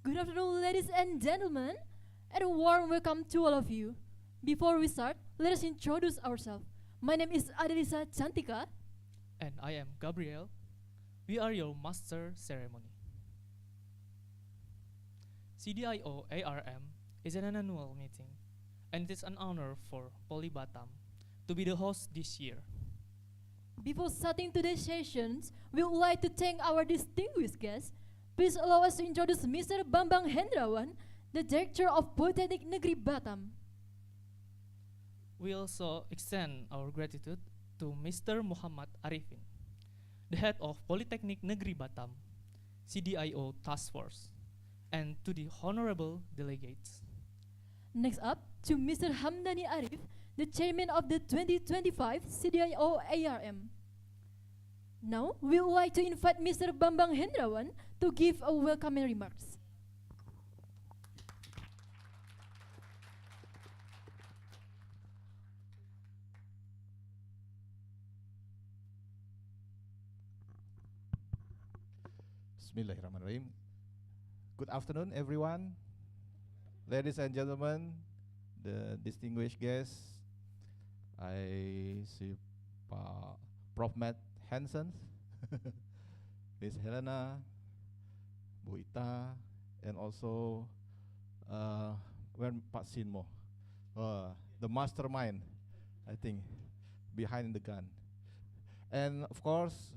Good afternoon, ladies and gentlemen, and a warm welcome to all of you. Before we start, let us introduce ourselves. My name is Adelisa Chantika. And I am Gabriel. We are your master ceremony. CDIO ARM is an annual meeting, and it is an honor for Poli Batam to be the host this year. Before starting today's sessions, we would like to thank our distinguished guests. Please allow us to introduce Mr. Bambang Hendrawan, the Director of Polytechnic Negeri Batam. We also extend our gratitude to Mr. Muhammad Arifin, the head of Polytechnic Negeri Batam, CDIO Task Force, and to the honorable delegates. Next up, to Mr. Hamdani Arif, the Chairman of the 2025 CDIO ARM. Now, we would like to invite Mr. Bambang Hendrawan to give a welcoming remarks. Bismillahirrahmanirrahim. Good afternoon, everyone. Ladies and gentlemen, the distinguished guests, I see Prof. Matt Hansen, Miss Helena, Bu Ita, and also Pak Sinmo, the mastermind, I think, behind the gun. And of course,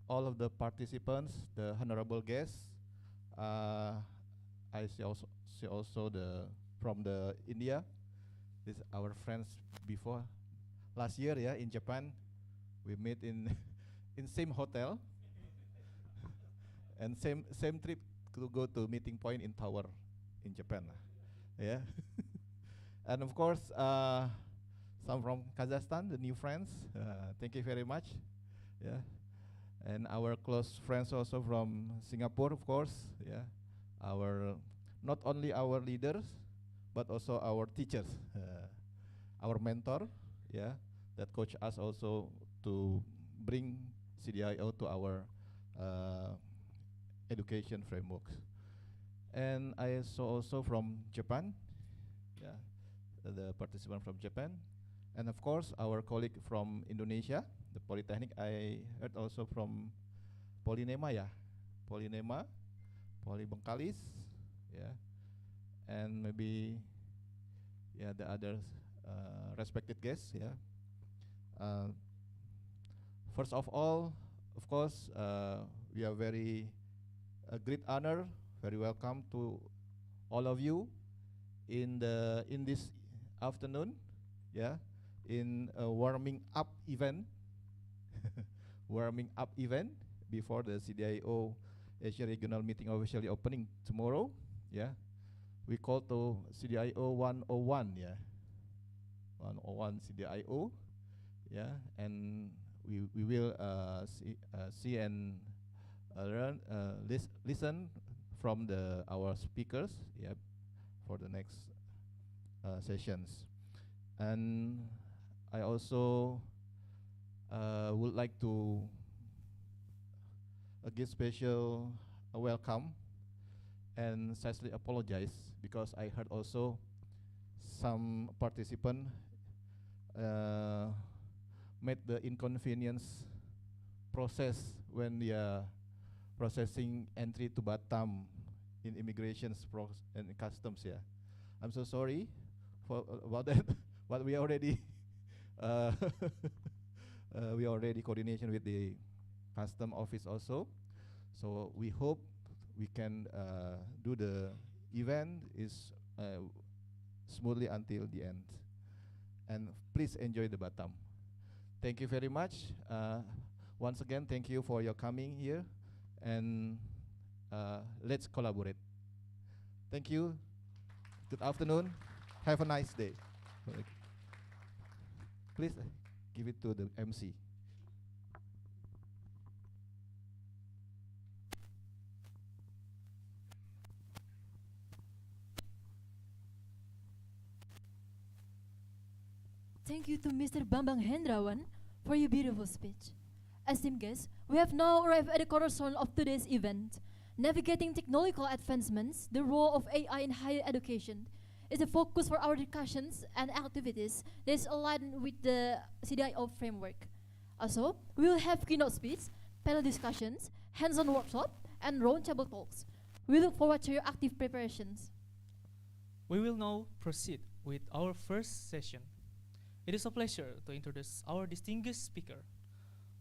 all of the participants, the honorable guests. I see also from the India. This our friends before last year, yeah, in Japan. We met in in same hotel and same trip to go to meeting point in Tower in Japan, yeah. And of course, some from Kazakhstan, the new friends. Thank you very much, yeah. And our close friends also from Singapore, of course, yeah. Not only our leaders, but also our teachers, our mentor, yeah, that coach us also to bring CDIO to our education frameworks. And I saw also from Japan, yeah, the participant from Japan, and of course our colleague from Indonesia, the Polytechnic. I heard also from Polynema, yeah, Polynema, Poly Bengkalis, yeah, and maybe yeah the other respected guests, yeah. First of all, of course, we are very a great honor, very welcome to all of you in this afternoon, yeah, in a warming up event, warming up event before the CDIO Asia Regional Meeting officially opening tomorrow, yeah. We call to CDIO 101, yeah, 101 CDIO, yeah, and we will see and learn, listen from our speakers, yeah, for the next sessions. And I also would like to give special welcome and sincerely apologize because I heard also some participant made the inconvenience process when they are processing entry to Batam in immigrations and customs. Yeah, I'm so sorry for about that. But we already uh, we already coordination with the custom office also. So we hope we can do the event is smoothly until the end. And please enjoy the Batam. Thank you very much. Once again, thank you for your coming here, and let's collaborate. Thank you. Good afternoon. Have a nice day. Please give it to the MC. Thank you to Mr. Bambang Hendrawan for your beautiful speech. Esteemed guests, we have now arrived at the cornerstone of today's event. Navigating technological advancements, the role of AI in higher education, is the focus for our discussions and activities that is aligned with the CDIO framework. Also, we will have keynote speech, panel discussions, hands-on workshop, and roundtable talks. We look forward to your active preparations. We will now proceed with our first session. It is a pleasure to introduce our distinguished speaker,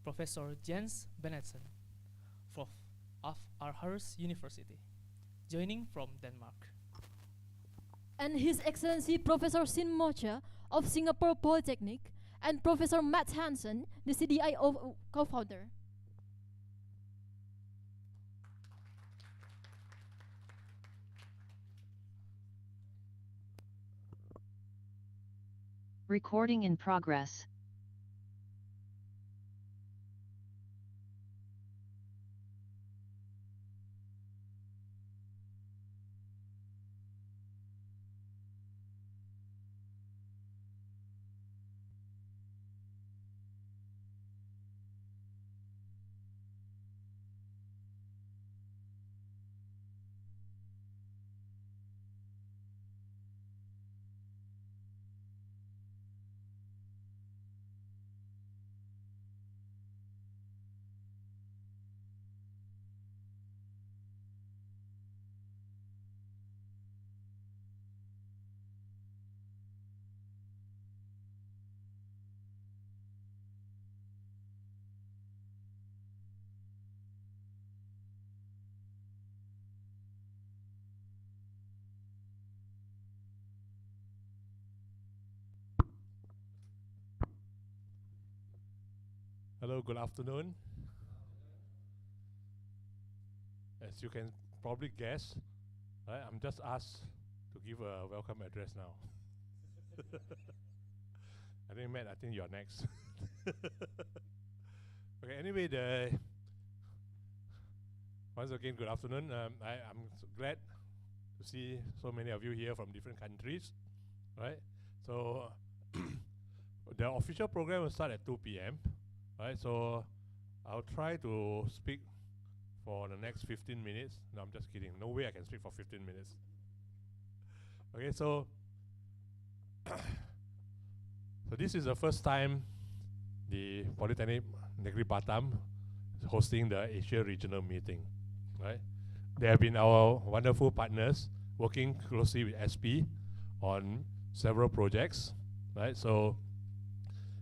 Professor Jens Benetsen, of Aarhus University, joining from Denmark. And His Excellency Professor Sin Mocha of Singapore Polytechnic, and Professor Matt Hansen, the CDIO co-founder. Recording in progress. Hello, good afternoon. As you can probably guess, right, I'm just asked to give a welcome address now. I think, Matt, I think you're next. Okay, anyway, once again, good afternoon. I'm glad to see so many of you here from different countries, right? So the official program will start at 2 p.m., right? So I'll try to speak for the next 15 minutes. No, I'm just kidding. No way I can speak for 15 minutes. Okay, so so this is the first time the Polytechnic Negeri Batam is hosting the Asia Regional Meeting, right? They have been our wonderful partners working closely with SP on several projects, right? So,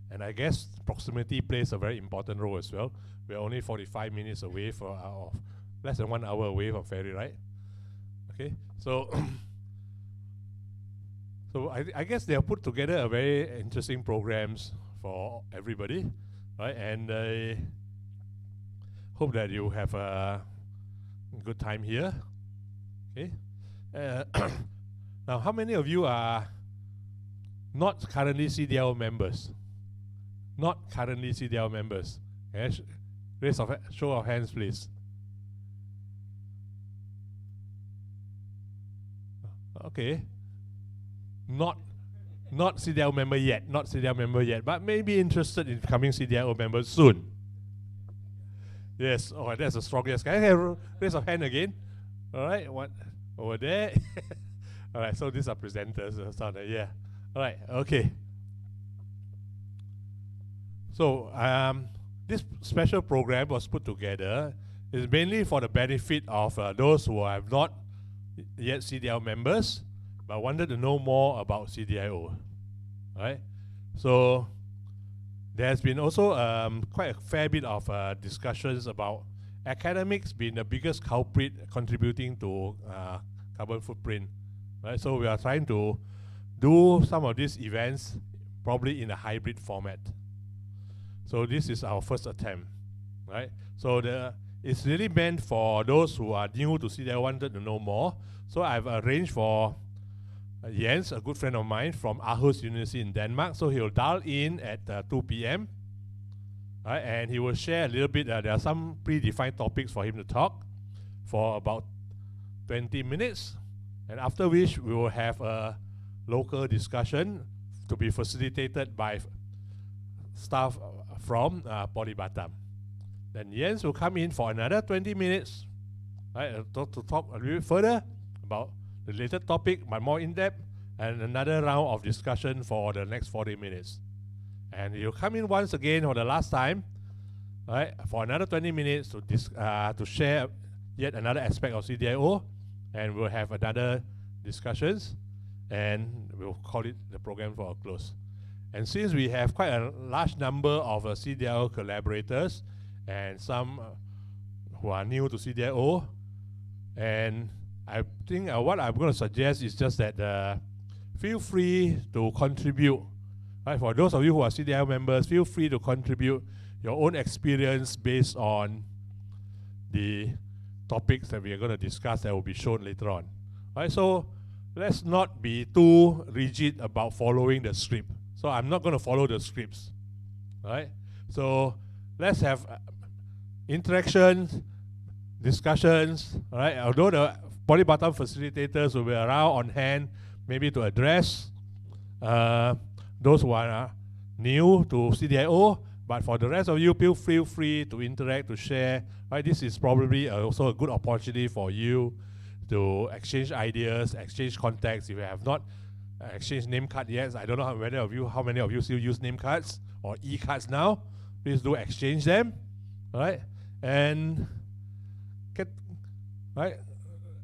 and I guess proximity plays a very important role as well. We're only 45 minutes away less than 1 hour away from ferry, right? Okay, so so I guess they have put together a very interesting programs for everybody, right? And I hope that you have a good time here. Okay. Now, how many of you are not currently CDIO members? Not currently CDIO members. Okay, show of hands, please. Okay. Not CDIO member yet. Not CDIO member yet, but maybe interested in becoming CDIO member soon. Yes. Oh, that's the strongest. Can I have raise of hand again? All right. One over there. All right. So these are presenters. Yeah. All right. Okay. So this special program was put together is mainly for the benefit of those who are not yet CDIO members but wanted to know more about CDIO, right? So there's been also quite a fair bit of discussions about academics being the biggest culprit contributing to carbon footprint, right? So we are trying to do some of these events probably in a hybrid format. So this is our first attempt, right? So it's really meant for those who are new to CDIO, wanted to know more. So I've arranged for Jens, a good friend of mine from Aarhus University in Denmark. So he'll dial in at 2 p.m. Right, and he will share a little bit. There are some predefined topics for him to talk for about 20 minutes. And after which we will have a local discussion to be facilitated by staff from Poly Batam. Then Jens will come in for another 20 minutes, right, to talk a little bit further about the related topic, but more in depth, and another round of discussion for the next 40 minutes. And he'll come in once again for the last time, right, for another 20 minutes to share yet another aspect of CDIO, and we'll have another discussions, and we'll call it the program for a close. And since we have quite a large number of CDIO collaborators and some who are new to CDIO, and I think what I'm going to suggest is just that feel free to contribute. Right, for those of you who are CDIO members, feel free to contribute your own experience based on the topics that we are going to discuss that will be shown later on. Right, so let's not be too rigid about following the script. So I'm not going to follow the scripts. Right, so let's have interactions, discussions. Right, although the Poly Batam facilitators will be around on hand, maybe to address those who are new to CDIO, but for the rest of you, feel free to interact, to share. Right, this is probably also a good opportunity for you to exchange ideas, exchange contacts. If you have not exchanged name card yet, I don't know how many of you still use name cards or e-cards now. Please do exchange them, right? And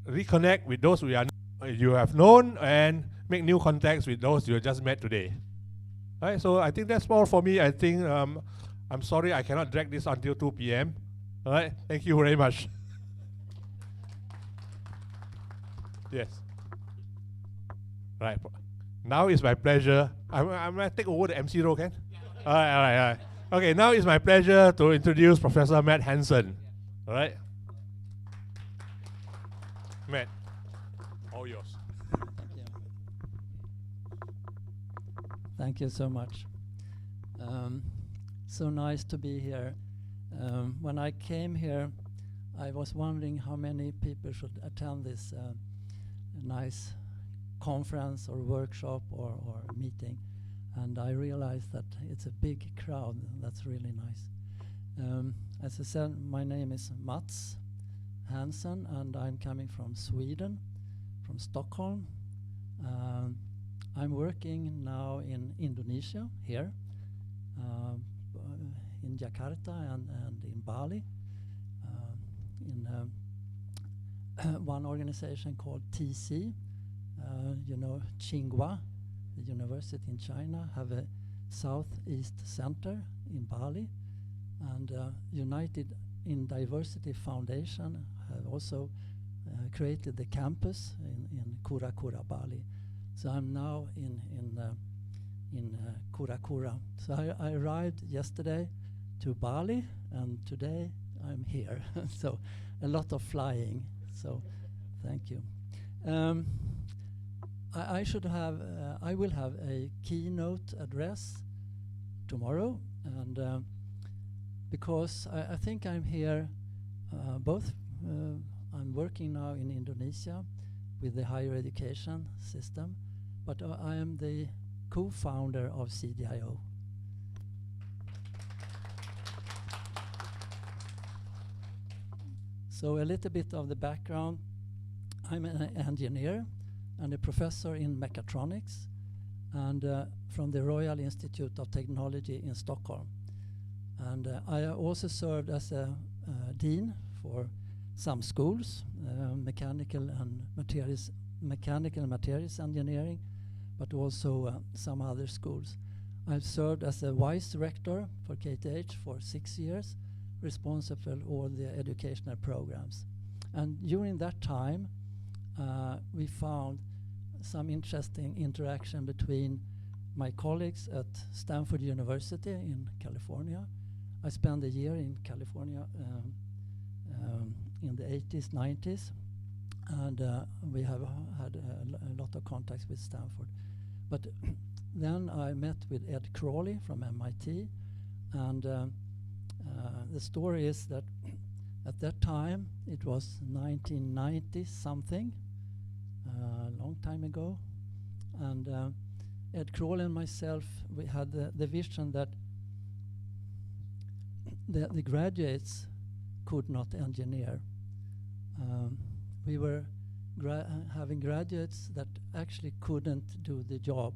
reconnect with those you have known, and make new contacts with those you just met today. Right, so I think that's all for me. I think I'm sorry I cannot drag this until 2 p.m. All right, thank you very much. Yes. Right. Now it's my pleasure. I'm going to take over the MC role, can? Yeah. All right. Okay, now it's my pleasure to introduce Professor Matt Hansen. All right. Matt, all yours. Thank you. Thank you so much. So nice to be here. When I came here, I was wondering how many people should attend this nice conference or workshop or meeting, and I realized that it's a big crowd. That's really nice. As I said, my name is Mats Hansen, and I'm coming from Sweden, from Stockholm. I'm working now in Indonesia, here, in Jakarta and in Bali, in one organization called TC. You know, Tsinghua, the university in China, have a Southeast Center in Bali, and United in Diversity Foundation have also created the campus in Kura Kura, Bali. So I'm now in Kura Kura. So I arrived yesterday to Bali, and today I'm here. So a lot of flying. So thank you. I will have a keynote address tomorrow, and because I think I'm here, I'm working now in Indonesia with the higher education system, but I am the co-founder of CDIO. So a little bit of the background. I'm an engineer and a professor in mechatronics, and from the Royal Institute of Technology in Stockholm. And I also served as a dean for some schools, mechanical and mechanical and materials engineering, but also some other schools. I've served as a vice director for KTH for 6 years, responsible for all the educational programs. And during that time, we found some interesting interaction between my colleagues at Stanford University in California. I spent a year in California in the 80s, 90s, and we have had a lot of contacts with Stanford. But then I met with Ed Crawley from MIT, and the story is that at that time, it was 1990 something, a long time ago, and Ed Crawley and myself, we had the vision that the graduates could not engineer. We were having graduates that actually couldn't do the job,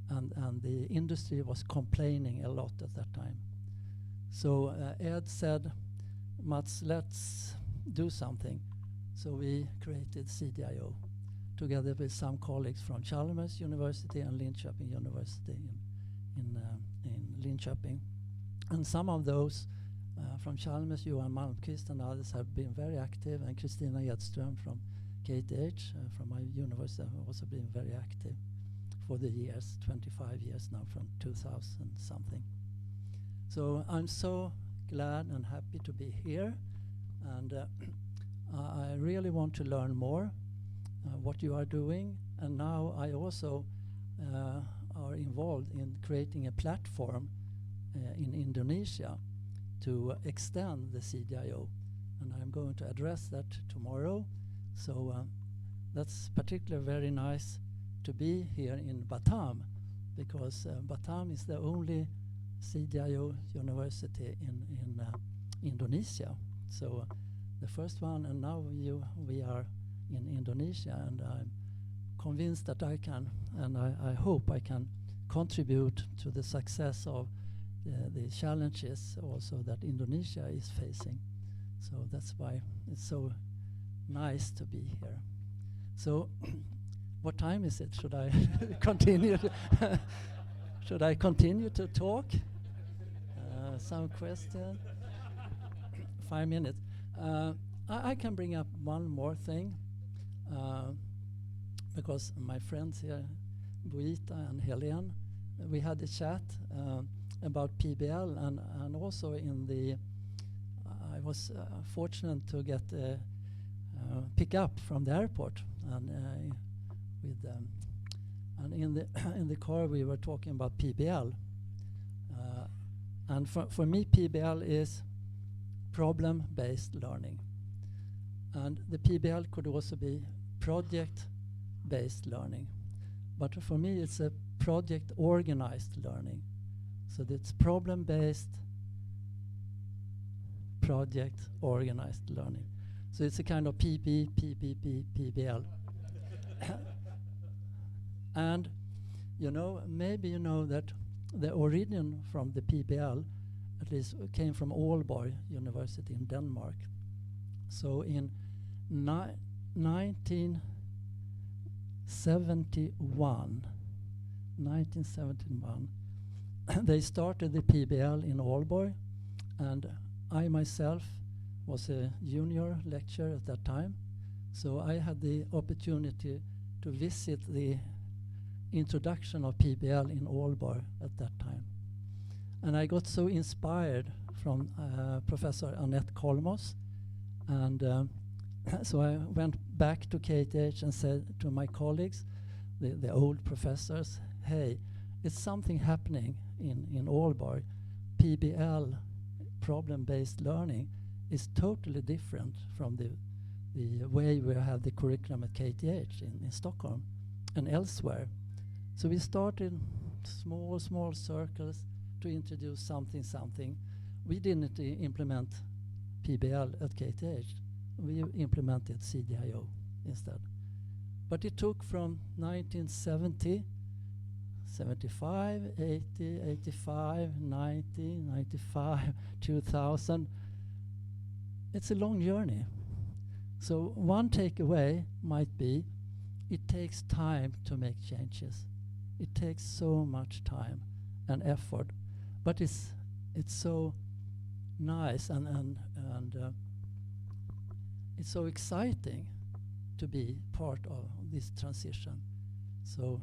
and the industry was complaining a lot at that time. So Ed said, Mats, let's do something. So we created CDIO together with some colleagues from Chalmers University and Linköping University in Linköping. And some of those from Chalmers, Johan Malmqvist and others have been very active, and Kristina Edström from KTH, from my university, have also been very active for the years, 25 years now, from 2000 something. So I'm so glad and happy to be here, and I really want to learn more what you are doing, and now I also are involved in creating a platform in Indonesia to extend the CDIO, and I'm going to address that tomorrow. So that's particularly very nice to be here in Batam, because Batam is the only CDIO university in Indonesia. So the first one, and now we are in Indonesia, and I'm convinced that I can, and I hope I can contribute to the success of the challenges also that Indonesia is facing. So that's why it's so nice to be here. So what time is it? Should I continue? Should I continue to talk? Some question? 5 minutes. I can bring up one more thing, because my friends here, Buita and Helene, we had a chat about PBL, and also in the, I was fortunate to get pick up from the airport, and and in the car we were talking about PBL, and for me PBL is problem-based learning, and the PBL could also be project-based learning, but for me it's a project-organized learning. So it's problem-based, project-organized learning. So it's a kind of PBL. And you know, maybe you know that the origin from the PBL, at least, came from Aalborg University in Denmark. So in 1971, they started the PBL in Aalborg, and I myself was a junior lecturer at that time, so I had the opportunity to visit the introduction of PBL in Aalborg at that time. And I got so inspired from Professor Annette Kolmos, and so I went back to KTH and said to my colleagues, the old professors, hey, it's something happening in Aalborg. PBL, problem-based learning, is totally different from the way we have the curriculum at KTH in Stockholm and elsewhere. So we started small circles to introduce something. We didn't implement PBL at KTH. We implemented CDIO instead. But it took from 1970, 75, 80, 85, 90, 95, 2000. It's a long journey. So one takeaway might be, it takes time to make changes. It takes so much time and effort, but it's so nice and it's so exciting to be part of this transition. So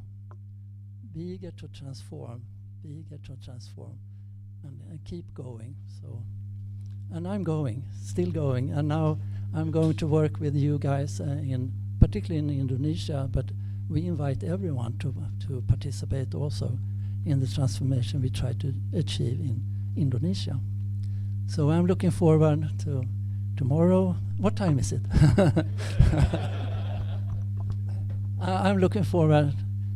be eager to transform, and keep going. So, and I'm still going, and now I'm going to work with you guys particularly in Indonesia, but we invite everyone to participate also in the transformation we try to achieve in Indonesia. So I'm looking forward to tomorrow. What time is it? I'm looking forward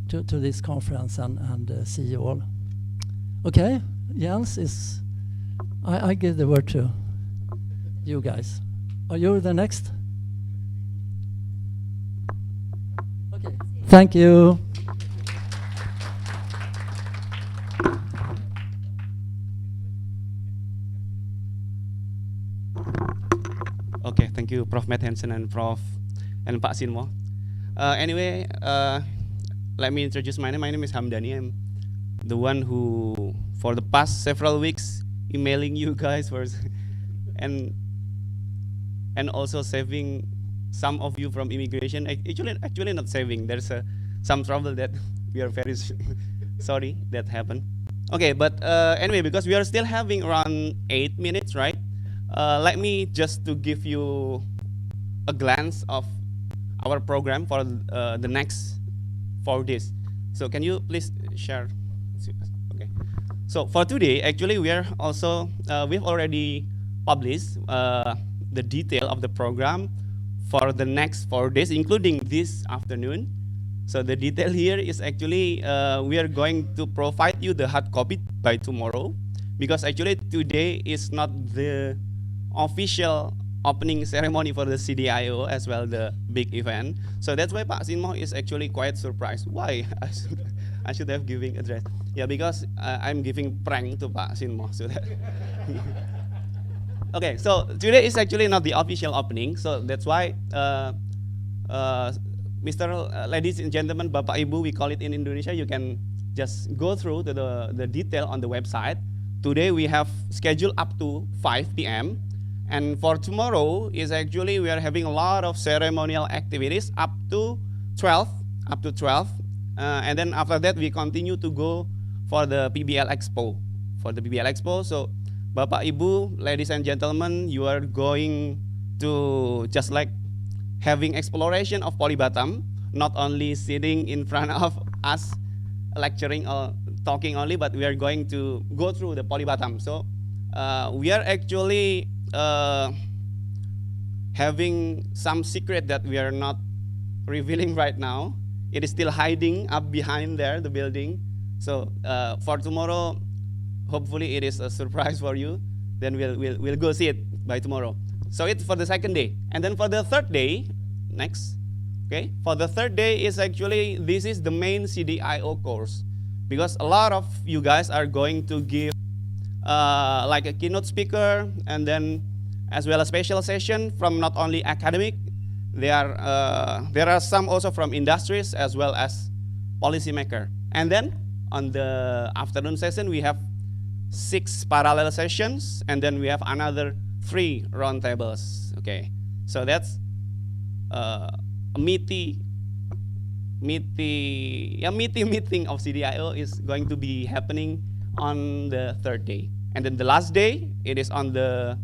to this conference and see you all. Okay, Jens is. I give the word to you guys. Are you the next? Okay. Thank you. Okay, thank you, Prof. Matt Hansen and Prof. and Pak Sinmo. Anyway, let me introduce my name. My name is Hamdani. I'm the one who, for the past several weeks, emailing you guys and also saving some of you from immigration. Actually not saving. There's some trouble that we are very sorry that happened. Okay, but anyway, because we are still having around 8 minutes, right? Let me just to give you a glance of our program for the next 4 days. So can you please share? Okay. So for today, actually, we are also we've already published the detail of the program for the next 4 days, including this afternoon. So the detail here is actually we are going to provide you the hard copy by tomorrow, because actually today is not the official opening ceremony for the CDIO as well, the big event. So that's why Pak Sinmo is actually quite surprised. Why? I should have given address. Yeah, because I'm giving prank to Pak Sinmo. So that okay, so today is actually not the official opening. So that's why, ladies and gentlemen, Bapak Ibu, we call it in Indonesia, you can just go through to the detail on the website. Today we have scheduled up to 5 p.m. And for tomorrow is actually we are having a lot of ceremonial activities up to 12. And then after that we continue to go for the PBL Expo. So Bapak Ibu, ladies and gentlemen, you are going to just like having exploration of Poly Batam, not only sitting in front of us lecturing or talking only, but we are going to go through the Poly Batam. So we are actually having some secret that we are not revealing right now. It is still hiding up behind there, the building. So for tomorrow, hopefully it is a surprise for you. Then we'll go see it by tomorrow. So it's for the second day. And then for the third day, next. Okay, for the third day is actually, this is the main CDIO course, because a lot of you guys are going to give like a keynote speaker, and then as well a special session from not only academic, there are some also from industries as well as policymaker. And then on the afternoon session we have 6 parallel sessions, and then we have another 3 roundtables. Okay, so that's a meeting of CDIO is going to be happening on the third day. And then the last day, it is on the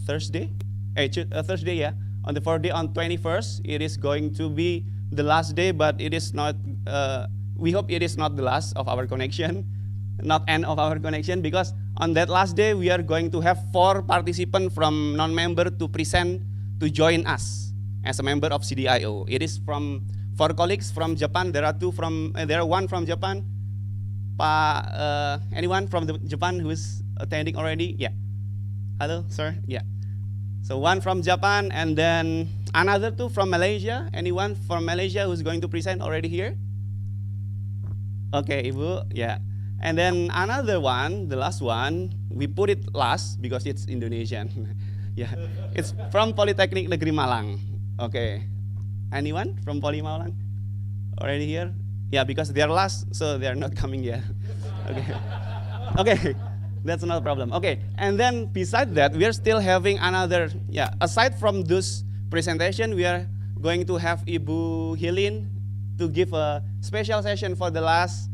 Thursday, yeah. On the fourth day, on 21st, it is going to be the last day, but it is not, we hope it is not the last of our connection, not end of our connection, because on that last day, we are going to have 4 participants from non-member to present, to join us as a member of CDIO. It is from 4 colleagues from Japan. There are 1 from Japan. Anyone from Japan who is attending already? Yeah. Hello, sir. Yeah. So 1 from Japan, and then another 2 from Malaysia. Anyone from Malaysia who's going to present already here? Okay, Ibu. Yeah. And then another one, the last one, we put it last because it's Indonesian. Yeah. It's from Polytechnic Negeri Malang. Okay. Anyone from Polimaulan? Already here? Yeah, because they're last, so they're not coming yet. Okay. Okay, that's not a problem. Okay, and then beside that, we are still having another, yeah, aside from this presentation, we are going to have Ibu Hilin to give a special session for the last,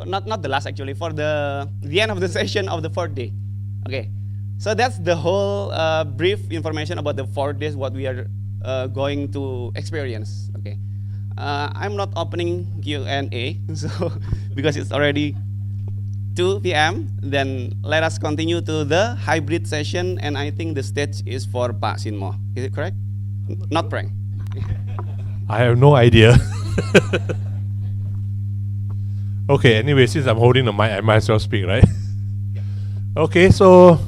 not the last actually, for the end of the session of the 4th day. Okay, so that's the whole brief information about the 4 days, what we are going to experience. Okay, I'm not opening Q&A, so because it's already 2 p.m. Then let us continue to the hybrid session, and I think the stage is for Pak Sinmo. Is it correct? Not prank. I have no idea. Okay, anyway, since I'm holding the mic, I might as well speak, right? Okay, so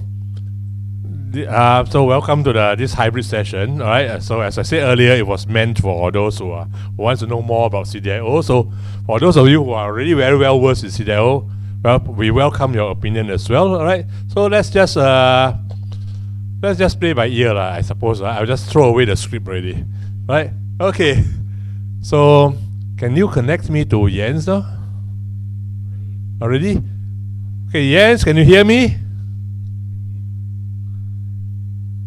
welcome to this hybrid session. All right. So as I said earlier, it was meant for those who wants to know more about CDIO. So for those of you who are already very well versed in CDIO, well, we welcome your opinion as well. All right. So let's just play by ear, I suppose. I'll just throw away the script already. Right. Okay. So can you connect me to Jens now? Already? Okay, Jens, can you hear me?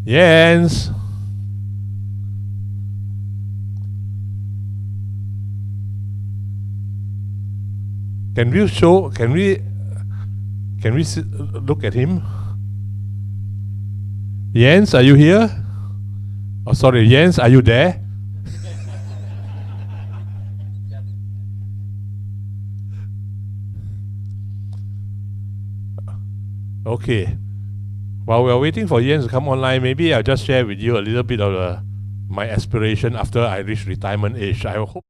Jens. Can we look at him? Jens, are you here? Oh, sorry, Jens, are you there? Okay. While we're waiting for Jens to come online, maybe I'll just share with you a little bit of my aspiration after I reach retirement age. I hope.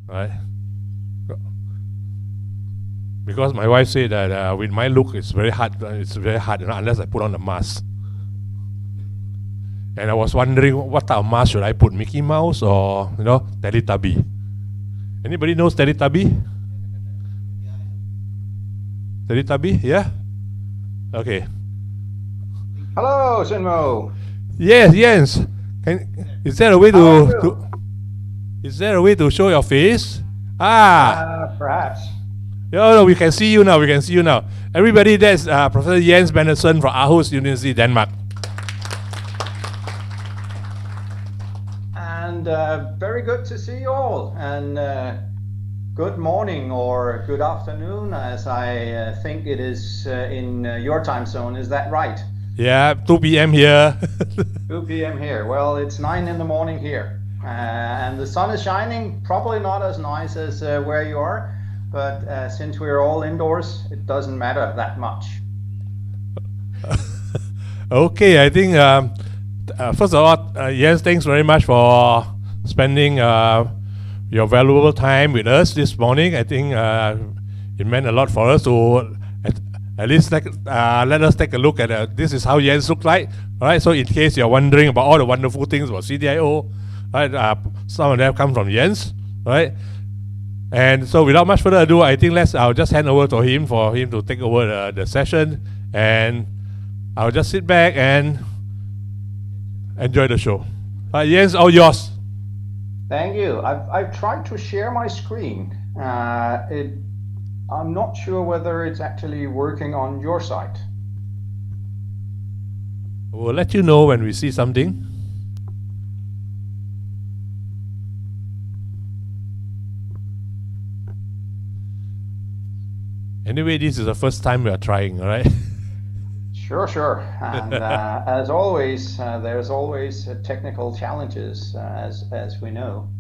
Right? Because my wife said that with my look, it's very hard. Unless I put on a mask. And I was wondering what type of mask should I put, Mickey Mouse or Teletubby? Anybody knows Teletubby? Teletubby, yeah? Okay. Hello, Sinmo. Yes, Jens. Is there a way to show your face? Perhaps. No, we can see you now. Everybody, that's Professor Jens Benderson from Aarhus University, Denmark. And very good to see you all. And good morning or good afternoon, as I think it is in your time zone. Is that right? Yeah, 2 p.m. here. 2 p.m. here. Well, it's 9 in the morning here. And the sun is shining, probably not as nice as where you are. But since we're all indoors, it doesn't matter that much. Okay, I think first of all, Jens, thanks very much for spending your valuable time with us this morning. I think it meant a lot for us to at least let us take a look at this is how Jens looks like. All right, so in case you're wondering about all the wonderful things about CDIO, right, some of them come from Jens, right? And so without much further ado, I think I'll just hand over to him for him to take over the session, and I'll just sit back and enjoy the show. Jens, all yours. Thank you. I've tried to share my screen. I'm not sure whether it's actually working on your side. We'll let you know when we see something. Anyway, this is the first time we are trying, all right? Sure. And as always, there's always technical challenges, as we know.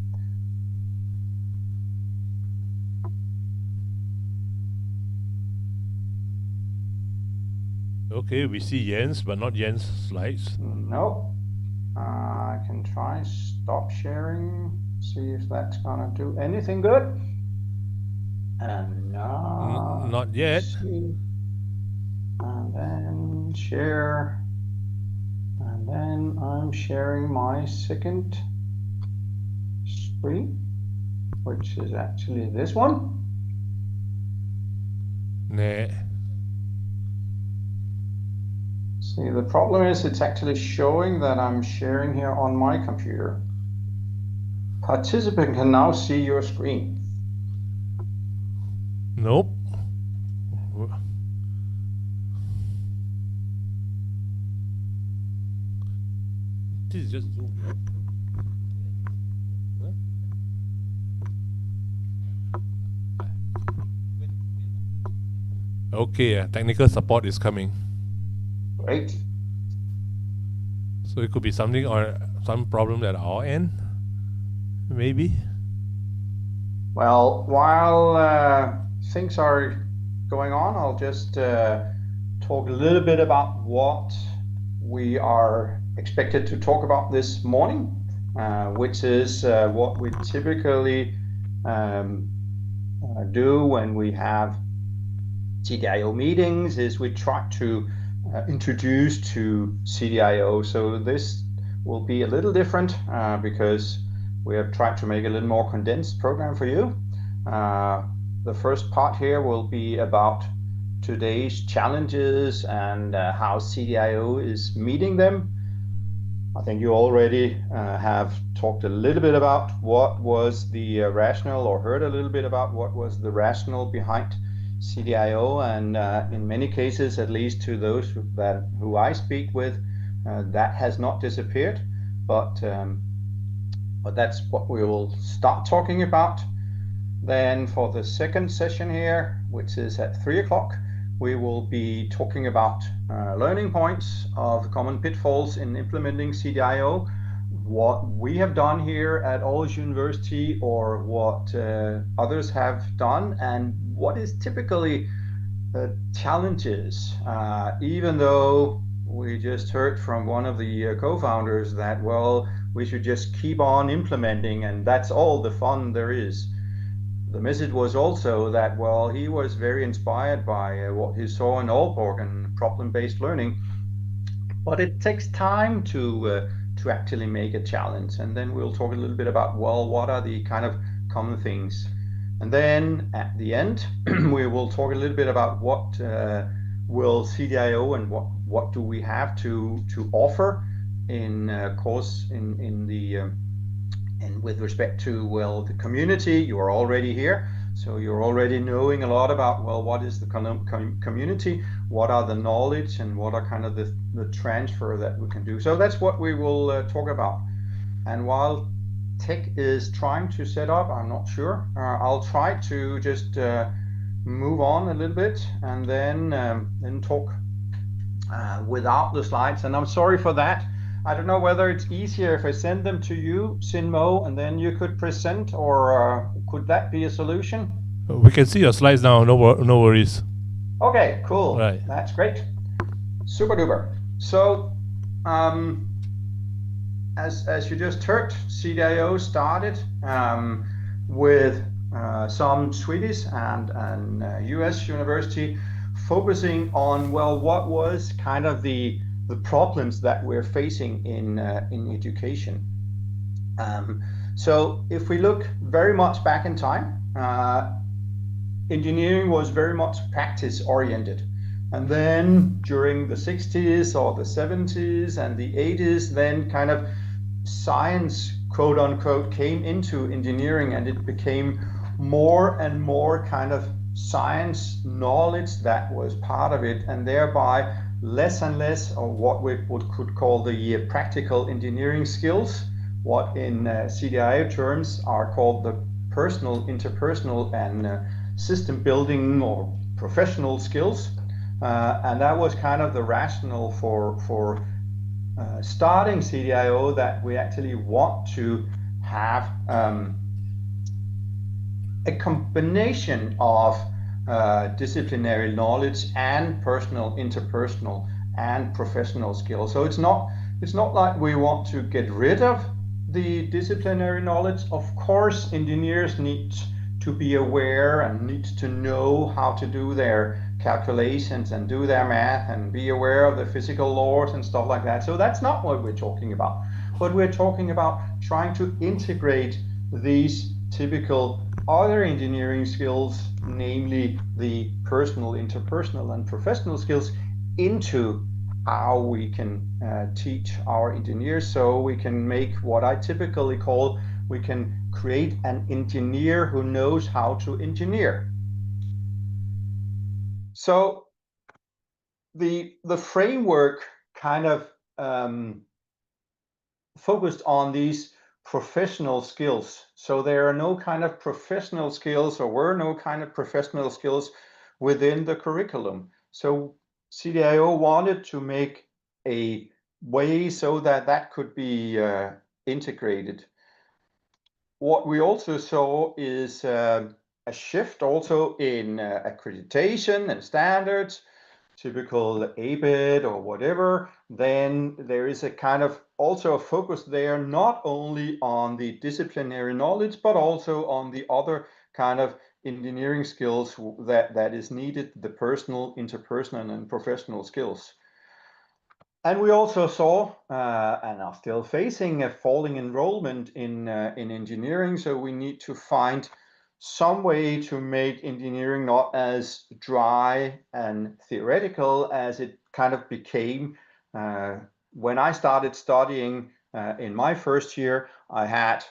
Okay, we see Jens, but not Jens' slides. No. I can try stop sharing, see if that's gonna do anything good. And now not yet. See. And then share. And then I'm sharing my second screen, which is actually this one. Nah. See, the problem is it's actually showing that I'm sharing here on my computer. Participant can now see your screen. Nope. This is just Zoom. Huh? Okay, technical support is coming. Great. So it could be something or some problem at our end, maybe. Well, while things are going on, I'll just talk a little bit about what we are expected to talk about this morning, which is what we typically do when we have CDIO meetings, is we try to introduce to CDIO. So this will be a little different because we have tried to make a little more condensed program for you. The first part here will be about today's challenges and how CDIO is meeting them. I think you already have talked a little bit about what was the rationale, or heard a little bit about what was the rationale behind CDIO, and in many cases, at least to those who I speak with, that has not disappeared, but that's what we will start talking about. Then for the second session here, which is at 3 o'clock, we will be talking about learning points of common pitfalls in implementing CDIO, what we have done here at Aarhus University, or what others have done, and what is typically the challenges, even though we just heard from one of the co-founders that, well, we should just keep on implementing and that's all the fun there is. The message was also that, well, he was very inspired by what he saw in Aalborg and problem-based learning, but it takes time to actually make a challenge. And then we'll talk a little bit about, well, what are the kind of common things. And then at the end, we will talk a little bit about what will CDIO and what do we have to offer in course in the and with respect to, well, the community. You are already here, so you're already knowing a lot about, well, what is the community, what are the knowledge, and what are kind of the transfer that we can do. So that's what we will talk about. And while tech is trying to set up, I'm not sure, I'll try to just move on a little bit and then talk without the slides. And I'm sorry for that. I don't know whether it's easier if I send them to you, Sinmo, and then you could present, or could that be a solution? We can see your slides now, no worries. Okay, cool. Right. That's great. Super duper. So, as you just heard, CDIO started with some Swedish and US university focusing on, well, what was kind of the problems that we're facing in education. So if we look very much back in time, engineering was very much practice oriented. And then during the 60s or the 70s and the 80s, then kind of science, quote unquote, came into engineering, and it became more and more kind of science knowledge that was part of it, and thereby less and less of what we could call the practical engineering skills, what in CDIO terms are called the personal, interpersonal, and system building or professional skills. And that was kind of the rationale for starting CDIO, that we actually want to have a combination of disciplinary knowledge and personal, interpersonal, and professional skills. So it's not like we want to get rid of the disciplinary knowledge. Of course, engineers need to be aware and need to know how to do their calculations and do their math and be aware of the physical laws and stuff like that. So that's not what we're talking about. But we're talking about trying to integrate these typical other engineering skills, namely the personal, interpersonal, and professional skills, into how we can teach our engineers, so we can make what I typically call, we can create an engineer who knows how to engineer. So the framework kind of focused on these professional skills. So there are no kind of professional skills, or were no kind of professional skills within the curriculum. So CDIO wanted to make a way so that that could be integrated. What we also saw is a shift also in accreditation and standards, typical ABET or whatever. Then there is a kind of also a focus there, not only on the disciplinary knowledge, but also on the other kind of engineering skills that is needed, the personal, interpersonal, and professional skills. And we also saw, and are still facing, a falling enrollment in engineering. So we need to find some way to make engineering not as dry and theoretical as it kind of became. When I started studying in my first year, I had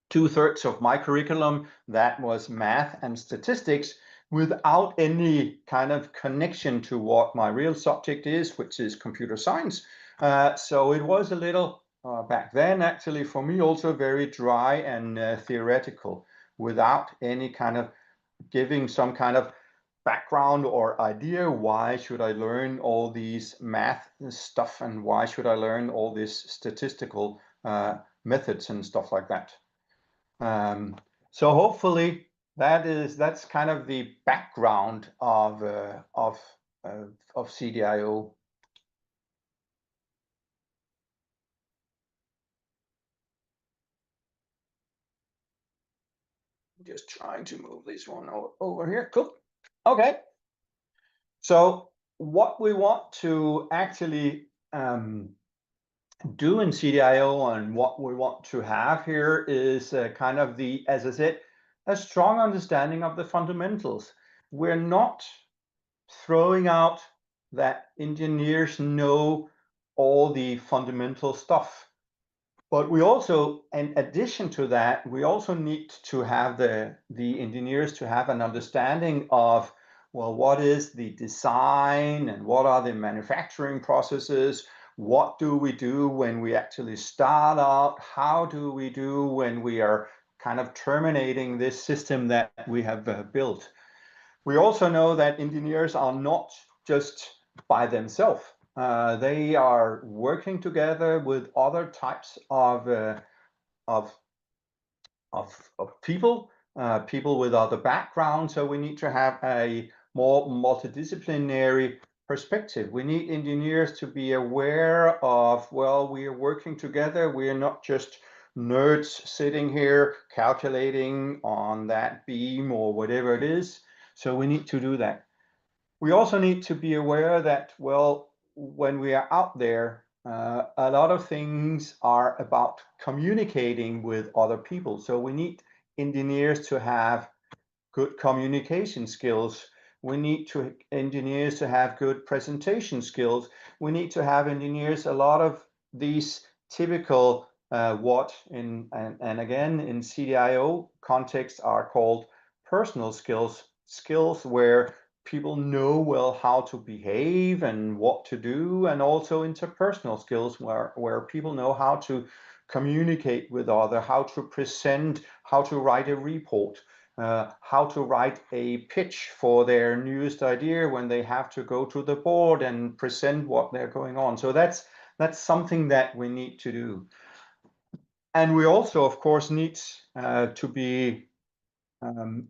2/3 of my curriculum that was math and statistics, without any kind of connection to what my real subject is, which is computer science. So it was a little, back then actually for me also, very dry and theoretical, without any kind of giving some kind of background or idea, why should I learn all these math stuff, and why should I learn all this statistical methods and stuff like that. So hopefully that's kind of the background of CDIO. Just trying to move this one over here. Cool. Okay. So what we want to actually do in CDIO, and what we want to have here, is kind of the, as I said, a strong understanding of the fundamentals. We're not throwing out that engineers know all the fundamental stuff. But we also, in addition to that, we also need to have the engineers to have an understanding of, well, what is the design and what are the manufacturing processes? What do we do when we actually start out? How do we do when we are kind of terminating this system that we have built? We also know that engineers are not just by themselves. They are working together with other types of people, people with other backgrounds. So we need to have a more multidisciplinary perspective. We need engineers to be aware of, well, we are working together. We are not just nerds sitting here calculating on that beam or whatever it is. So we need to do that. We also need to be aware that, well, when we are out there, a lot of things are about communicating with other people. So we need engineers to have good communication skills. We need engineers to have good presentation skills. We need to have engineers, a lot of these typical and again in CDIO context are called personal skills, skills where people know well how to behave and what to do, and also interpersonal skills where people know how to communicate with others, how to present, how to write a report, how to write a pitch for their newest idea when they have to go to the board and present what they're going on. So that's something that we need to do. And we also, of course, need to be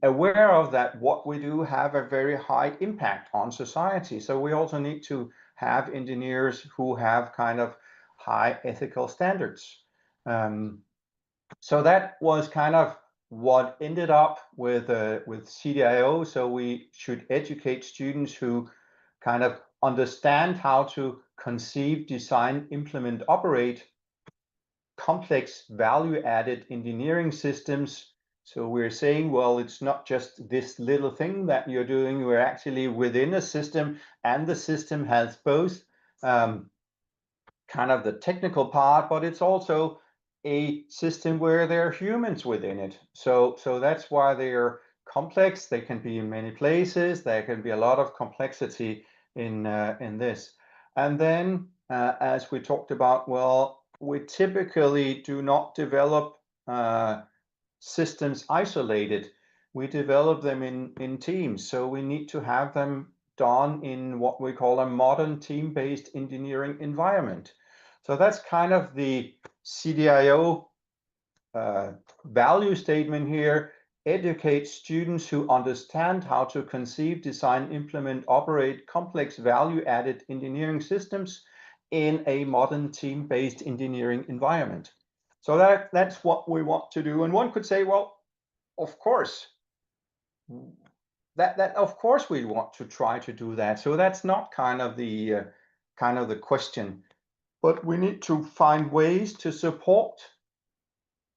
aware of that what we do have a very high impact on society. So we also need to have engineers who have kind of high ethical standards. So that was kind of what ended up with CDIO. So we should educate students who kind of understand how to conceive, design, implement, operate complex value-added engineering systems. So we're saying, well, it's not just this little thing that you're doing, we're actually within a system, and the system has both kind of the technical part, but it's also a system where there are humans within it. So that's why they're complex. They can be in many places. There can be a lot of complexity in this. And then, as we talked about, well, we typically do not develop systems isolated. We develop them in teams. So we need to have them done in what we call a modern team-based engineering environment. So that's kind of the CDIO value statement here. Educate students who understand how to conceive, design, implement, operate complex value-added engineering systems in a modern team-based engineering environment. So that's what we want to do. And one could say, well, of course, that of course we want to try to do that. So that's not kind of the question, but we need to find ways to support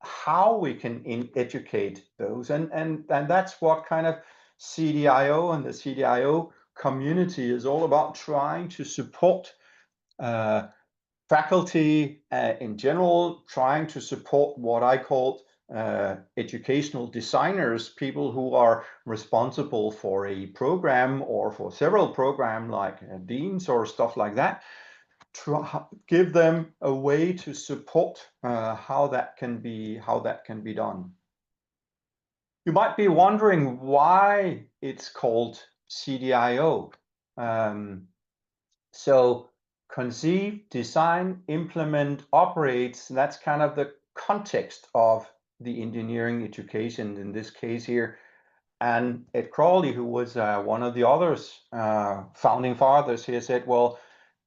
how we can educate those, and that's what kind of CDIO and the CDIO community is all about, trying to support faculty in general, trying to support what I call educational designers, people who are responsible for a program or for several programs, like deans or stuff like that. Give them a way to support how that can be done. You might be wondering why it's called CDIO. So conceive, design, implement, operates. That's kind of the context of the engineering education in this case here. And Ed Crawley, who was one of the others, founding fathers here, said, well,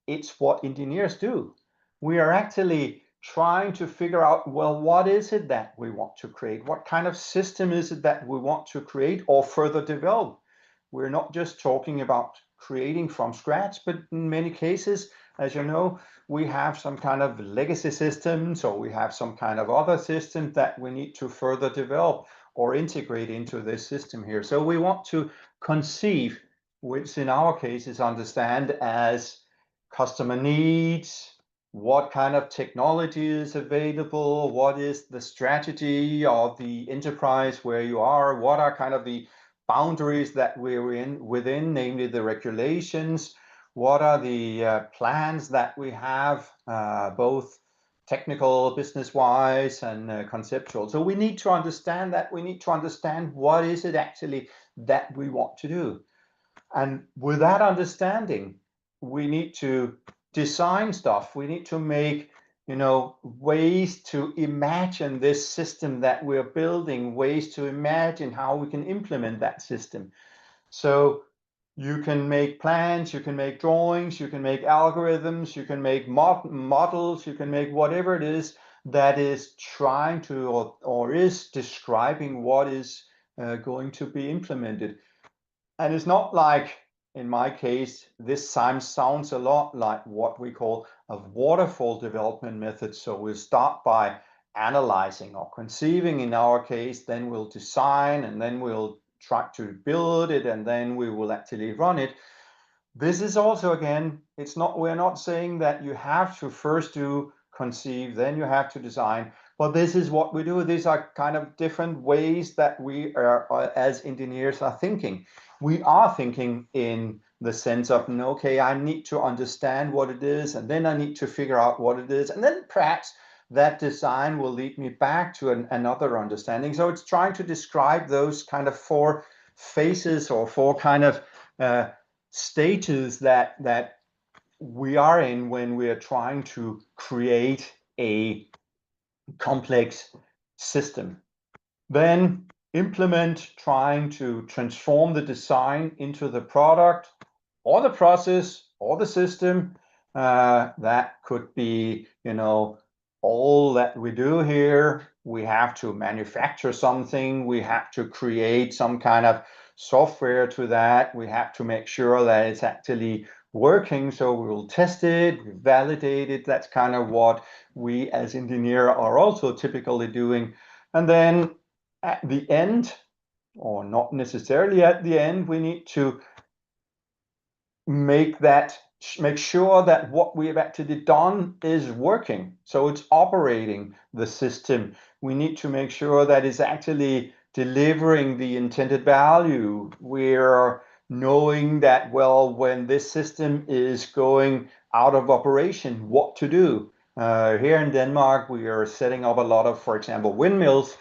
it's what engineers do. We are actually trying to figure out, well, what is it that we want to create? What kind of system is it that we want to create or further develop? We're not just talking about creating from scratch, but in many cases, as you know, we have some kind of legacy systems, or we have some kind of other system that we need to further develop or integrate into this system here. So we want to conceive, which in our case is understand as customer needs, what kind of technology is available, what is the strategy of the enterprise where you are, what are kind of the boundaries that we're within, namely the regulations, what are the plans that we have, both technical, business-wise, and conceptual. So we need to understand that. We need to understand what is it actually that we want to do. And with that understanding, we need to design stuff. We need to make, ways to imagine this system that we're building, ways to imagine how we can implement that system. So you can make plans, you can make drawings, you can make algorithms, you can make models, you can make whatever it is that is trying to or is describing what is going to be implemented. And it's not like, in my case, this sounds a lot like what we call a waterfall development method. So we'll start by analyzing or conceiving in our case, then we'll design, and then we'll try to build it, and then we will actually run it. This is also, again, we're not saying that you have to first do conceive, then you have to design. But this is what we do. These are kind of different ways that we are, as engineers, are thinking. We are thinking in the sense of, okay, I need to understand what it is, and then I need to figure out what it is, and then perhaps that design will lead me back to another understanding. So it's trying to describe those kind of four phases or four kind of stages that we are in when we are trying to create a complex system. Then implement, trying to transform the design into the product or the process or the system. That could be, all that we do here. We have to manufacture something. We have to create some kind of software to that. We have to make sure that it's actually working, so we will test it, validate it. That's kind of what we as engineer are also typically doing. And then at the end, or not necessarily at the end, we need to make sure that what we have actually done is working. So it's operating the system. We need to make sure that it's actually delivering the intended value. We're knowing that, well, when this system is going out of operation, what to do. Here in Denmark, we are setting up a lot of, for example, windmills,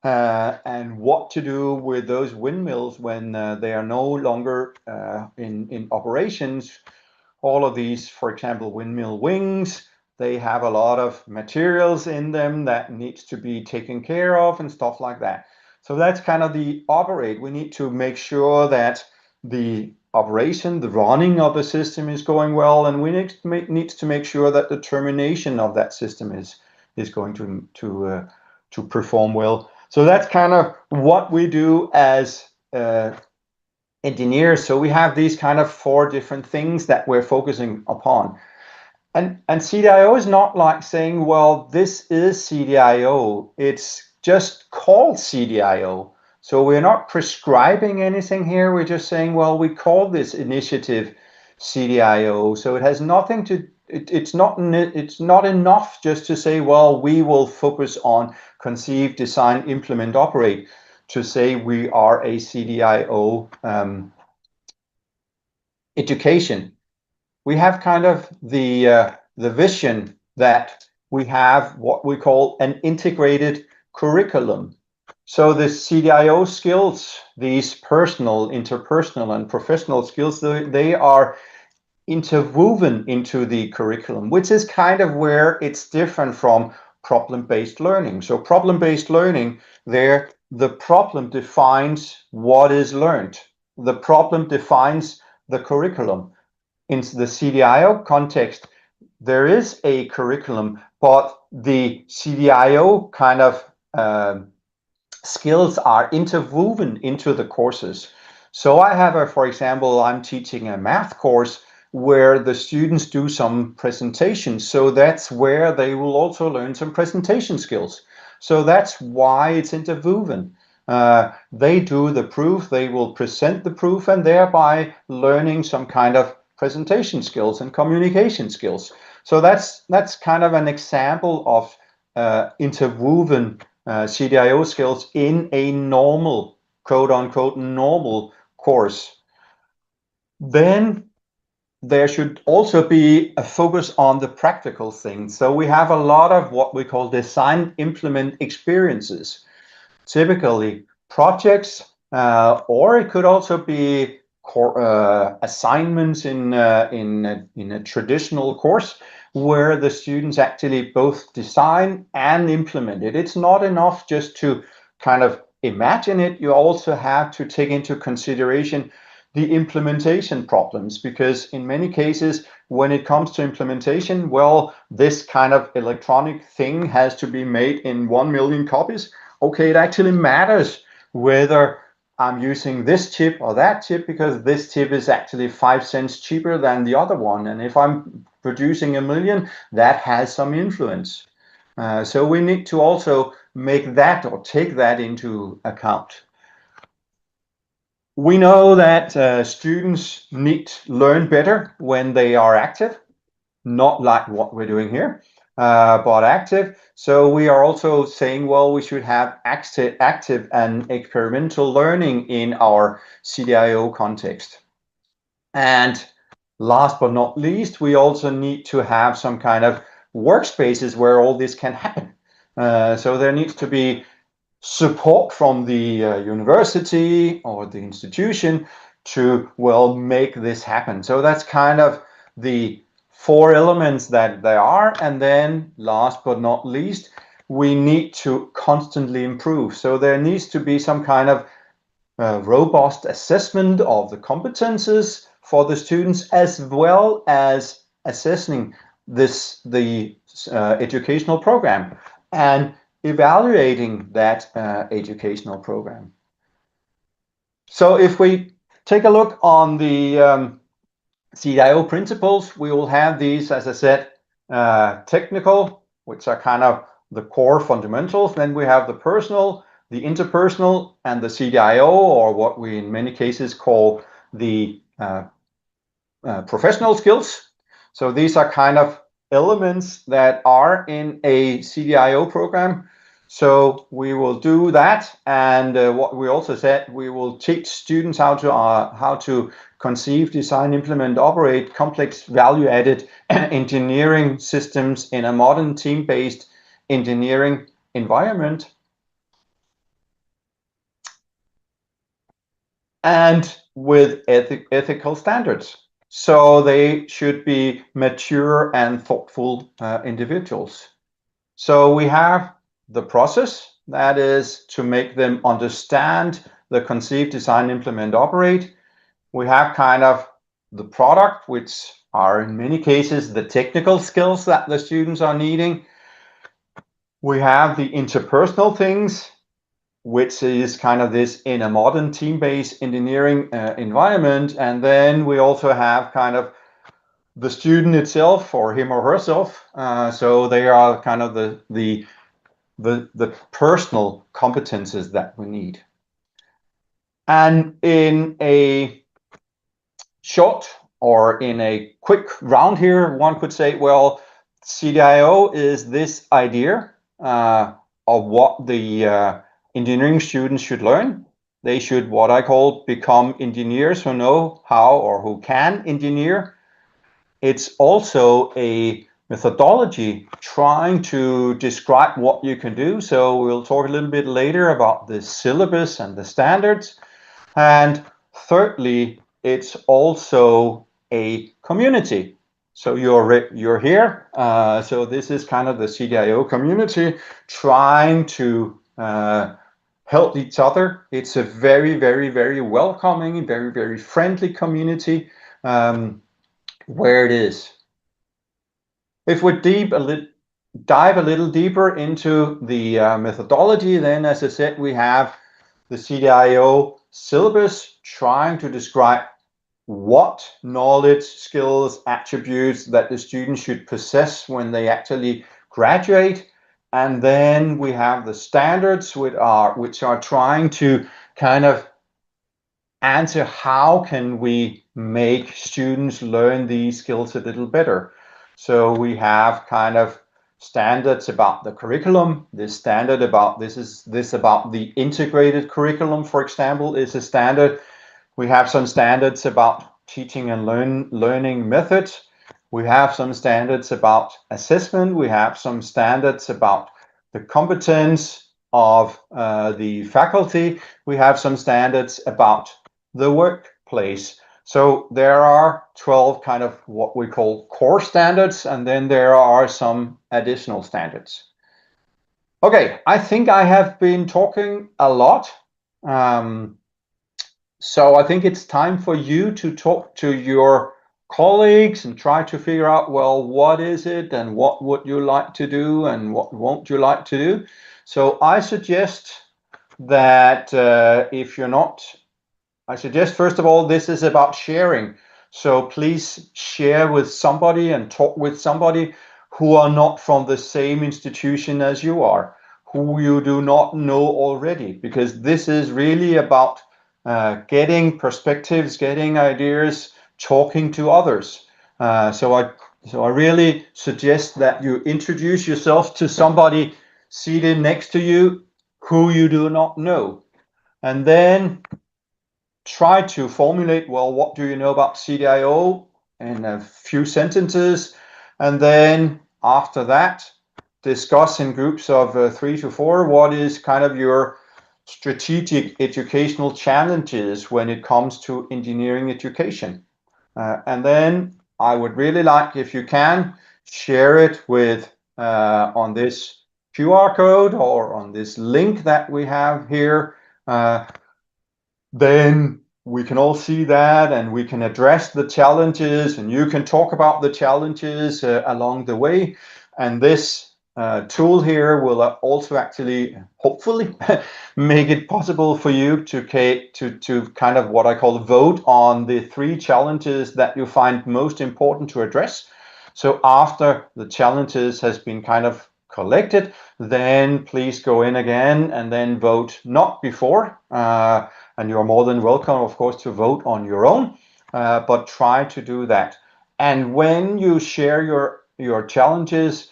and what to do with those windmills when they are no longer in operations. All of these, for example, windmill wings, they have a lot of materials in them that needs to be taken care of and stuff like that. So that's kind of the operate. We need to make sure that the operation, the running of the system is going well, and we need to make sure that the termination of that system is going to perform well. So that's kind of what we do as engineers. So we have these kind of 4 different things that we're focusing upon. And CDIO is not like saying, well, this is CDIO. It's just called CDIO. So we're not prescribing anything here. We're just saying, well, we call this initiative CDIO. So it has nothing to, it's not enough just to say, well, we will focus on conceive, design, implement, operate, to say we are a CDIO education. We have kind of the vision that we have what we call an integrated curriculum. So the CDIO skills, these personal, interpersonal, and professional skills, they are interwoven into the curriculum, which is kind of where it's different from problem-based learning. So problem-based learning, there the problem defines what is learned. The problem defines the curriculum. In the CDIO context, there is a curriculum, but the CDIO kind of skills are interwoven into the courses. So I have for example, I'm teaching a math course where the students do some presentations. So that's where they will also learn some presentation skills. So that's why it's interwoven. They do the proof, they will present the proof, and thereby learning some kind of presentation skills and communication skills. So that's kind of an example of interwoven CDIO skills in a normal, quote unquote, normal course. Then there should also be a focus on the practical things. So we have a lot of what we call design implement experiences, typically projects, or it could also be assignments in a traditional course where the students actually both design and implement it. It's not enough just to kind of imagine it. You also have to take into consideration the implementation problems, because in many cases, when it comes to implementation, well, this kind of electronic thing has to be made in 1 million copies. Okay, it actually matters whether I'm using this chip or that chip, because this chip is actually 5 cents cheaper than the other one. And if I'm producing 1 million, that has some influence. So we need to also make that or take that into account. We know that students need to learn better when they are active, not like what we're doing here, but active. So we are also saying, well, we should have active and experimental learning in our CDIO context. And last but not least, we also need to have some kind of workspaces where all this can happen. So there needs to be support from the university or the institution to, well, make this happen. So that's kind of the 4 elements that there are. And then last but not least, we need to constantly improve. So there needs to be some kind of robust assessment of the competences for the students, as well as assessing the educational program and evaluating that educational program. So if we take a look on the CDIO principles, we will have these, as I said, technical, which are kind of the core fundamentals. Then we have the personal, the interpersonal, and the CDIO, or what we in many cases call the professional skills. So these are kind of elements that are in a CDIO program. So we will do that, and what we also said, we will teach students how to conceive, design, implement, operate complex value-added engineering systems in a modern team-based engineering environment. And with ethical standards. So they should be mature and thoughtful individuals. So we have the process, that is to make them understand the conceive, design, implement, operate. We have kind of the product, which are in many cases the technical skills that the students are needing. We have the interpersonal things, which is kind of this in a modern team-based engineering environment. And then we also have kind of the student itself, or him or herself. So they are kind of the personal competences that we need. And in a short or in a quick round here, one could say, well, CDIO is this idea of what the engineering students should learn. They should, what I call, become engineers who know how or who can engineer. It's also a methodology trying to describe what you can do. So we'll talk a little bit later about the syllabus and the standards. And thirdly, it's also a community. So you're here. So this is kind of the CDIO community trying to help each other. It's a very, very, very welcoming, very, very friendly community where it is. If we dive a little deeper into the methodology, then as I said, we have the CDIO syllabus trying to describe what knowledge, skills, attributes that the students should possess when they actually graduate. And then we have the standards which are trying to kind of answer how can we make students learn these skills a little better. So we have kind of standards about the curriculum. This standard about this about the integrated curriculum, for example, is a standard. We have some standards about teaching and learning methods. We have some standards about assessment. We have some standards about the competence of the faculty. We have some standards about the workplace. So there are 12 kind of what we call core standards, and then there are some additional standards. Okay, I think I have been talking a lot. So I think it's time for you to talk to your colleagues and try to figure out, well, what is it and what would you like to do and what won't you like to do? So I suggest that I suggest, first of all, this is about sharing. So please share with somebody and talk with somebody who are not from the same institution as you are, who you do not know already, because this is really about getting perspectives, getting ideas, talking to others. So I really suggest that you introduce yourself to somebody seated next to you who you do not know. And then try to formulate, well, what do you know about CDIO in a few sentences? And then after that, discuss in groups of 3 to 4 what is kind of your strategic educational challenges when it comes to engineering education. And then I would really like, if you can, share it with on this QR code or on this link that we have here. Then we can all see that and we can address the challenges and you can talk about the challenges along the way. And this tool here will also actually, hopefully, make it possible for you to kind of what I call vote on the 3 challenges that you find most important to address. So after the challenges has been kind of collected, then please go in again and then vote not before. And you're more than welcome, of course, to vote on your own, but try to do that. And when you share your challenges,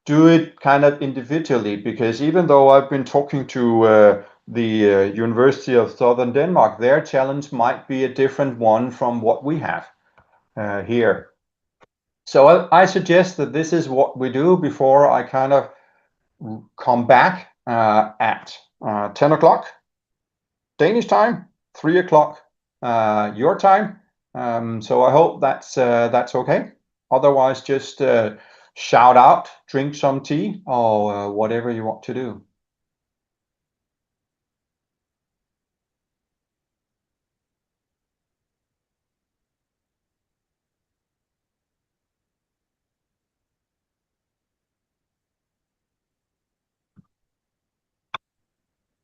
do it kind of individually, because even though I've been talking to the University of Southern Denmark, their challenge might be a different one from what we have here. So I suggest that this is what we do before I kind of come back at 10 o'clock Danish time, 3 o'clock your time. So I hope that's okay. Otherwise, just shout out, drink some tea, or whatever you want to do.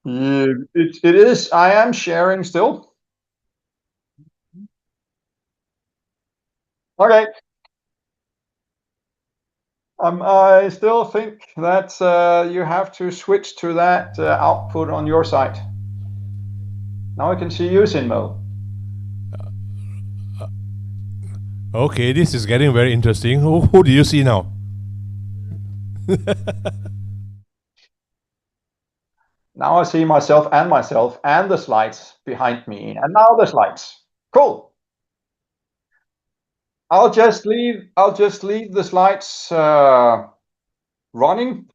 Yeah, it is. I am sharing still. Okay. I still think that you have to switch to that output on your side. Now I can see you, Sinmo. Okay, this is getting very interesting. Who do you see now? Now I see myself and the slides behind me, and now the slides. Cool. I'll just leave the slides running.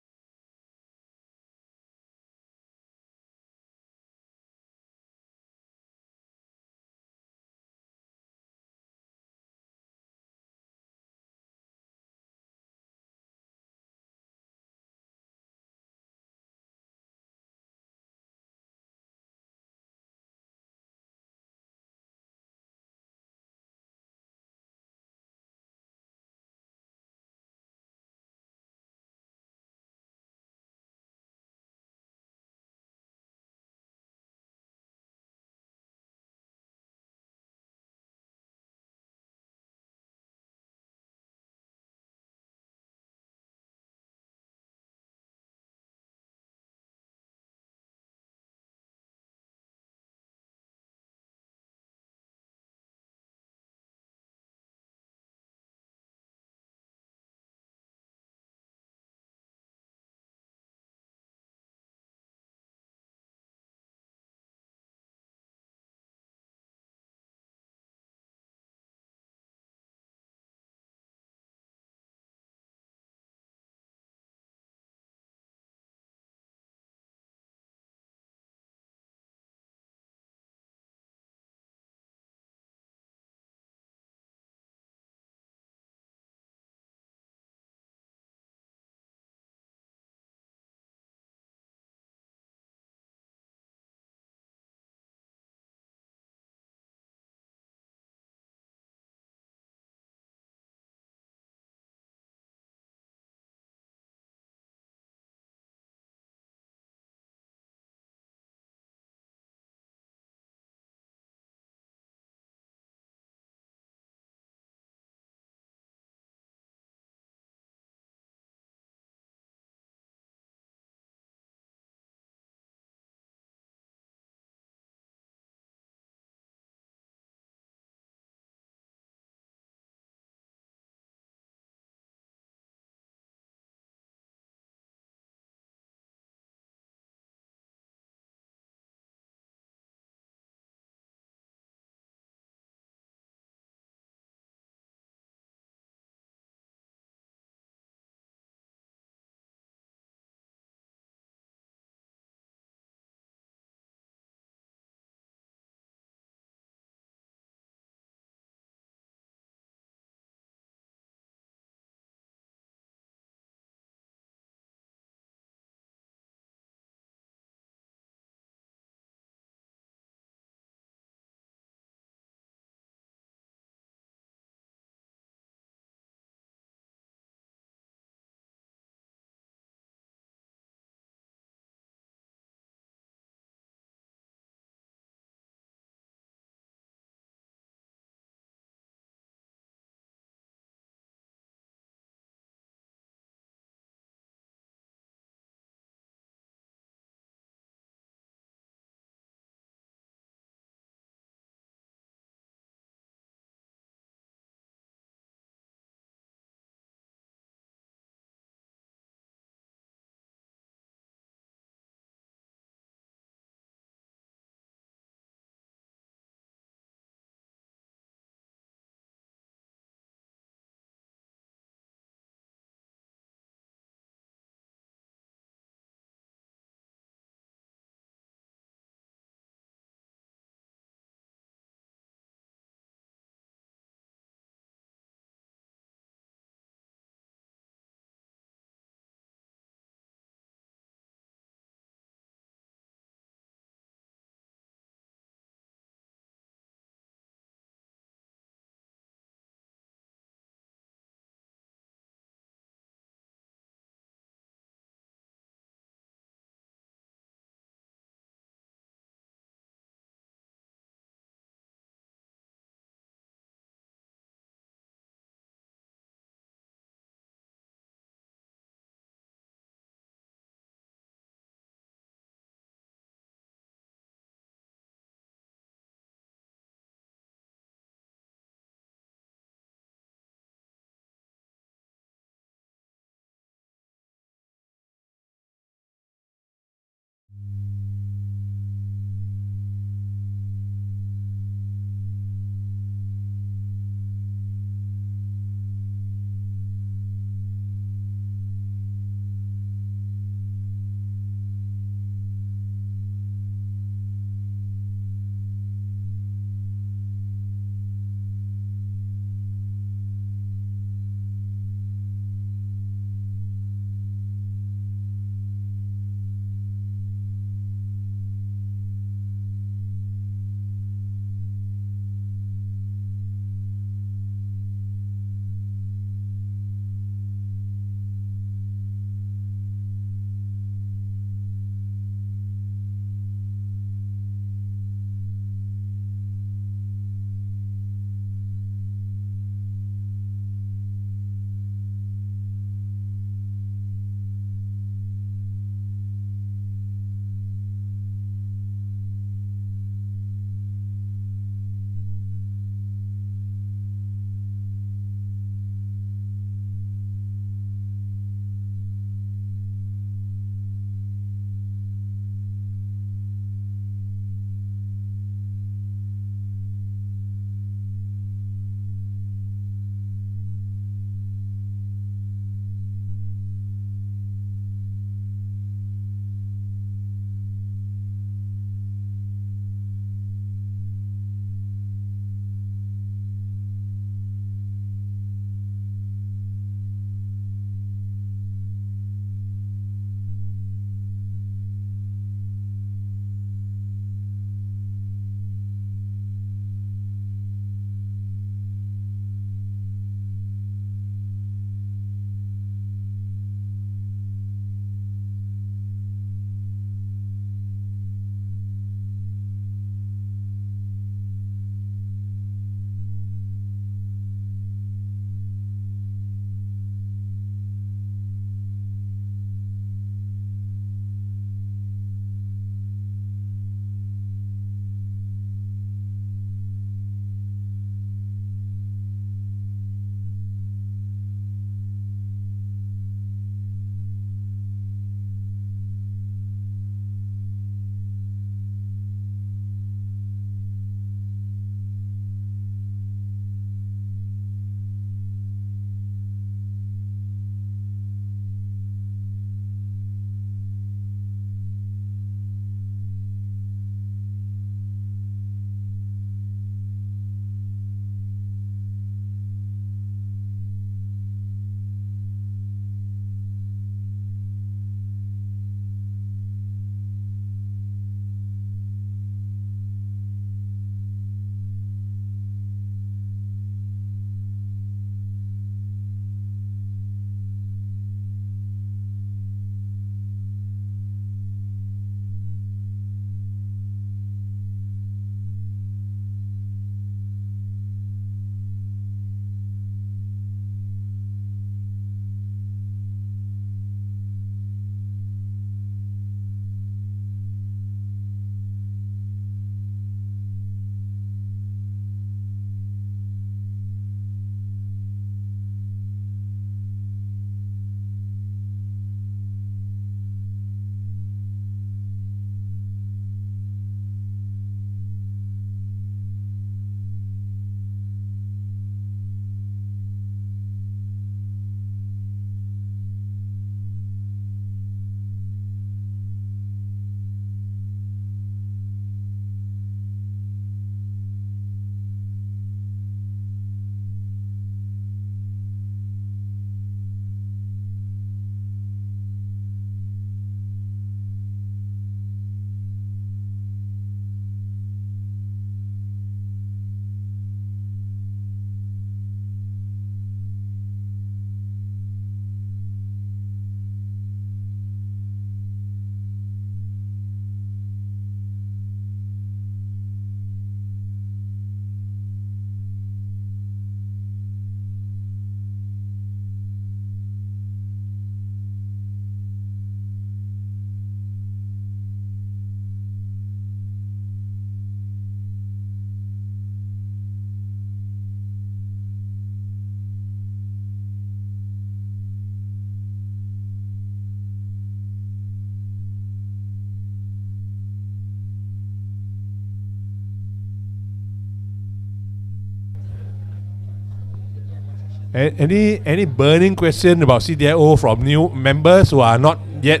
Any burning question about CDIO from new members who are not yet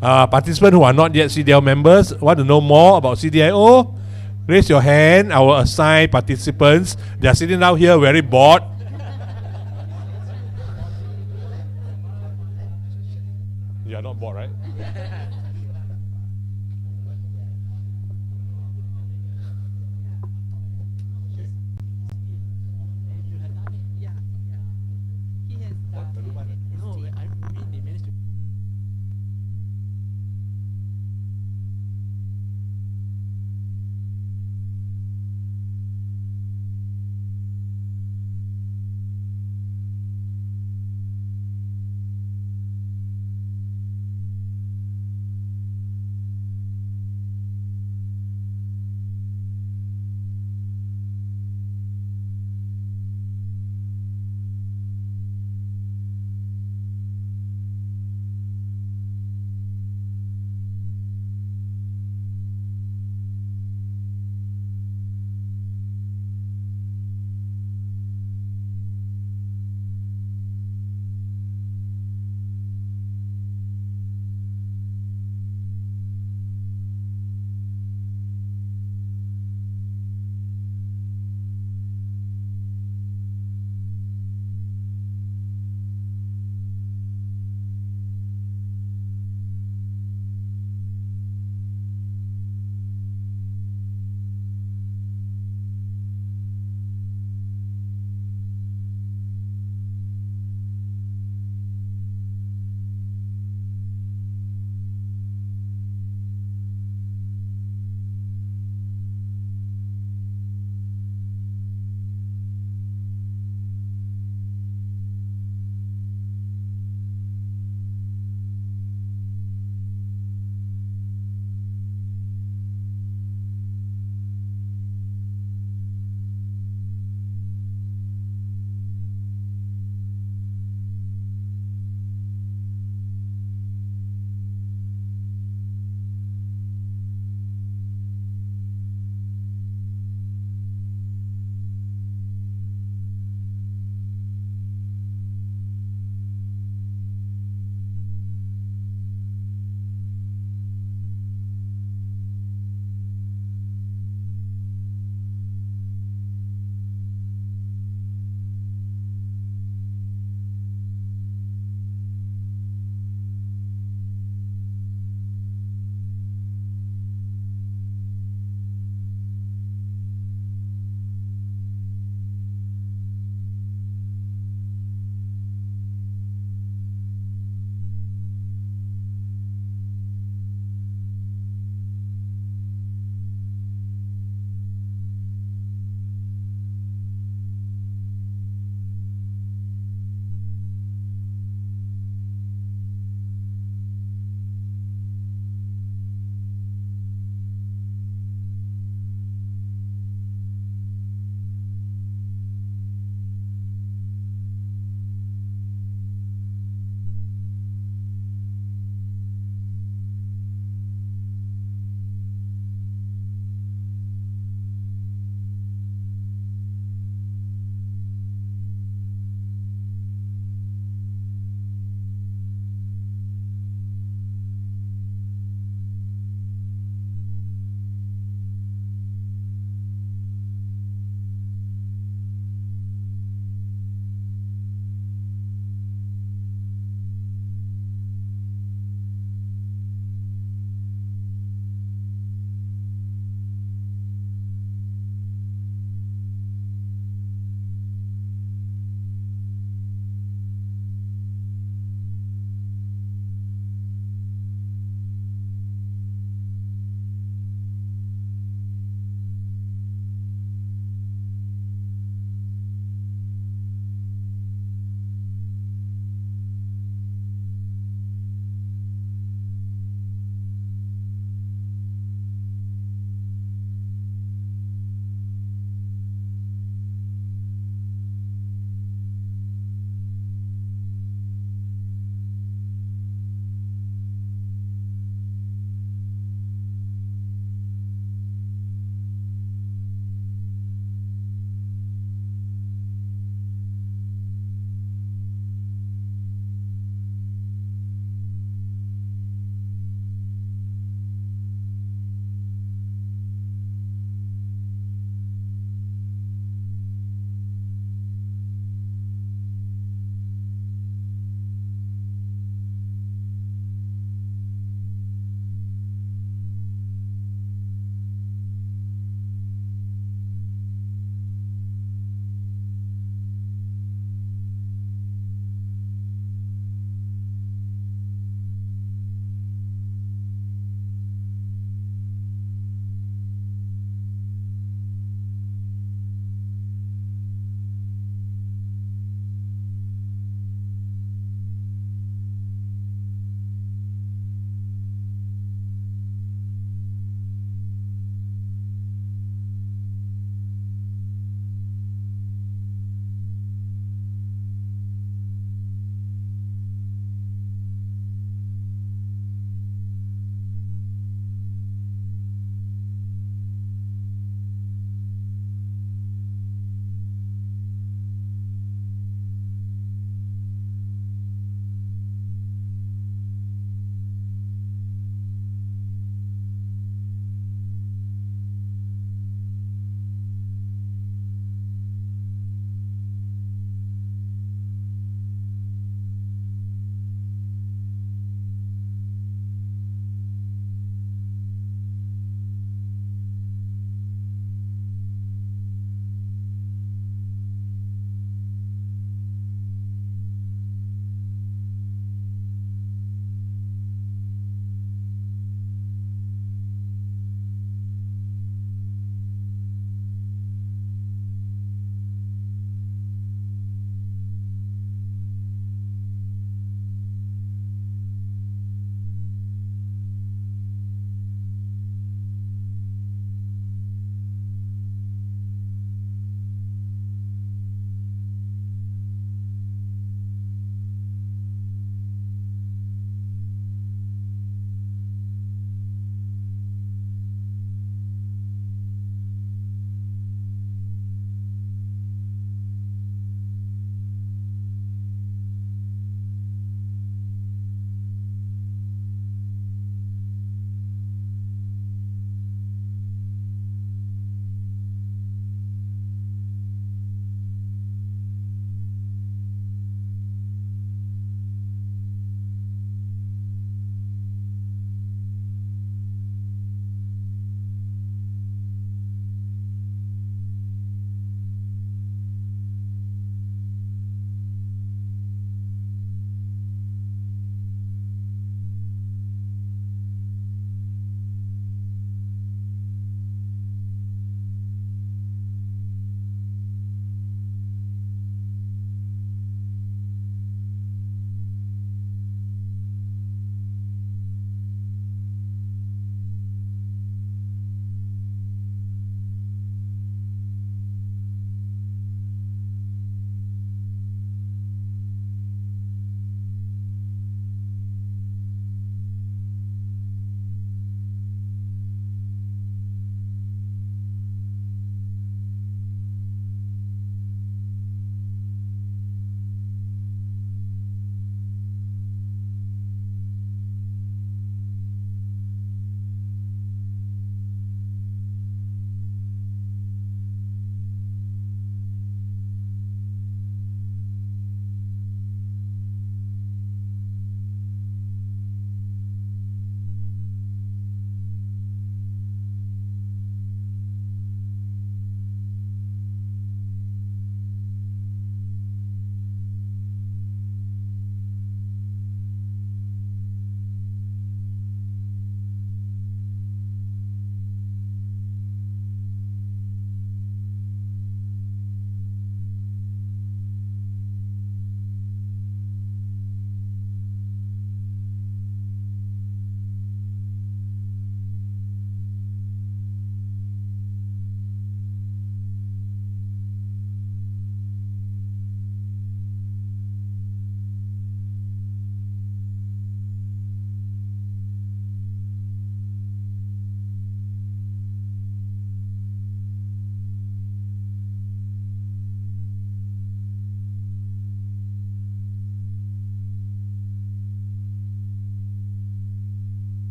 participants who are not yet CDIO members? Want to know more about CDIO? Raise your hand. I will assign participants. They are sitting down here very bored. You are not bored, right?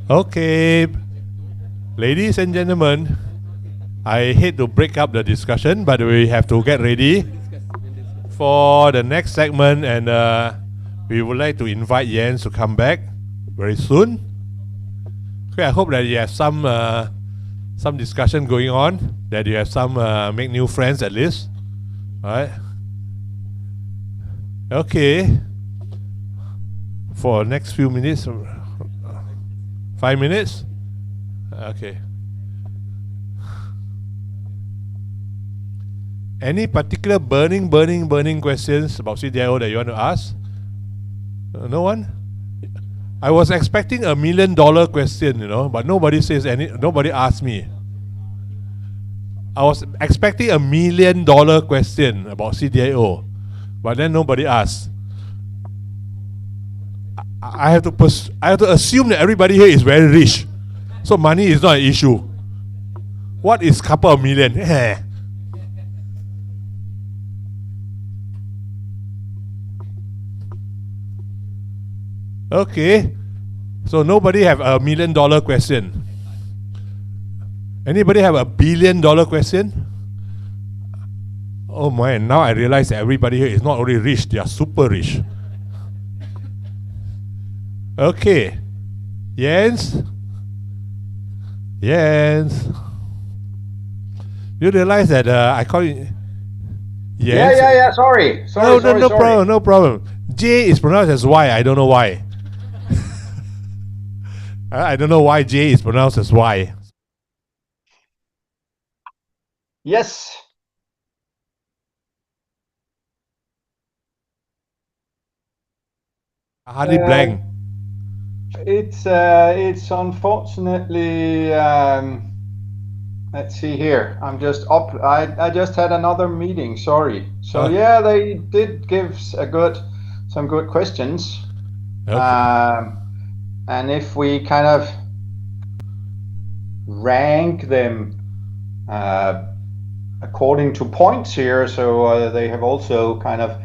Okay, ladies and gentlemen, I hate to break up the discussion, but we have to get ready for the next segment, and we would like to invite Jens to come back very soon. Okay, I hope that you have some discussion going on, that you have some make new friends at least. All right. Okay. For next few minutes, 5 minutes. Okay. Any particular burning questions about CDIO that you want to ask? No one? I was expecting $1 million question, but nobody says nobody asked me. I was expecting $1 million question about CDIO, but then nobody asked. I have to assume that everybody here is very rich, so money is not an issue. What is couple of million? Okay, so nobody have $1 million question. Anybody have $1 billion question? Oh my, now I realize that everybody here is not only rich, they are super rich. Okay, Jens? Jens? You realize that I call you Jens? Yeah, sorry. Problem, no problem. J is pronounced as Y, I don't know why. I don't know why J is pronounced as Y. Yes. Hardly blank. It's unfortunately. Let's see here. I'm just up. I just had another meeting. Sorry. So yeah, they did give some good questions. Okay. And if we kind of rank them according to points here, so they have also kind of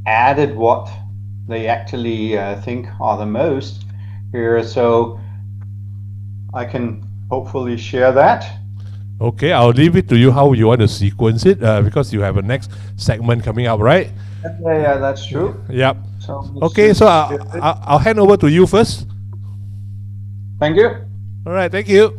added what they actually think are the most here. So I can hopefully share that. Okay, I'll leave it to you how you want to sequence it because you have a next segment coming up, right? Yeah, that's true. Yep. So okay, so I'll hand over to you first. Thank you. All right, thank you.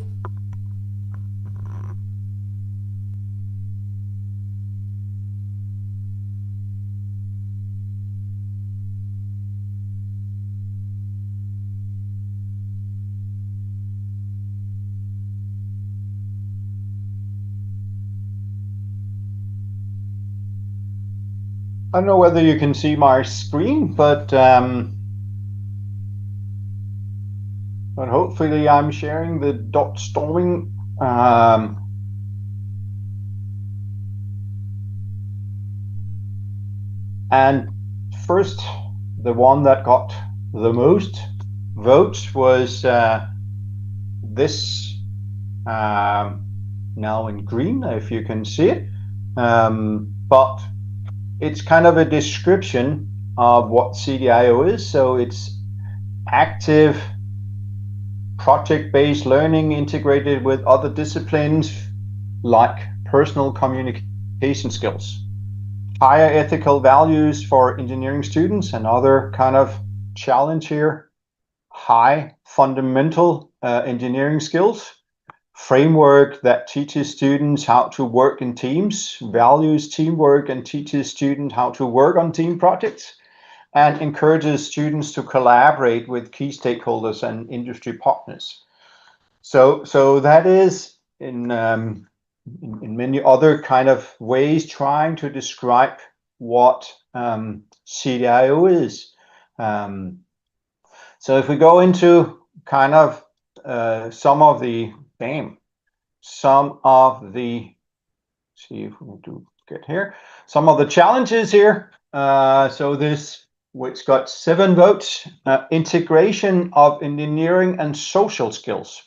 I don't know whether you can see my screen, but hopefully I'm sharing the dot storming. And first, the one that got the most votes was this, now in green, if you can see it. But it's kind of a description of what CDIO is. So it's active project-based learning integrated with other disciplines like personal communication skills, higher ethical values for engineering students, and other kind of challenge here, high fundamental engineering skills, framework that teaches students how to work in teams, values teamwork, and teaches students how to work on team projects, and encourages students to collaborate with key stakeholders and industry partners. So that is in many other kind of ways trying to describe what CDIO is. So if we go into kind of some of the see if we do get here, some of the challenges here. So this, which got 7 votes, integration of engineering and social skills.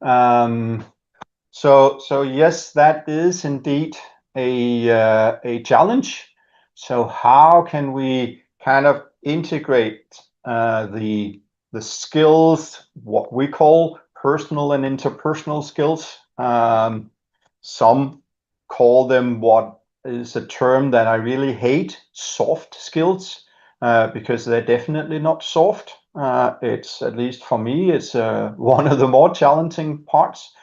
So yes, that is indeed a challenge. So how can we kind of integrate the skills, what we call personal and interpersonal skills? Some call them what is a term that I really hate, soft skills, because they're definitely not soft. It's, at least for me, it's one of the more challenging parts.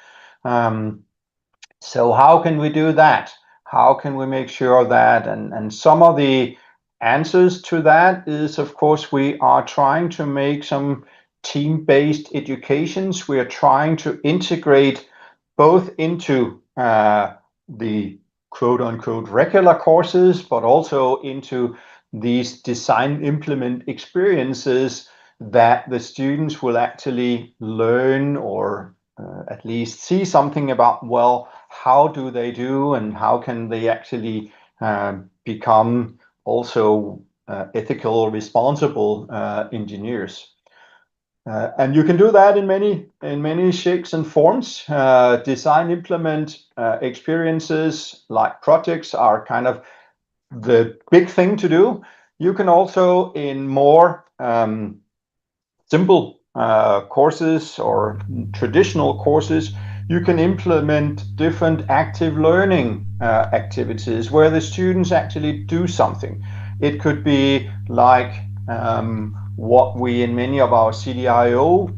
So how can we do that? How can we make sure that, and some of the answers to that is, of course, we are trying to make some team-based educations. We are trying to integrate both into the quote-unquote regular courses, but also into these design implement experiences that the students will actually learn, or at least see something about, well, how do they do, and how can they actually become also ethical, responsible engineers. And you can do that in many shapes and forms. Design implement experiences like projects are kind of the big thing to do. You can also, in more simple courses or traditional courses, you can implement different active learning activities where the students actually do something. It could be like what we in many of our CDIO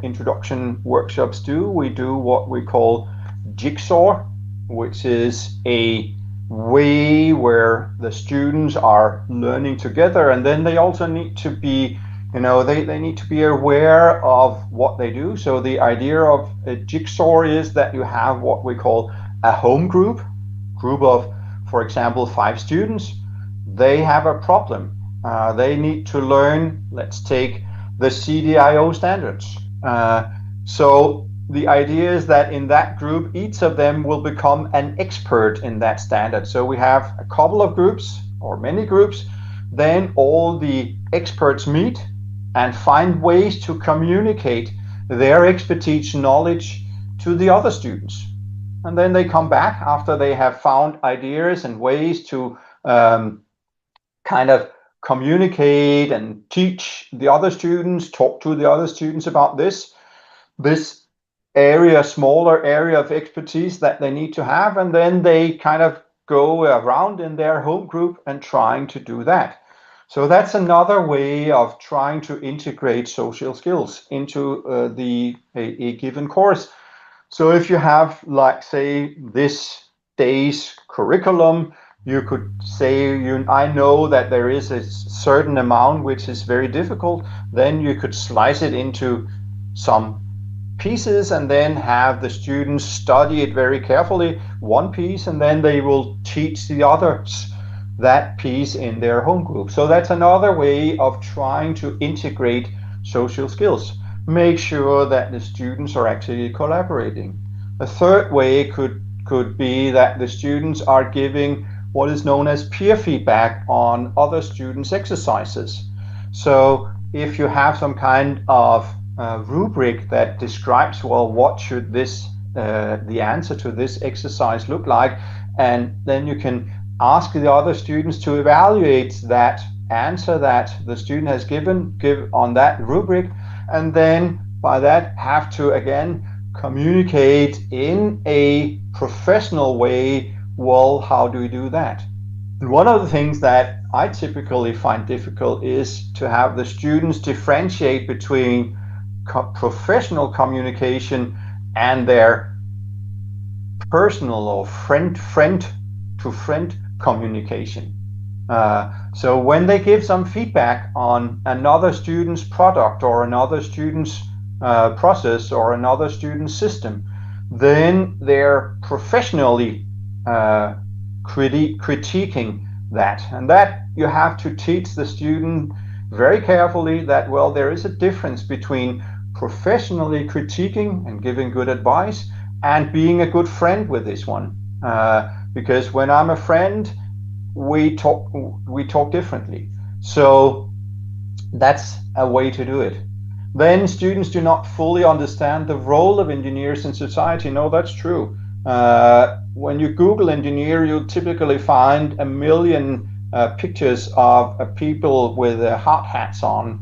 introduction workshops do. We do what we call jigsaw, which is a way where the students are learning together, and then they also need to be, they need to be aware of what they do. So the idea of a jigsaw is that you have what we call a home group of, for example, 5 students. They have a problem. They need to learn, let's take the CDIO standards. So the idea is that in that group, each of them will become an expert in that standard. So we have a couple of groups or many groups, then all the experts meet and find ways to communicate their expertise, knowledge to the other students. And then they come back after they have found ideas and ways to kind of communicate and teach the other students, talk to the other students about this area, smaller area of expertise that they need to have. And then they kind of go around in their home group and trying to do that. So that's another way of trying to integrate social skills into a given course. So if you have, like, say, this day's curriculum, you could say, I know that there is a certain amount which is very difficult. Then you could slice it into some pieces and then have the students study it very carefully, one piece, and then they will teach the others that piece in their home group. So that's another way of trying to integrate social skills. Make sure that the students are actually collaborating. A third way could be that the students are giving what is known as peer feedback on other students' exercises. So if you have some kind of rubric that describes, well, what should this the answer to this exercise look like, and then you can ask the other students to evaluate that answer that the student has give on that rubric, and then by that have to again communicate in a professional way. Well, how do we do that? And one of the things that I typically find difficult is to have the students differentiate between professional communication and their personal or friend to friend communication. So when they give some feedback on another student's product or another student's process or another student's system, then they're professionally critiquing that. And that you have to teach the student very carefully that, well, there is a difference between professionally critiquing and giving good advice and being a good friend with this one. Because when I'm a friend, we talk differently. So that's a way to do it. Then students do not fully understand the role of engineers in society. No, that's true. When you Google engineer, you'll typically find 1 million pictures of people with hard hats on,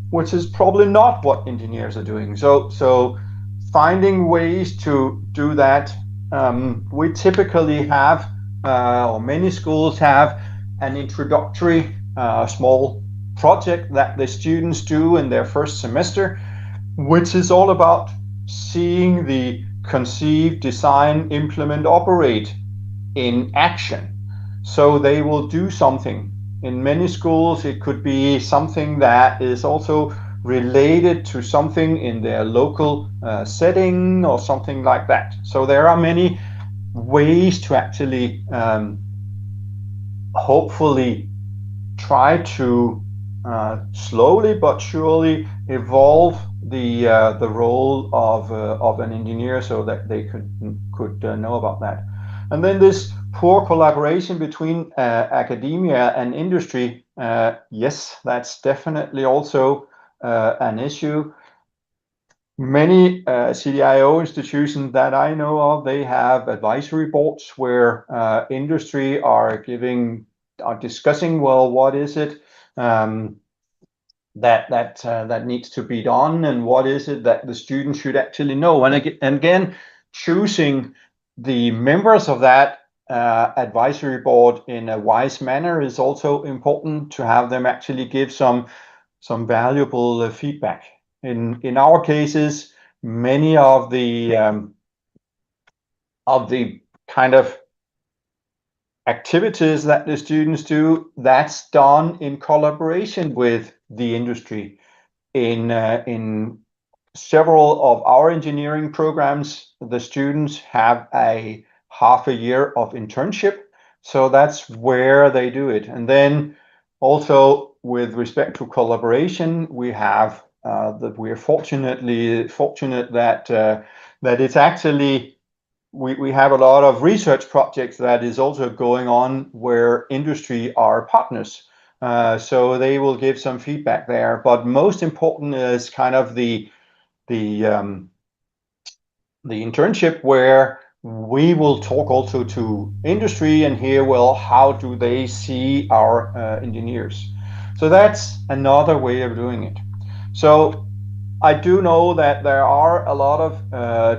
which is probably not what engineers are doing. So finding ways to do that. We typically have, or many schools have, an introductory small project that the students do in their first semester, which is all about seeing the conceive, design, implement, operate in action. So they will do something. In many schools, it could be something that is also related to something in their local setting or something like that. So there are many ways to actually hopefully try to slowly but surely evolve the role of an engineer so that they could know about that. And then this poor collaboration between academia and industry, yes, that's definitely also an issue. Many CDIO institutions that I know of, they have advisory boards where industry are discussing, well, what is it that needs to be done, and what is it that the student should actually know. And again, choosing the members of that advisory board in a wise manner is also important, to have them actually give some valuable feedback. In our cases, many of the kind of activities that the students do, that's done in collaboration with the industry. In several of our engineering programs, the students have a half a year of internship, so that's where they do it. And then also with respect to collaboration, we have that we're fortunate that it's actually we have a lot of research projects that is also going on where industry are partners. So they will give some feedback there. But most important is kind of the internship, where we will talk also to industry and hear, well, how do they see our engineers? So that's another way of doing it. So I do know that there are a lot of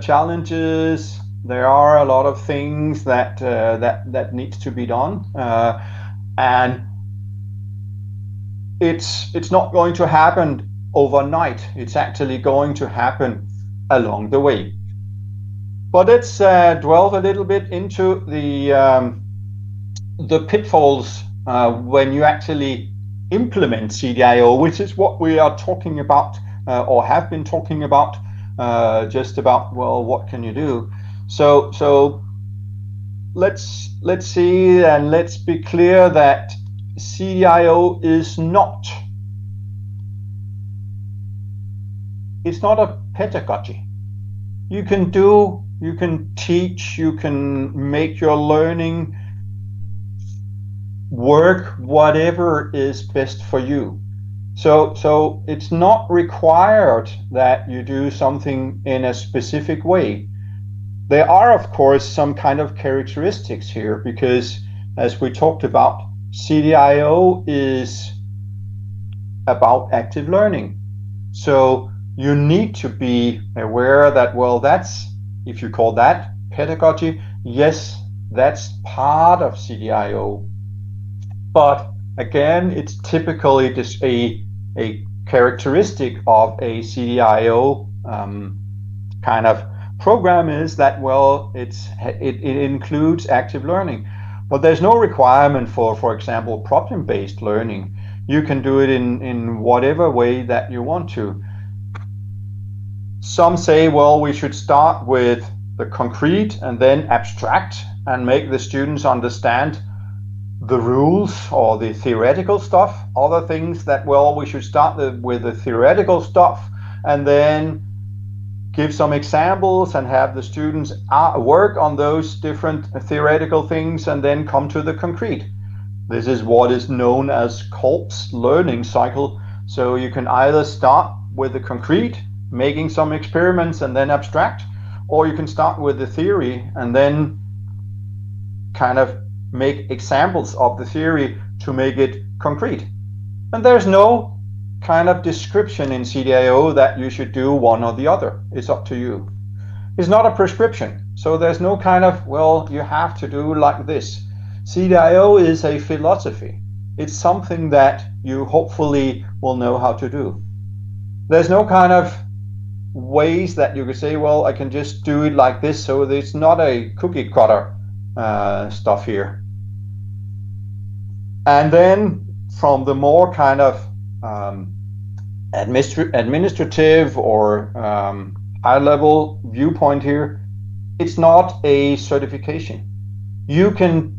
challenges. There are a lot of things that needs to be done, and it's not going to happen overnight. It's actually going to happen along the way. But let's delve a little bit into the pitfalls when you actually implement CDIO, which is what we are talking about or have been talking about, just about, well, what can you do? So let's see, and let's be clear that CDIO is not, it's not a pedagogy. You can do, you can teach, you can make your learning work whatever is best for you. So it's not required that you do something in a specific way. There are, of course, some kind of characteristics here, because as we talked about, CDIO is about active learning. So you need to be aware that, well, that's, if you call that pedagogy, yes, that's part of CDIO. But again, it's typically just a characteristic of a CDIO kind of program is that, well, it includes active learning. But there's no requirement for example, problem-based learning. You can do it in whatever way that you want to. Some say, well, we should start with the concrete and then abstract and make the students understand the rules or the theoretical stuff. Other things that, well, we should start with the theoretical stuff and then give some examples and have the students work on those different theoretical things and then come to the concrete. This is what is known as Kolb's learning cycle. So you can either start with the concrete, making some experiments and then abstract, or you can start with the theory and then kind of make examples of the theory to make it concrete. And there's no kind of description in CDIO that you should do one or the other. It's up to you. It's not a prescription. So there's no kind of, well, you have to do like this. CDIO is a philosophy. It's something that you hopefully will know how to do. There's no kind of ways that you could say, well, I can just do it like this. So it's not a cookie cutter stuff here. And then from the more kind of administrative or high-level viewpoint here, it's not a certification. You can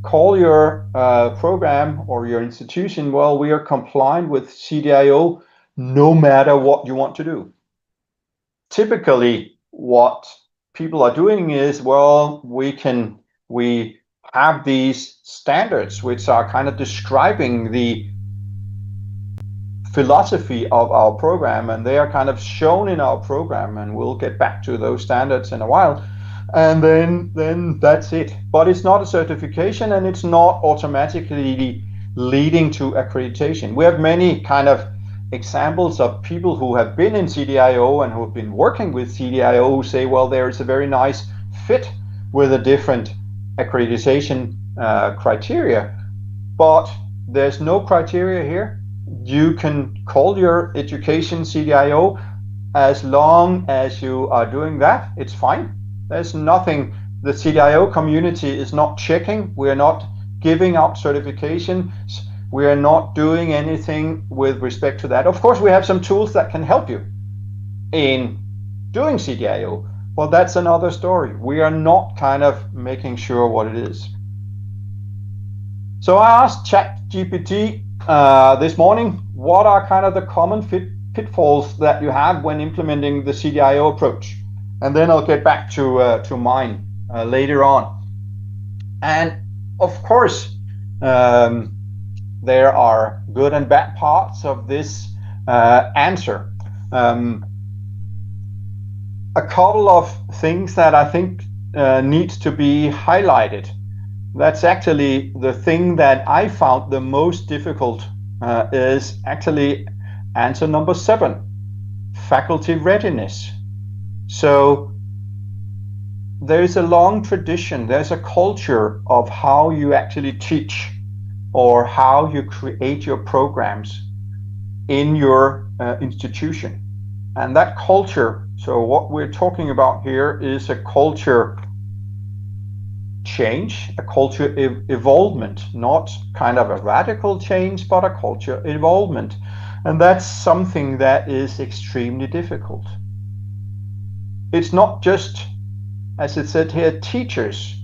call your program or your institution, well, we are compliant with CDIO no matter what you want to do. Typically, what people are doing is, well, we have these standards which are kind of describing the philosophy of our program, and they are kind of shown in our program, and we'll get back to those standards in a while. And then that's it. But it's not a certification, and it's not automatically leading to accreditation. We have many kind of examples of people who have been in CDIO and who have been working with CDIO who say, well, there is a very nice fit with the different accreditation criteria, but there's no criteria here. You can call your education CDIO as long as you are doing that. It's fine. There's nothing. The CDIO community is not checking. We're not giving out certifications. We are not doing anything with respect to that. Of course, we have some tools that can help you in doing CDIO, but that's another story. We are not kind of making sure what it is. So I asked ChatGPT this morning, what are kind of the common pitfalls that you have when implementing the CDIO approach? And then I'll get back to mine later on. And of course, there are good and bad parts of this answer. A couple of things that I think needs to be highlighted. That's actually the thing that I found the most difficult is actually answer number 7, faculty readiness. So there's a long tradition, there's a culture of how you actually teach or how you create your programs in your institution. And that culture, so what we're talking about here is a culture change, a culture evolvement, not kind of a radical change, but a culture evolvement. And that's something that is extremely difficult. It's not just, as it said here, teachers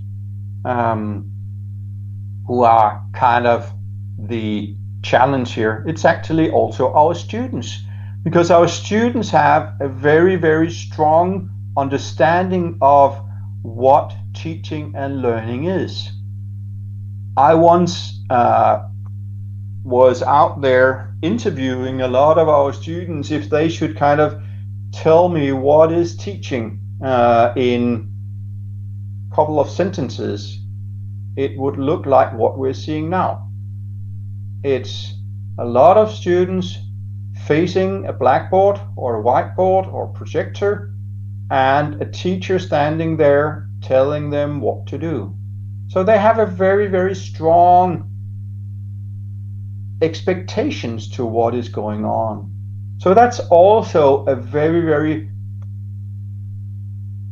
who are kind of the challenge here. It's actually also our students, because our students have a very, very strong understanding of what teaching and learning is. I once was out there interviewing a lot of our students if they should kind of tell me what is teaching in a couple of sentences. It would look like what we're seeing now. It's a lot of students facing a blackboard or a whiteboard or projector, and a teacher standing there telling them what to do. So they have a very, very strong expectations to what is going on. So that's also a very, very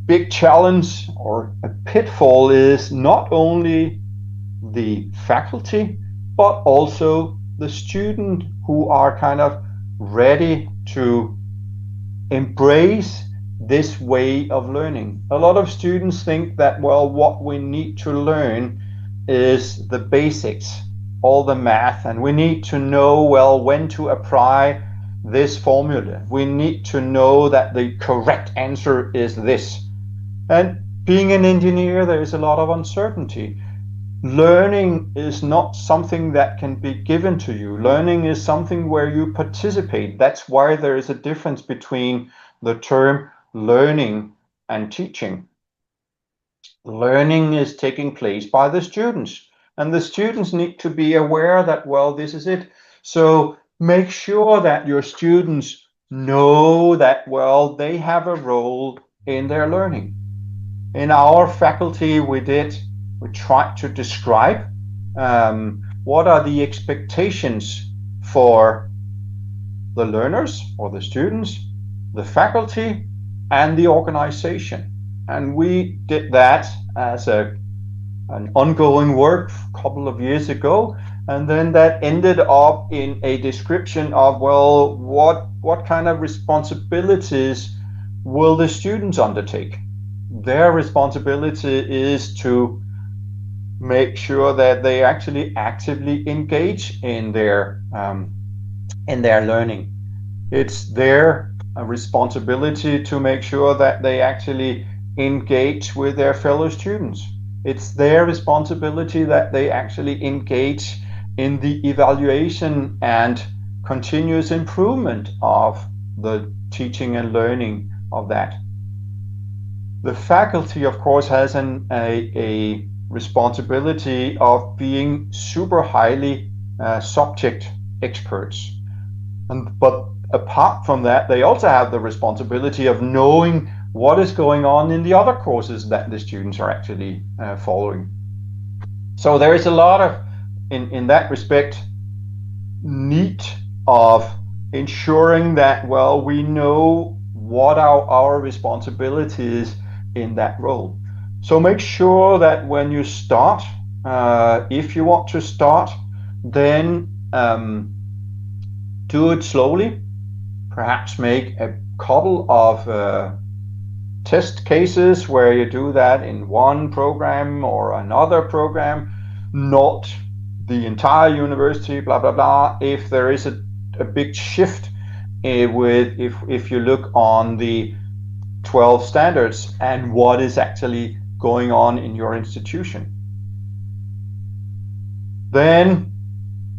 big challenge, or a pitfall, is not only the faculty, but also the student who are kind of ready to embrace this way of learning. A lot of students think that, well, what we need to learn is the basics, all the math, and we need to know, well, when to apply this formula. We need to know that the correct answer is this. And being an engineer, there is a lot of uncertainty. Learning is not something that can be given to you. Learning is something where you participate. That's why there is a difference between the term learning and teaching. Learning is taking place by the students. And the students need to be aware that, well, this is it. So make sure that your students know that, well, they have a role in their learning. In our faculty, we tried to describe what are the expectations for the learners or the students, the faculty, and the organization. And we did that as an ongoing work a couple of years ago. And then that ended up in a description of, well, what kind of responsibilities will the students undertake? Their responsibility is to make sure that they actually actively engage in their learning. It's their responsibility to make sure that they actually engage with their fellow students. It's their responsibility that they actually engage in the evaluation and continuous improvement of the teaching and learning of that. The faculty, of course, has a responsibility of being super highly subject experts. But apart from that, they also have the responsibility of knowing what is going on in the other courses that the students are actually following. So there is a lot of, in that respect, need of ensuring that, well, we know what our responsibility is in that role. So make sure that when you start, if you want to start, then do it slowly. Perhaps make a couple of test cases where you do that in one program or another program, not the entire university, blah, blah, blah. If there is a big shift if you look on the 12 standards and what is actually going on in your institution. Then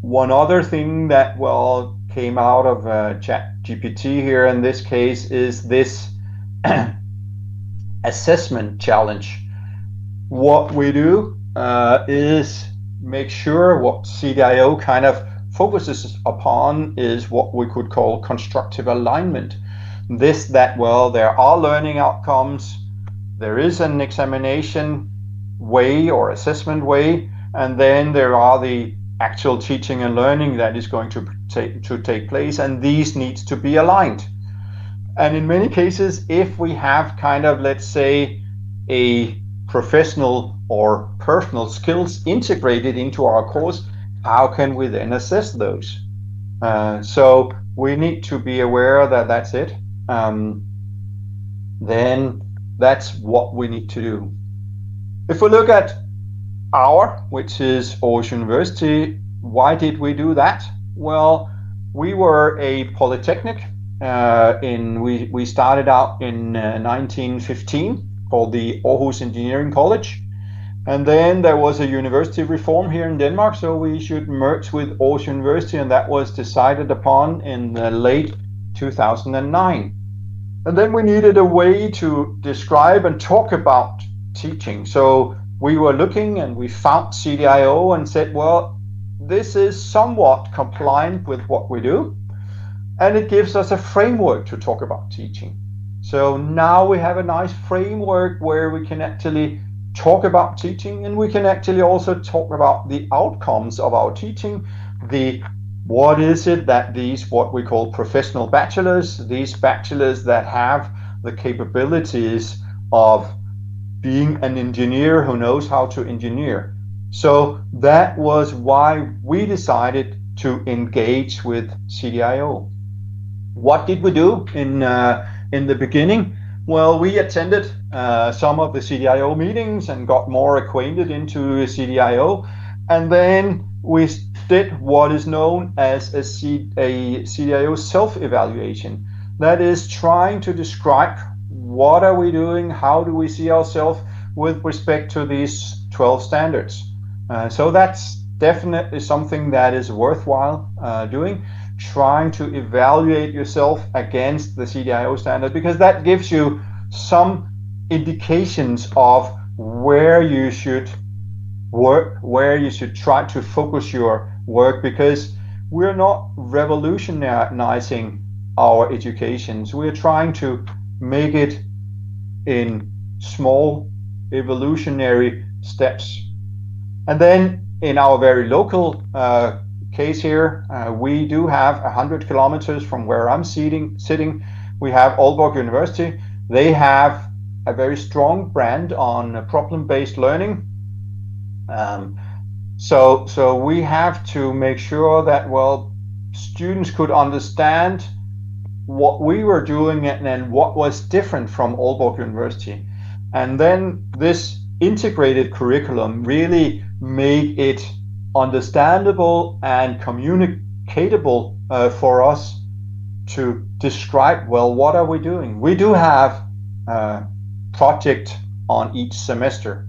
one other thing that, well, came out of ChatGPT here in this case is this assessment challenge. What we do is make sure what CDIO kind of focuses upon is what we could call constructive alignment. Well, there are learning outcomes, there is an examination way or assessment way, and then there are the actual teaching and learning that is going to take place, and these needs to be aligned. And in many cases, if we have kind of, let's say, a professional or personal skills integrated into our course, how can we then assess those? So we need to be aware that that's it. Then that's what we need to do. If we look at which is Aarhus University, why did we do that? Well, we were a polytechnic. We started out in 1915, called the Aarhus Engineering College. And then there was a university reform here in Denmark, so we should merge with Aarhus University, and that was decided upon in the late 2009. And then we needed a way to describe and talk about teaching. So we were looking and we found CDIO and said, well, this is somewhat compliant with what we do, and it gives us a framework to talk about teaching. So now we have a nice framework where we can actually talk about teaching, and we can actually also talk about the outcomes of our teaching. What is it that what we call professional bachelors, these bachelors that have the capabilities of being an engineer who knows how to engineer. So that was why we decided to engage with CDIO. What did we do in the beginning? Well, we attended some of the CDIO meetings and got more acquainted into CDIO, and then we did what is known as a CDIO self-evaluation. That is trying to describe what are we doing, how do we see ourselves with respect to these 12 standards. So that's definitely something that is worthwhile doing, trying to evaluate yourself against the CDIO standard, because that gives you some indications of where you should work, where you should try to focus your work, because we're not revolutionizing our educations. We're trying to make it in small evolutionary steps. And then in our very local case here, we do have 100 kilometers from where I'm sitting. We have Aalborg University. They have a very strong brand on problem-based learning. So we have to make sure that, well, students could understand what we were doing and what was different from Aalborg University. And then this integrated curriculum really made it understandable and communicatable for us to describe, well, what are we doing? We do have a project on each semester.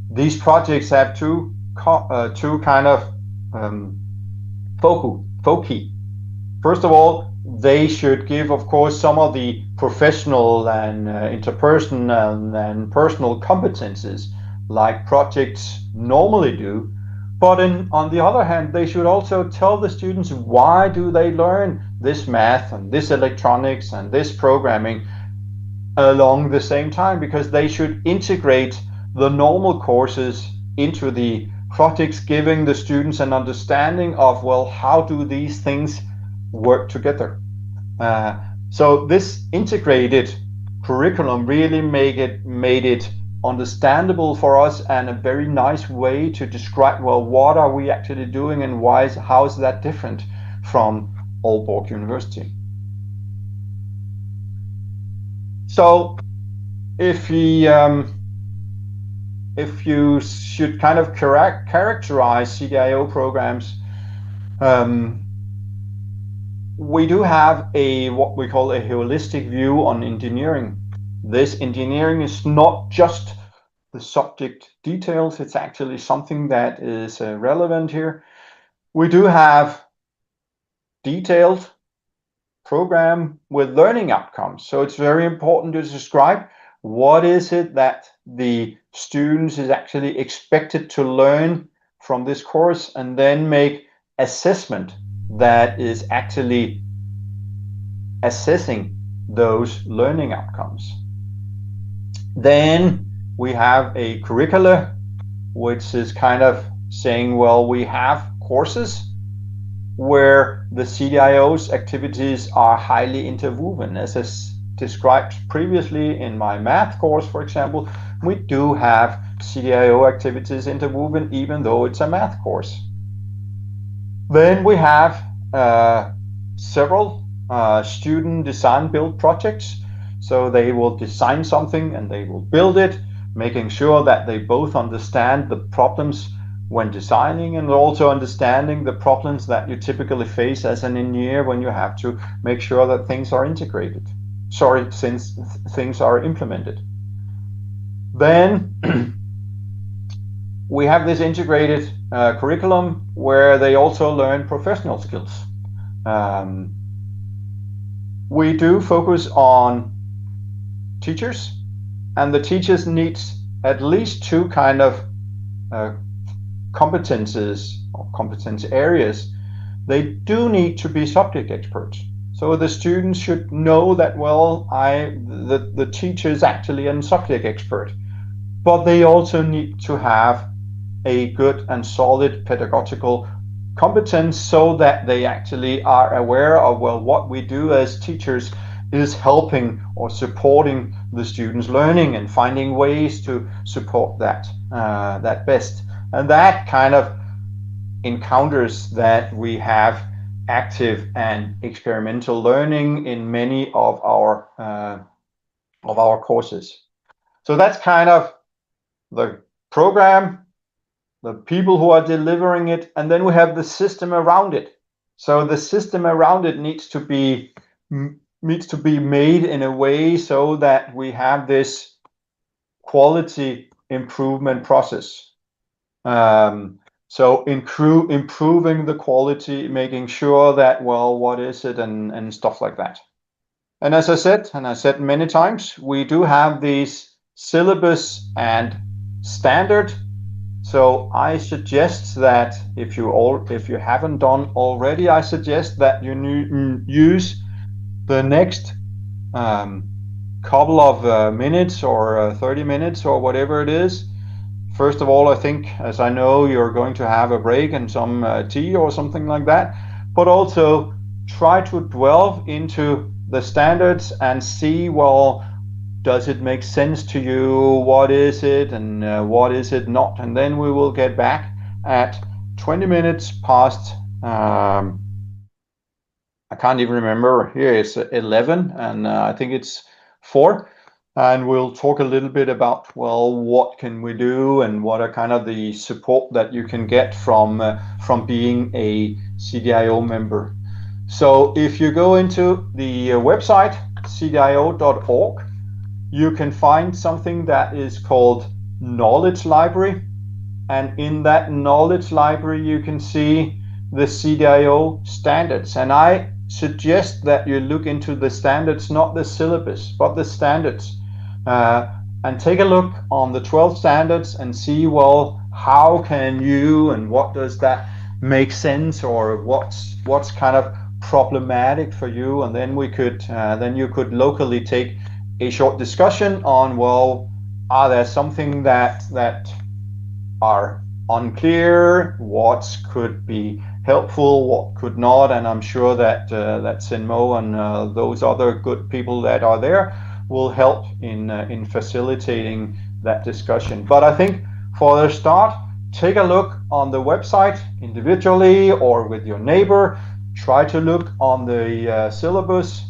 These projects have two kind of foci. First of all, they should give, of course, some of the professional and interpersonal and personal competences like projects normally do. But on the other hand, they should also tell the students why do they learn this math and this electronics and this programming along the same time, because they should integrate the normal courses into the projects, giving the students an understanding of, well, how do these things work together. So this integrated curriculum really made it understandable for us, and a very nice way to describe, well, what are we actually doing and how is that different from Aalborg University. So if you should kind of characterize CDIO programs, we do have what we call a holistic view on engineering. This engineering is not just the subject details, it's actually something that is relevant here. We do have detailed program with learning outcomes. So it's very important to describe what is it that the students is actually expected to learn from this course, and then make assessment that is actually assessing those learning outcomes. Then we have a curricula, which is kind of saying, well, we have courses where the CDIO's activities are highly interwoven. As is described previously in my math course, for example, we do have CDIO activities interwoven, even though it's a math course. Then we have several student design build projects. So they will design something and they will build it, making sure that they both understand the problems when designing, and also understanding the problems that you typically face as an engineer when you have to make sure that things are integrated. Since things are implemented. Then we have this integrated curriculum where they also learn professional skills. We do focus on teachers, and the teachers need at least two kind of competences or competence areas. They do need to be subject experts. So the students should know that, well, the teacher is actually a subject expert, but they also need to have a good and solid pedagogical competence, so that they actually are aware of, well, what we do as teachers is helping or supporting the students' learning and finding ways to support that best. And that kind of encounters that we have active and experimental learning in many of our courses. So that's kind of the program, the people who are delivering it, and then we have the system around it. So the system around it needs to be made in a way so that we have this quality improvement process. So improving the quality, making sure that, well, what is it, and stuff like that. And as I said many times, we do have these syllabus and standard So I suggest that if you haven't done already, I suggest that you use the next couple of minutes or 30 minutes or whatever it is. First of all, I think, as I know, you're going to have a break and some tea or something like that, but also try to delve into the standards and see, well, does it make sense to you? What is it and what is it not? And then we will get back at 20 minutes past, I can't even remember, here it's 11 and I think it's 4. And we'll talk a little bit about, well, what can we do and what are kind of the support that you can get from being a CDIO member. So if you go into the website, cdio.org, you can find something that is called Knowledge Library. And in that knowledge library, you can see the CDIO standards. And I suggest that you look into the standards, not the syllabus, but the standards. And take a look on the 12 standards and see, well, how can you and what does that make sense, or what's kind of problematic for you? And then we could then you could locally take a short discussion on, well, are there something that are unclear, what could be helpful, what could not, and I'm sure that that Sinmo and those other good people that are there will help in facilitating that discussion. But I think for the start, take a look on the website individually or with your neighbor. Try to look on the syllabus,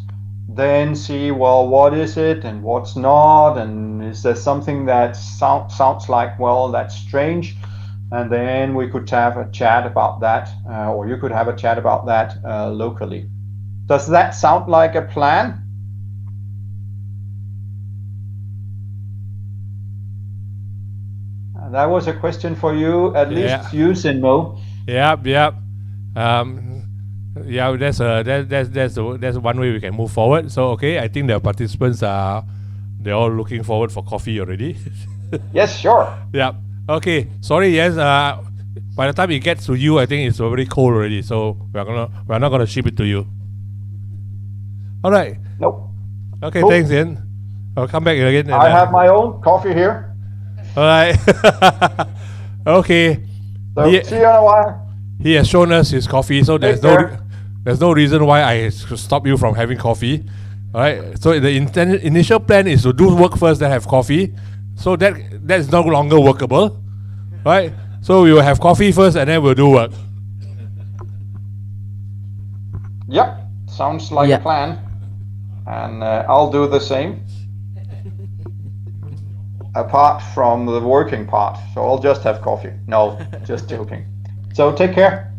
then see, well, what is it and what's not, and is there something that sounds like, well, that's strange, and then we could have a chat about that, or you could have a chat about that locally. Does that sound like a plan? That was a question for you, at least you, Sinmo. Yep. Yeah, that's one way we can move forward. So okay, I think the participants they're all looking forward for coffee already. Yes, sure. Yeah. Okay. Sorry. Yes. By the time it gets to you, I think it's already cold already. So we're not gonna ship it to you. All right. Nope. Okay. Cool. Thanks, Ian. I'll come back again. I have my own coffee here. All right. Okay. So see you in a while. He has shown us his coffee, so there's no reason why I should stop you from having coffee. All right. So the initial plan is to do work first, then have coffee. So that's no longer workable, right? So we will have coffee first, and then we'll do work. Yep. Sounds like a plan. And I'll do the same. Apart from the working part, so I'll just have coffee. No, just joking. So take care.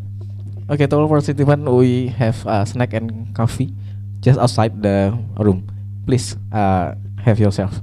Okay, to all participants, we have snack and coffee just outside the room. Please have yourself.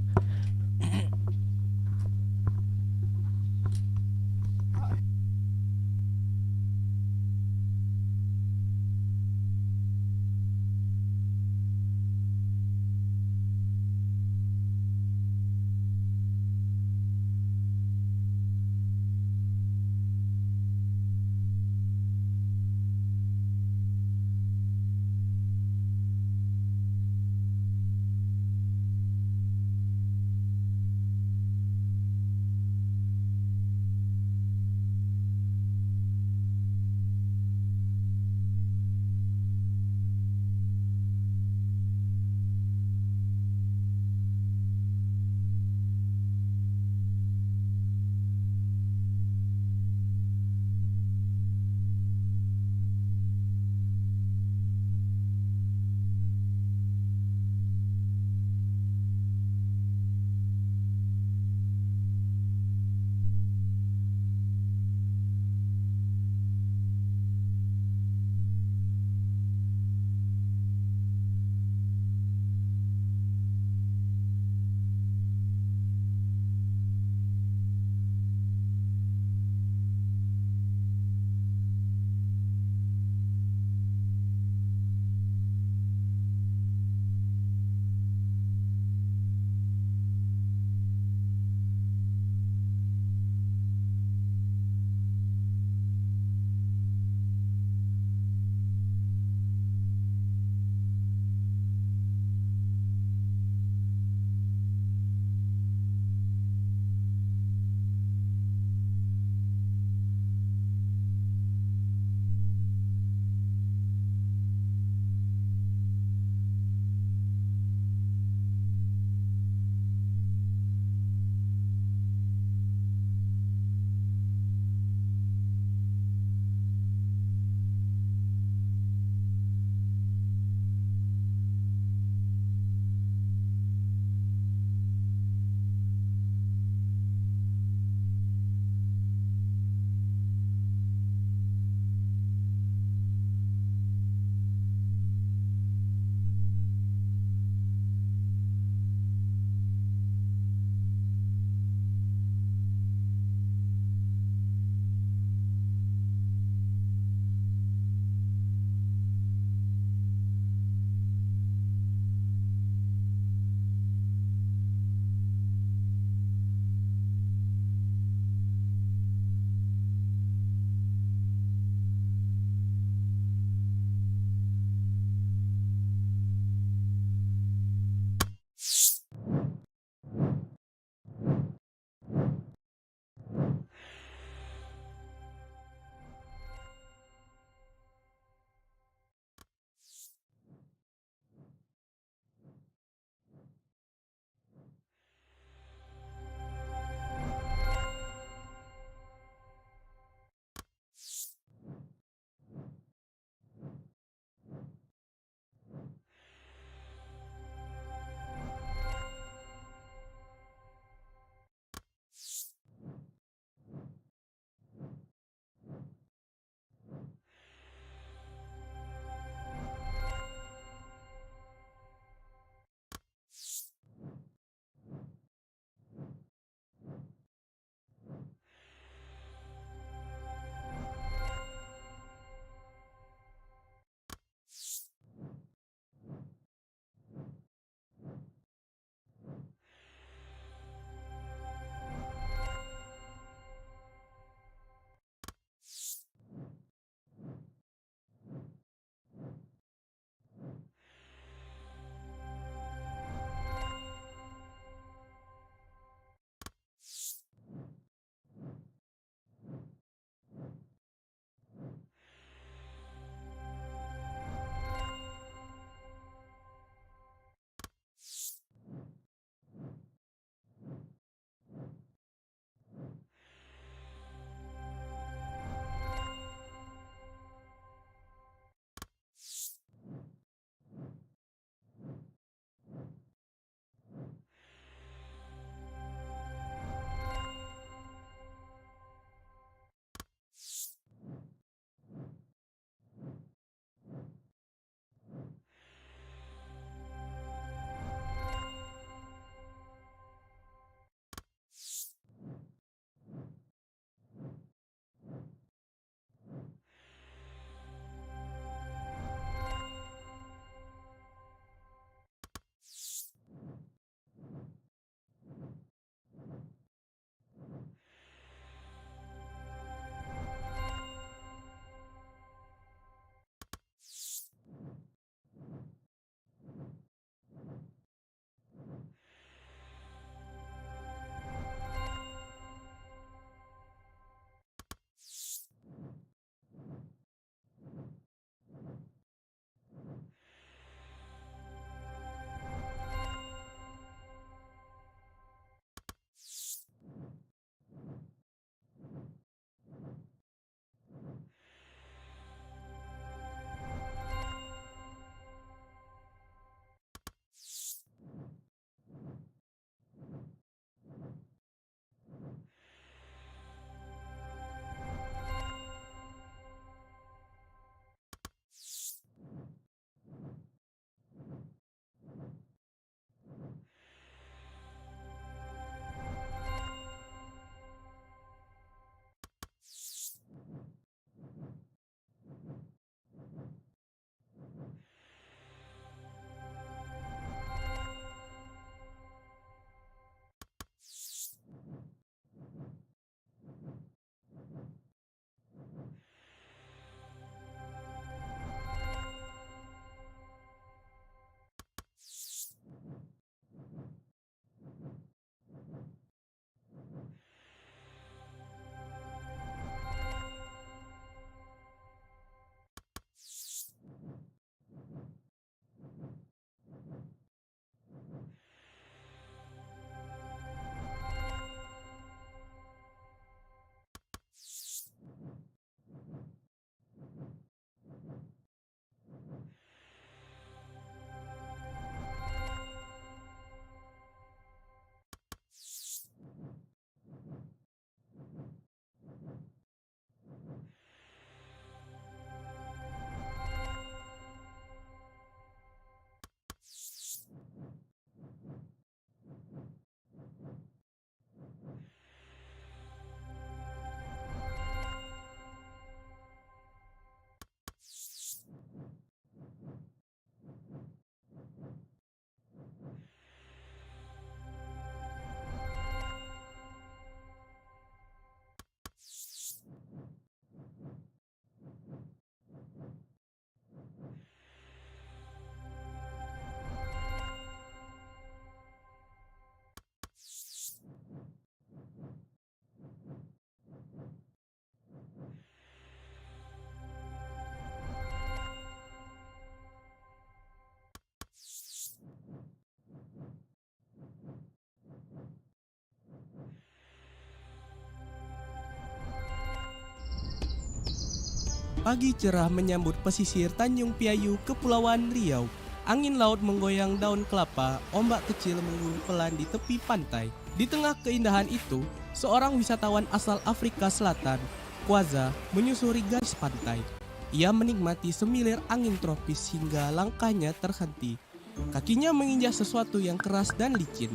Pagi cerah menyambut pesisir Tanjung Piayu, Kepulauan Riau. Angin laut menggoyang daun kelapa, ombak kecil menggunung pelan di tepi pantai. Di tengah keindahan itu, seorang wisatawan asal Afrika Selatan, Kwaza, menyusuri garis pantai. Ia menikmati semilir angin tropis hingga langkahnya terhenti. Kakinya menginjak sesuatu yang keras dan licin.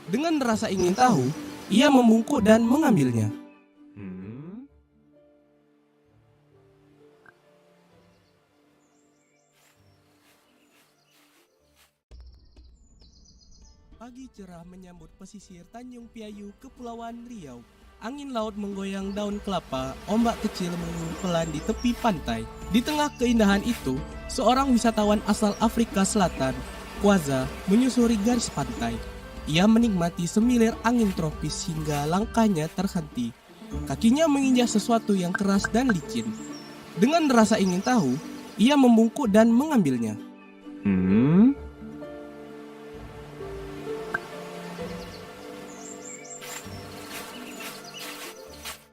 Dengan rasa ingin tahu, ia membungkuk dan mengambilnya. Pagi cerah menyambut pesisir Tanjung Piayu, Kepulauan Riau. Angin laut menggoyang daun kelapa, ombak kecil menggunung pelan di tepi pantai. Di tengah keindahan itu, seorang wisatawan asal Afrika Selatan, Kwaza, menyusuri garis pantai. Ia menikmati semilir angin tropis hingga langkahnya terhenti. Kakinya menginjak sesuatu yang keras dan licin. Dengan rasa ingin tahu, ia membungkuk dan mengambilnya.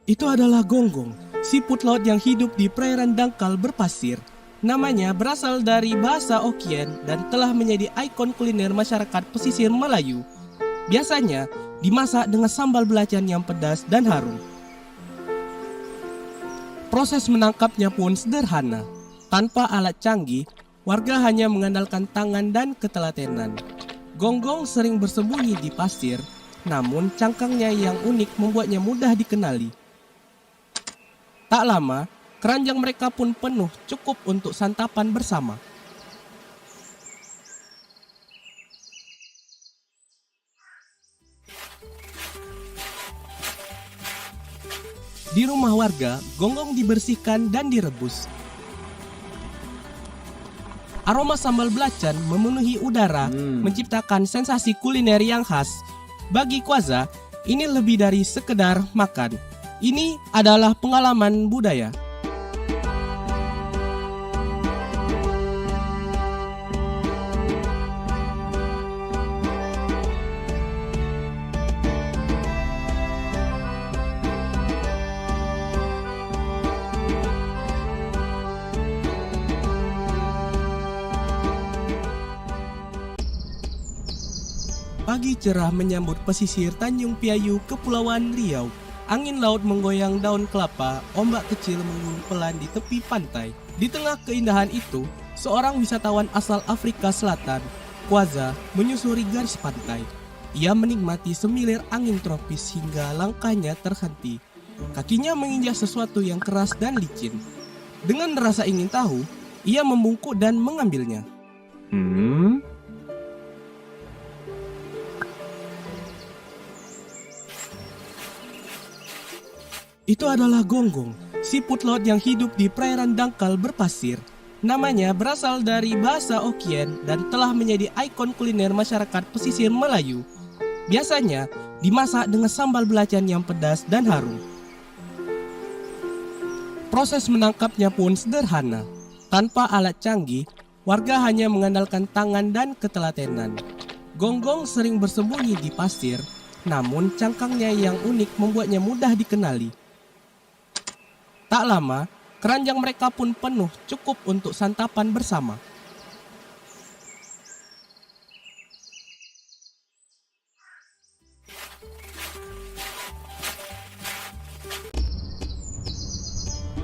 Itu adalah gonggong, siput laut yang hidup di perairan dangkal berpasir. Namanya berasal dari bahasa Okien dan telah menjadi ikon kuliner masyarakat pesisir Melayu. Biasanya dimasak dengan sambal belacan yang pedas dan harum. Proses menangkapnya pun sederhana. Tanpa alat canggih, warga hanya mengandalkan tangan dan ketelatenan. Gonggong sering bersembunyi di pasir, namun cangkangnya yang unik membuatnya mudah dikenali. Tak lama, keranjang mereka pun penuh, cukup untuk santapan bersama. Di rumah warga, gonggong dibersihkan dan direbus. Aroma sambal belacan memenuhi udara, menciptakan sensasi kuliner yang khas. Bagi Kwaza, ini lebih dari sekedar makan. Ini adalah pengalaman budaya. Pagi cerah menyambut pesisir Tanjung Piayu, Kepulauan Riau. Angin laut menggoyang daun kelapa, ombak kecil menggunung pelan di tepi pantai. Di tengah keindahan itu, seorang wisatawan asal Afrika Selatan, Kwaza, menyusuri garis pantai. Ia menikmati semilir angin tropis hingga langkahnya terhenti. Kakinya menginjak sesuatu yang keras dan licin. Dengan rasa ingin tahu, ia membungkuk dan mengambilnya. Itu adalah gonggong, siput laut yang hidup di perairan dangkal berpasir. Namanya berasal dari bahasa Okien dan telah menjadi ikon kuliner masyarakat pesisir Melayu. Biasanya dimasak dengan sambal belacan yang pedas dan harum. Proses menangkapnya pun sederhana. Tanpa alat canggih, warga hanya mengandalkan tangan dan ketelatenan. Gonggong sering bersembunyi di pasir, namun cangkangnya yang unik membuatnya mudah dikenali. Tak lama, keranjang mereka pun penuh, cukup untuk santapan bersama.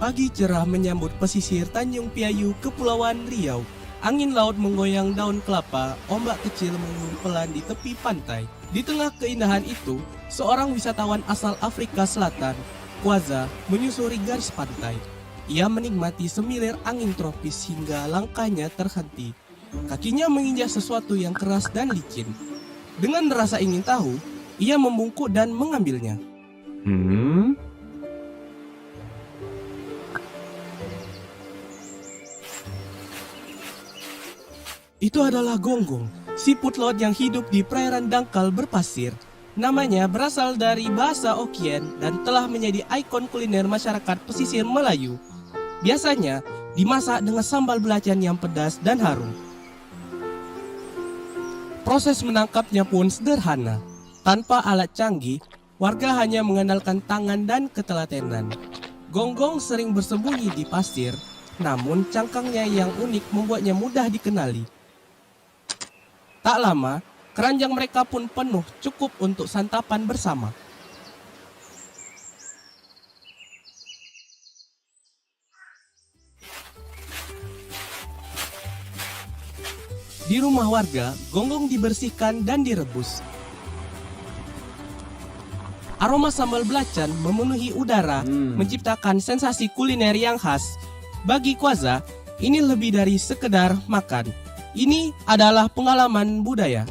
Pagi cerah menyambut pesisir Tanjung Piayu, Kepulauan Riau. Angin laut menggoyang daun kelapa, ombak kecil menggunung pelan di tepi pantai. Di tengah keindahan itu, seorang wisatawan asal Afrika Selatan, Kwaza, menyusuri garis pantai. Ia menikmati semilir angin tropis hingga langkahnya terhenti. Kakinya menginjak sesuatu yang keras dan licin. Dengan rasa ingin tahu, ia membungkuk dan mengambilnya. Itu adalah gonggong, siput laut yang hidup di perairan dangkal berpasir. Namanya berasal dari bahasa Okien dan telah menjadi ikon kuliner masyarakat pesisir Melayu. Biasanya dimasak dengan sambal belacan yang pedas dan harum. Proses menangkapnya pun sederhana. Tanpa alat canggih, warga hanya mengandalkan tangan dan ketelatenan. Gonggong sering bersembunyi di pasir, namun cangkangnya yang unik membuatnya mudah dikenali. Tak lama, keranjang mereka pun penuh cukup untuk santapan bersama. Di rumah warga, gonggong dibersihkan dan direbus. Aroma sambal belacan memenuhi udara, menciptakan sensasi kuliner yang khas. Bagi Kwaza, ini lebih dari sekedar makan. Ini adalah pengalaman budaya.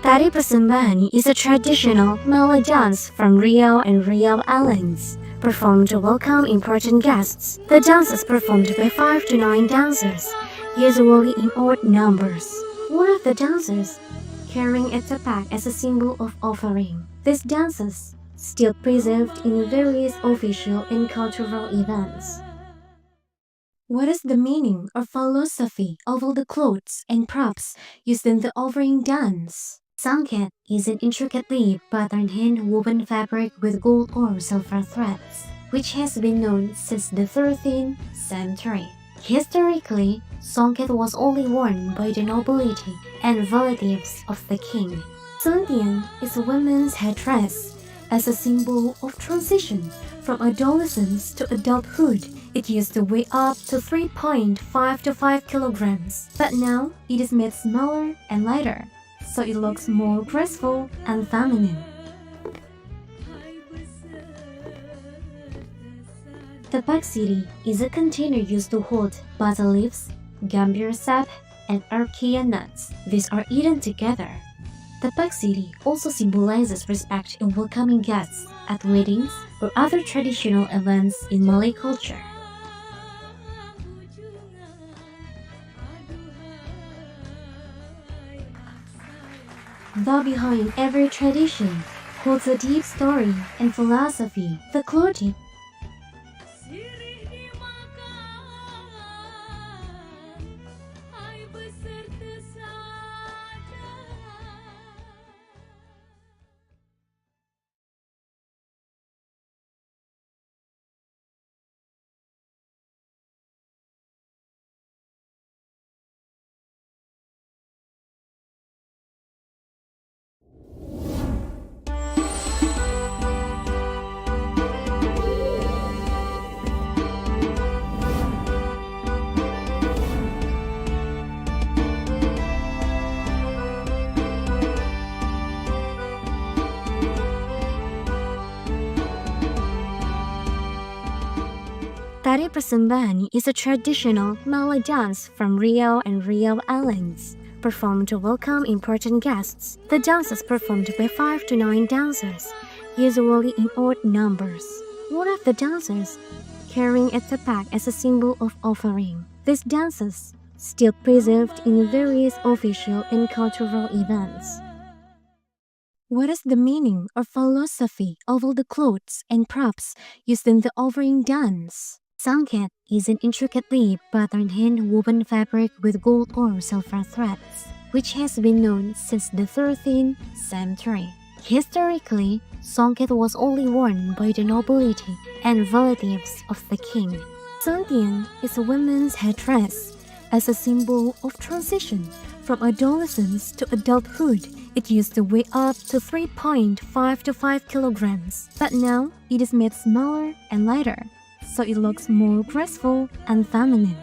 Tari Persembahan is a traditional Malay dance from Riau and Riau Islands, performed to welcome important guests. The dance is performed by 5 to 9 dancers, usually in odd numbers. One of the dancers carrying a tapak as a symbol of offering. These dances still preserved in various official and cultural events. What is the meaning or philosophy of all the clothes and props used in the offering dance? Sangket is an intricately patterned hand-woven fabric with gold or silver threads, which has been known since the 13th century. Historically, sangket was only worn by the nobility and relatives of the king. Santian is a women's headdress as a symbol of transition from adolescence to adulthood. It used to weigh up to 3.5 to 5 kilograms, but now it is made smaller and lighter, so it looks more graceful and feminine. Tapak siri is a container used to hold bata leaves, gambir sap, and archaea nuts. These are eaten together. Tapak siri also symbolizes respect in welcoming guests at weddings or other traditional events in Malay culture. Though behind every tradition holds a deep story and philosophy, the clothing Tari Persembahan is a traditional Malay dance from Riau and Riau Islands, performed to welcome important guests. The dance is performed by 5 to 9 dancers, usually in odd numbers. One of the dancers carrying a tapak as a symbol of offering. These dances still preserved in various official and cultural events. What is the meaning or philosophy of all the clothes and props used in the offering dance? Sangket is an intricately patterned hand-woven fabric with gold or silver threads, which has been known since the 13th century. Historically, sangket was only worn by the nobility and relatives of the king. Santian is a women's headdress as a symbol of transition from adolescence to adulthood. It used to weigh up to 3.5 to 5 kilograms, but now it is made smaller and lighter, so it looks more graceful and feminine.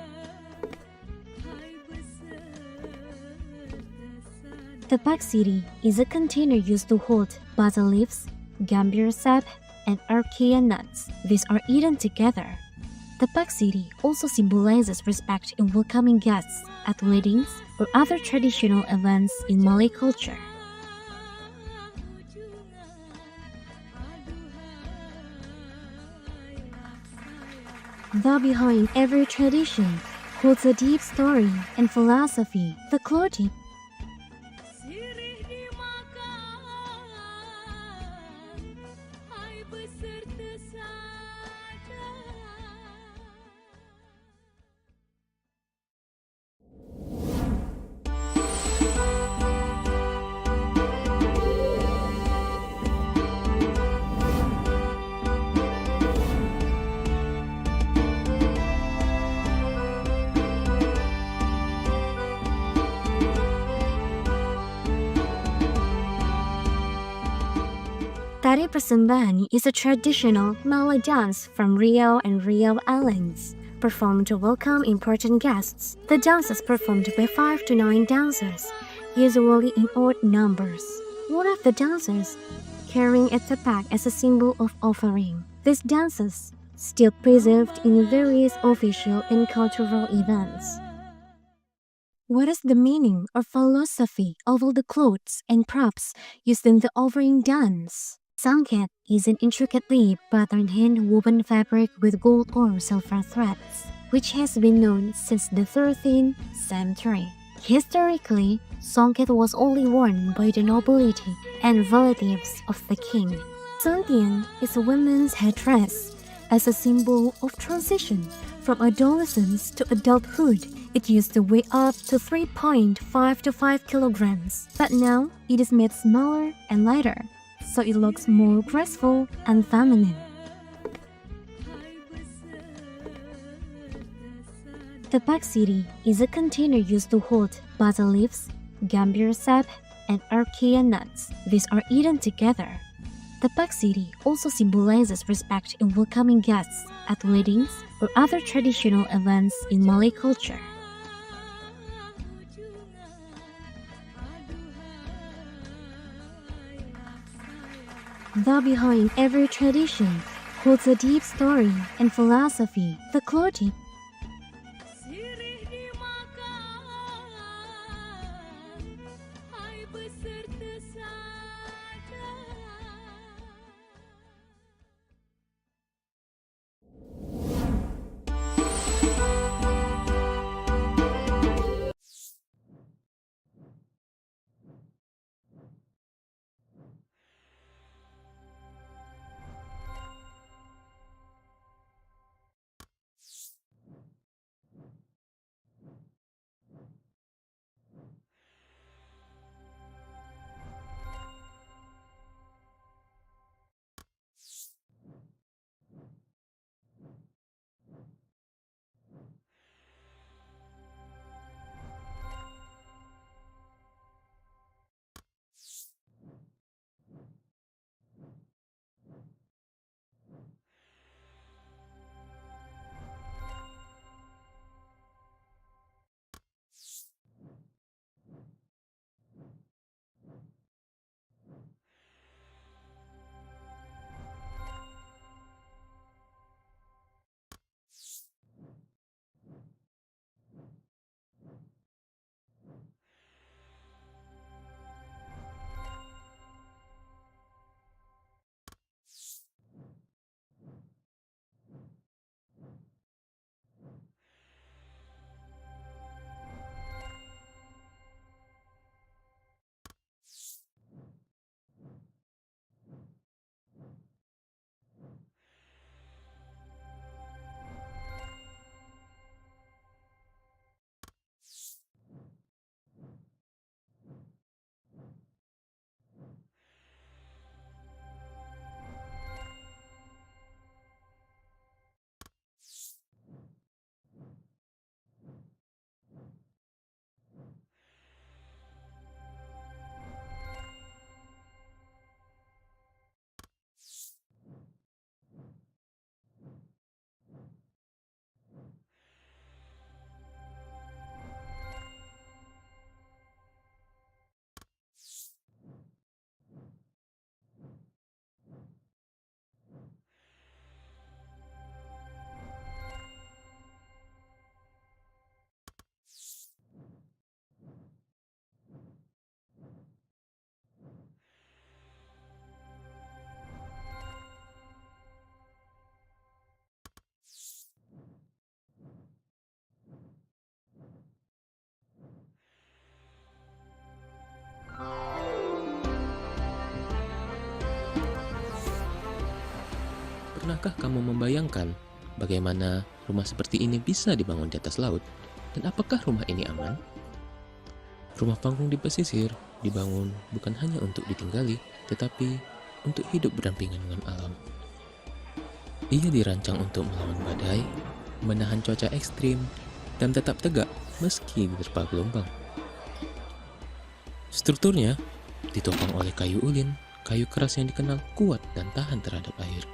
Tapak siri is a container used to hold bata leaves, gambir sap, and archaea nuts. These are eaten together. The paksiri also symbolizes respect in welcoming guests at weddings or other traditional events in Malay culture. The behind every tradition holds a deep story and philosophy. The clothing Tari Persembahan is a traditional Malay dance from Riau and Riau Islands, performed to welcome important guests. The dance is performed by 5 to 9 dancers, usually in odd numbers. One of the dancers carrying a tapak as a symbol of offering. These dances still preserved in various official and cultural events. What is the meaning or philosophy of all the clothes and props used in the offering dance? Sangket is an intricately patterned hand-woven fabric with gold or silver threads, which has been known since the 13th century. Historically, sangket was only worn by the nobility and relatives of the king. Sangtian is a women's headdress as a symbol of transition from adolescence to adulthood. It used to weigh up to 3.5 to 5 kilograms, but now it is made smaller and lighter, so it looks more graceful and feminine. The paksiri is a container used to hold basil leaves, gambir sap, and archaea nuts. These are eaten together. The paksiri also symbolizes respect in welcoming guests at weddings or other traditional events in Malay culture. The behind every tradition holds a deep story and philosophy. The clothing Pernahkah kamu membayangkan bagaimana rumah seperti ini bisa dibangun di atas laut? Dan apakah rumah ini aman? Rumah panggung di pesisir dibangun bukan hanya untuk ditinggali, tetapi untuk hidup berdampingan dengan alam. Ia dirancang untuk melawan badai, menahan cuaca ekstrim, dan tetap tegak meski diterpa gelombang. Strukturnya ditopang oleh kayu ulin, kayu keras yang dikenal kuat dan tahan terhadap air.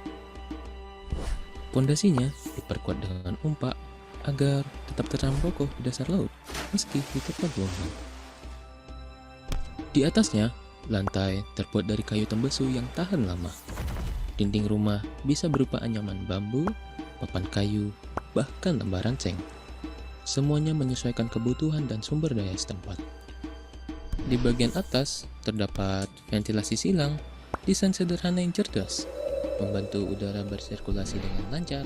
Pondasinya diperkuat dengan umpak agar tetap tertanam kokoh di dasar laut meski diterpa gelombang. Di atasnya, lantai terbuat dari kayu tembesu yang tahan lama. Dinding rumah bisa berupa anyaman bambu, papan kayu, bahkan lembaran seng. Semuanya menyesuaikan kebutuhan dan sumber daya setempat. Di bagian atas terdapat ventilasi silang, desain sederhana yang cerdas, membantu udara bersirkulasi dengan lancar,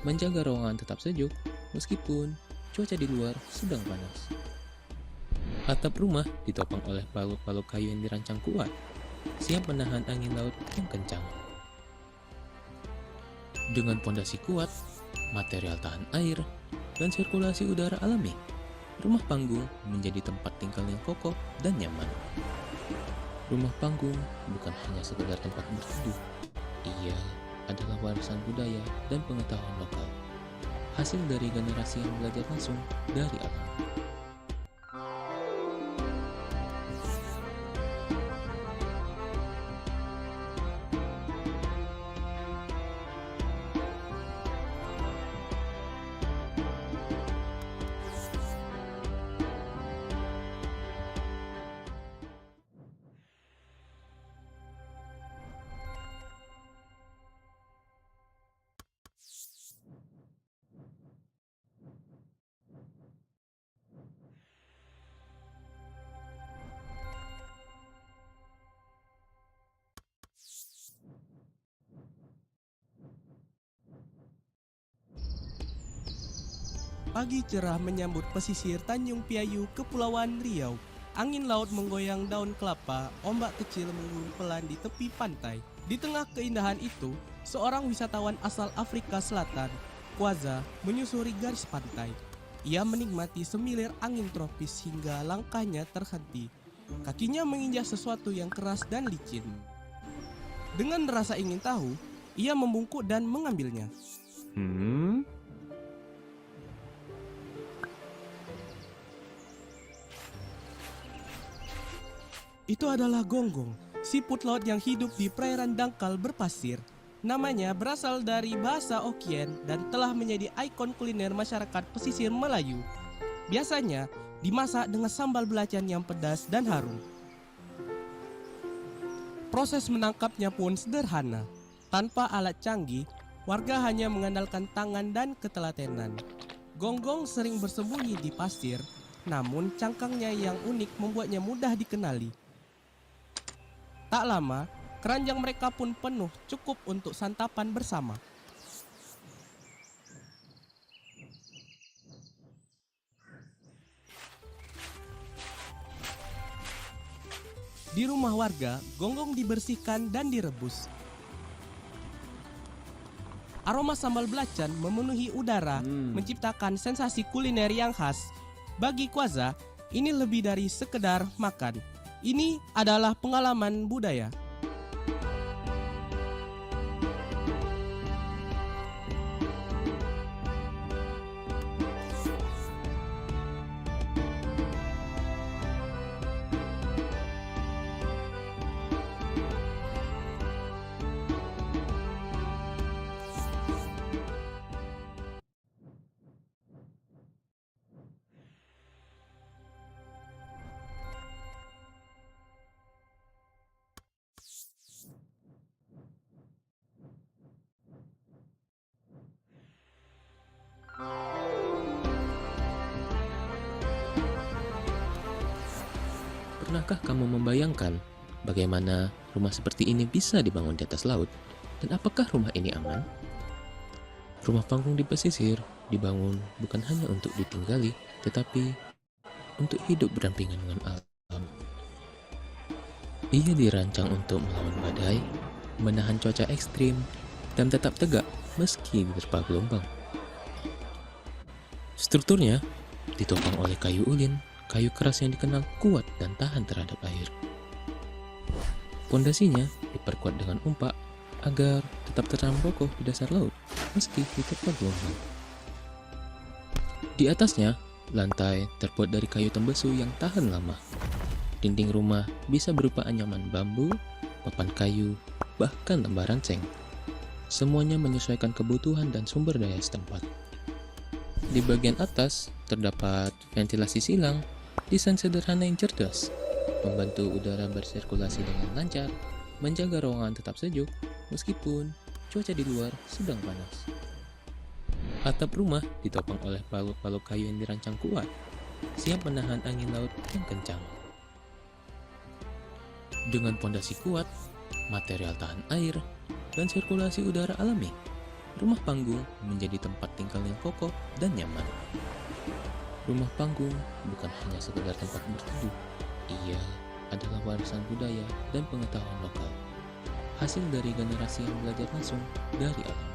menjaga ruangan tetap sejuk meskipun cuaca di luar sedang panas. Atap rumah ditopang oleh balok-balok kayu yang dirancang kuat, siap menahan angin laut yang kencang. Dengan pondasi kuat, material tahan air, dan sirkulasi udara alami, rumah panggung menjadi tempat tinggal yang kokoh dan nyaman. Rumah panggung bukan hanya sekedar tempat berteduh, ia adalah warisan budaya dan pengetahuan lokal, hasil dari generasi yang belajar langsung dari alam. Pagi cerah menyambut pesisir Tanjung Piayu, Kepulauan Riau. Angin laut menggoyang daun kelapa, ombak kecil mengulur pelan di tepi pantai. Di tengah keindahan itu, seorang wisatawan asal Afrika Selatan, Kwaza, menyusuri garis pantai. Ia menikmati semilir angin tropis hingga langkahnya terhenti. Kakinya menginjak sesuatu yang keras dan licin. Dengan rasa ingin tahu, ia membungkuk dan mengambilnya. Itu adalah gonggong, siput laut yang hidup di perairan dangkal berpasir. Namanya berasal dari bahasa Hokkien dan telah menjadi ikon kuliner masyarakat pesisir Melayu. Biasanya dimasak dengan sambal belacan yang pedas dan harum. Proses menangkapnya pun sederhana. Tanpa alat canggih, warga hanya mengandalkan tangan dan ketelatenan. Gonggong sering bersembunyi di pasir, namun cangkangnya yang unik membuatnya mudah dikenali. Tak lama, keranjang mereka pun penuh, cukup untuk santapan bersama. Di rumah warga, gonggong dibersihkan dan direbus. Aroma sambal belacan memenuhi udara, menciptakan sensasi kuliner yang khas. Bagi Kwaza, ini lebih dari sekedar makan. Ini adalah pengalaman budaya. Pernahkah kamu membayangkan bagaimana rumah seperti ini bisa dibangun di atas laut? Dan apakah rumah ini aman? Rumah panggung di pesisir dibangun bukan hanya untuk ditinggali, tetapi untuk hidup berdampingan dengan alam. Ia dirancang untuk melawan badai, menahan cuaca ekstrim, dan tetap tegak meski diterpa gelombang. Strukturnya ditopang oleh kayu ulin, kayu keras yang dikenal kuat dan tahan terhadap air. Pondasinya diperkuat dengan umpak agar tetap tertanam kokoh di dasar laut meski diterpa gelombang. Di atasnya, lantai terbuat dari kayu tembesu yang tahan lama. Dinding rumah bisa berupa anyaman bambu, papan kayu, bahkan lembaran seng. Semuanya menyesuaikan kebutuhan dan sumber daya setempat. Di bagian atas terdapat ventilasi silang, desain sederhana yang cerdas, membantu udara bersirkulasi dengan lancar, menjaga ruangan tetap sejuk meskipun cuaca di luar sedang panas. Atap rumah ditopang oleh balok-balok kayu yang dirancang kuat, siap menahan angin laut yang kencang. Dengan pondasi kuat, material tahan air, dan sirkulasi udara alami, rumah panggung menjadi tempat tinggal yang kokoh dan nyaman. Rumah panggung bukan hanya sekedar tempat berteduh, ia adalah warisan budaya dan pengetahuan lokal, hasil dari generasi yang belajar langsung dari alam.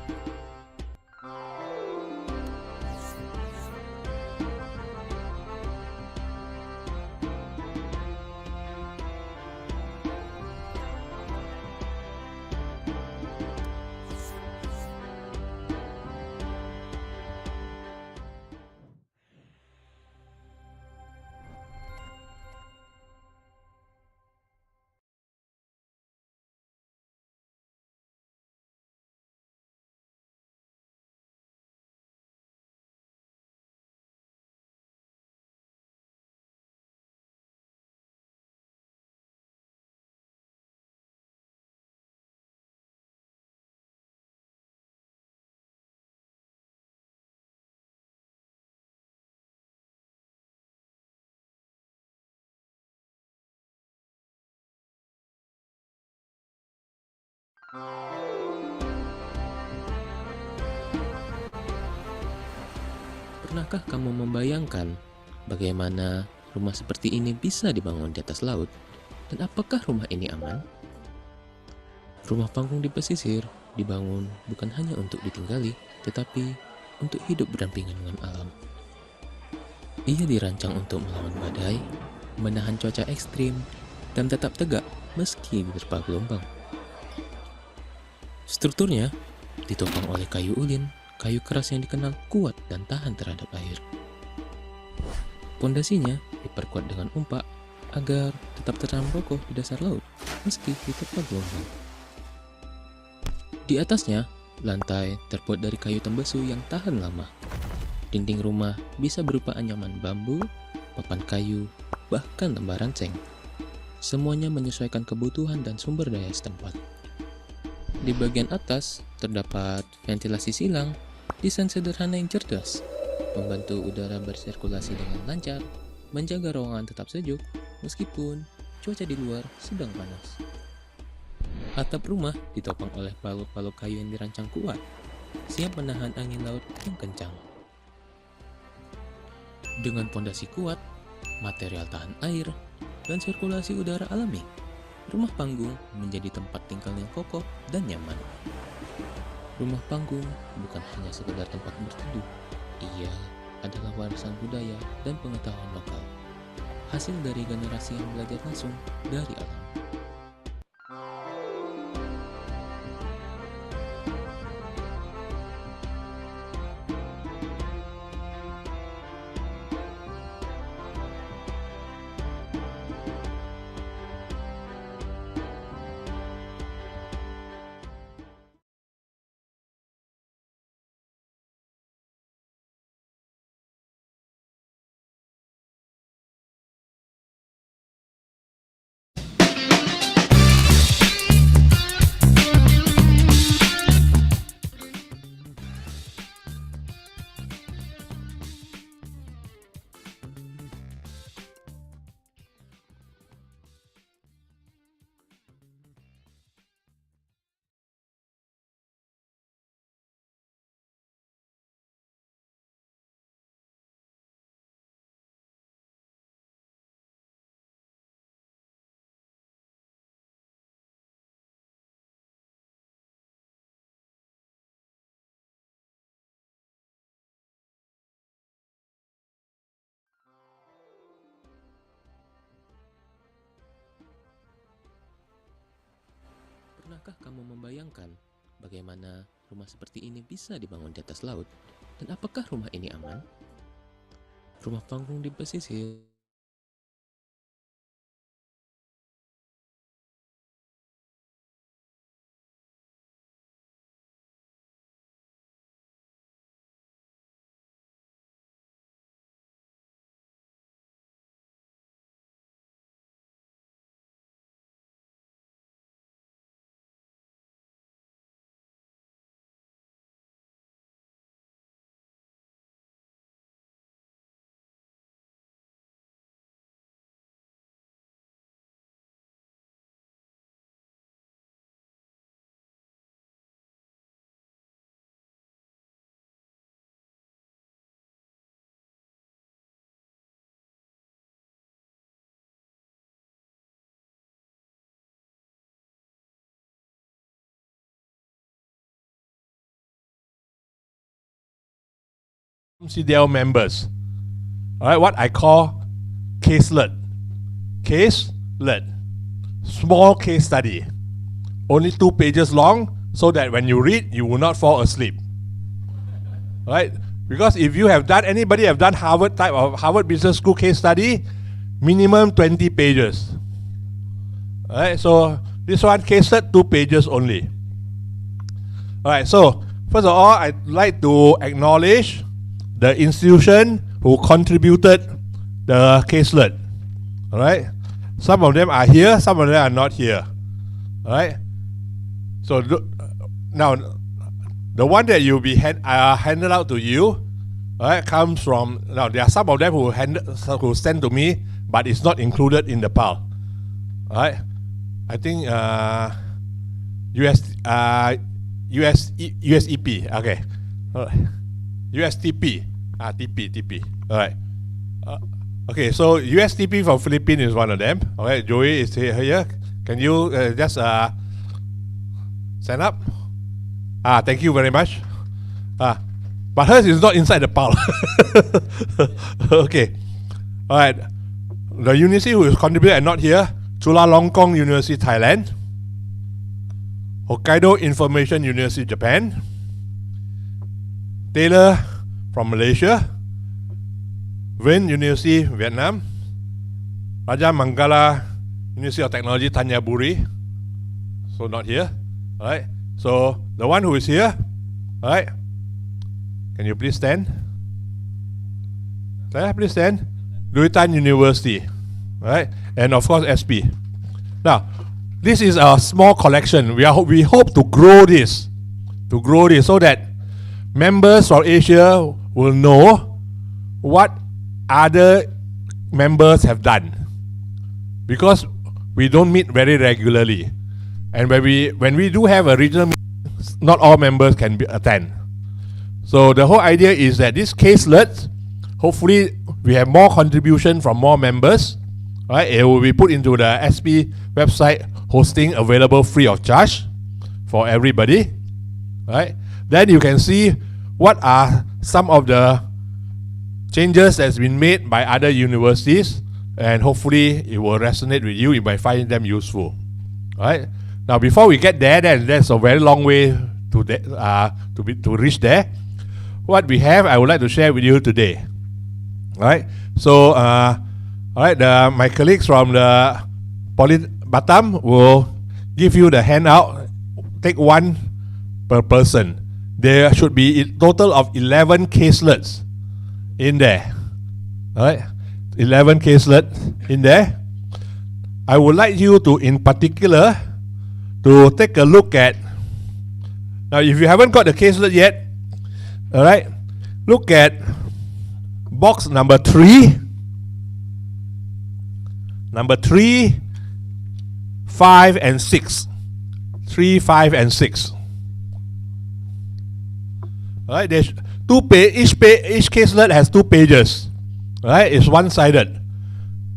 Pernahkah kamu membayangkan bagaimana rumah seperti ini bisa dibangun di atas laut? Dan apakah rumah ini aman? Rumah panggung di pesisir dibangun bukan hanya untuk ditinggali, tetapi untuk hidup berdampingan dengan alam. Ia dirancang untuk melawan badai, menahan cuaca ekstrim, dan tetap tegak meski diterpa gelombang. Strukturnya ditopang oleh kayu ulin, kayu keras yang dikenal kuat dan tahan terhadap air. Pondasinya diperkuat dengan umpak agar tetap tertanam kokoh di dasar laut meski diterpa gelombang. Di atasnya, lantai terbuat dari kayu tembesu yang tahan lama. Dinding rumah bisa berupa anyaman bambu, papan kayu, bahkan lembaran seng. Semuanya menyesuaikan kebutuhan dan sumber daya setempat. Di bagian atas terdapat ventilasi silang, desain sederhana yang cerdas, membantu udara bersirkulasi dengan lancar, menjaga ruangan tetap sejuk meskipun cuaca di luar sedang panas. Atap rumah ditopang oleh balok-balok kayu yang dirancang kuat, siap menahan angin laut yang kencang. Dengan pondasi kuat, material tahan air, dan sirkulasi udara alami, rumah panggung menjadi tempat tinggal yang kokoh dan nyaman. Rumah panggung bukan hanya sekedar tempat berteduh, ia adalah warisan budaya dan pengetahuan lokal, hasil dari generasi yang belajar langsung dari alam. Pernahkah kamu membayangkan bagaimana rumah seperti ini bisa dibangun di atas laut? Dan apakah rumah ini aman? Rumah panggung di pesisir CDIO members. All right, what I call caselet. Caselet. Small case study. Only 2 pages long, so that when you read, you will not fall asleep. Right? Because if you have done, anybody have done Harvard type of Harvard Business School case study, minimum 20 pages. Alright, so this one caselet 2 pages only. Alright, so first of all, I'd like to acknowledge the institution who contributed the caselet. Alright, some of them are here, some of them are not here. Alright, so now the one that you'll be handed out to you, alright, comes from, now there are some of them who sent to me, but it's not included in the pile. Alright, I think USEP, okay, USTP, TP, alright. Okay, so USTP from Philippines is one of them. Alright, Joey is here. Can you just stand up? Thank you very much. But hers is not inside the pile. Okay, alright. The university who is contributed and not here, Chulalongkorn University, Thailand. Hokkaido Information University, Japan. Taylor from Malaysia. Wayne University, Vietnam. Raja Mangala University of Technology, Tanyaburi. So not here. Alright. So the one who is here, alright. Can you please stand? Please stand. Luitan University. Alright. And of course SP. Now, this is a small collection. We hope to grow this. So that members from Asia will know what other members have done, because we don't meet very regularly, and when we do have a regional meeting, not all members can attend. So the whole idea is that this caselet, hopefully we have more contribution from more members. Right, it will be put into the SP website, hosting available free of charge for everybody. Right, then you can see what are some of the changes that's been made by other universities, and hopefully it will resonate with you. You might find them useful. Right, now before we get there, then there's a very long way to reach there. What we have, I would like to share with you today. Right, so alright, my colleagues from the Poly Batam will give you the handout. Take one per person. There should be a total of 11 caselets in there. Alright, 11 caselets in there. I would like you to, in particular, to take a look at, now if you haven't got the caselet yet, alright, look at box number 3. Number 3, 5, and 6. 3, 5, and 6. Alright, there's each caselet has 2 pages. Right, it's one-sided.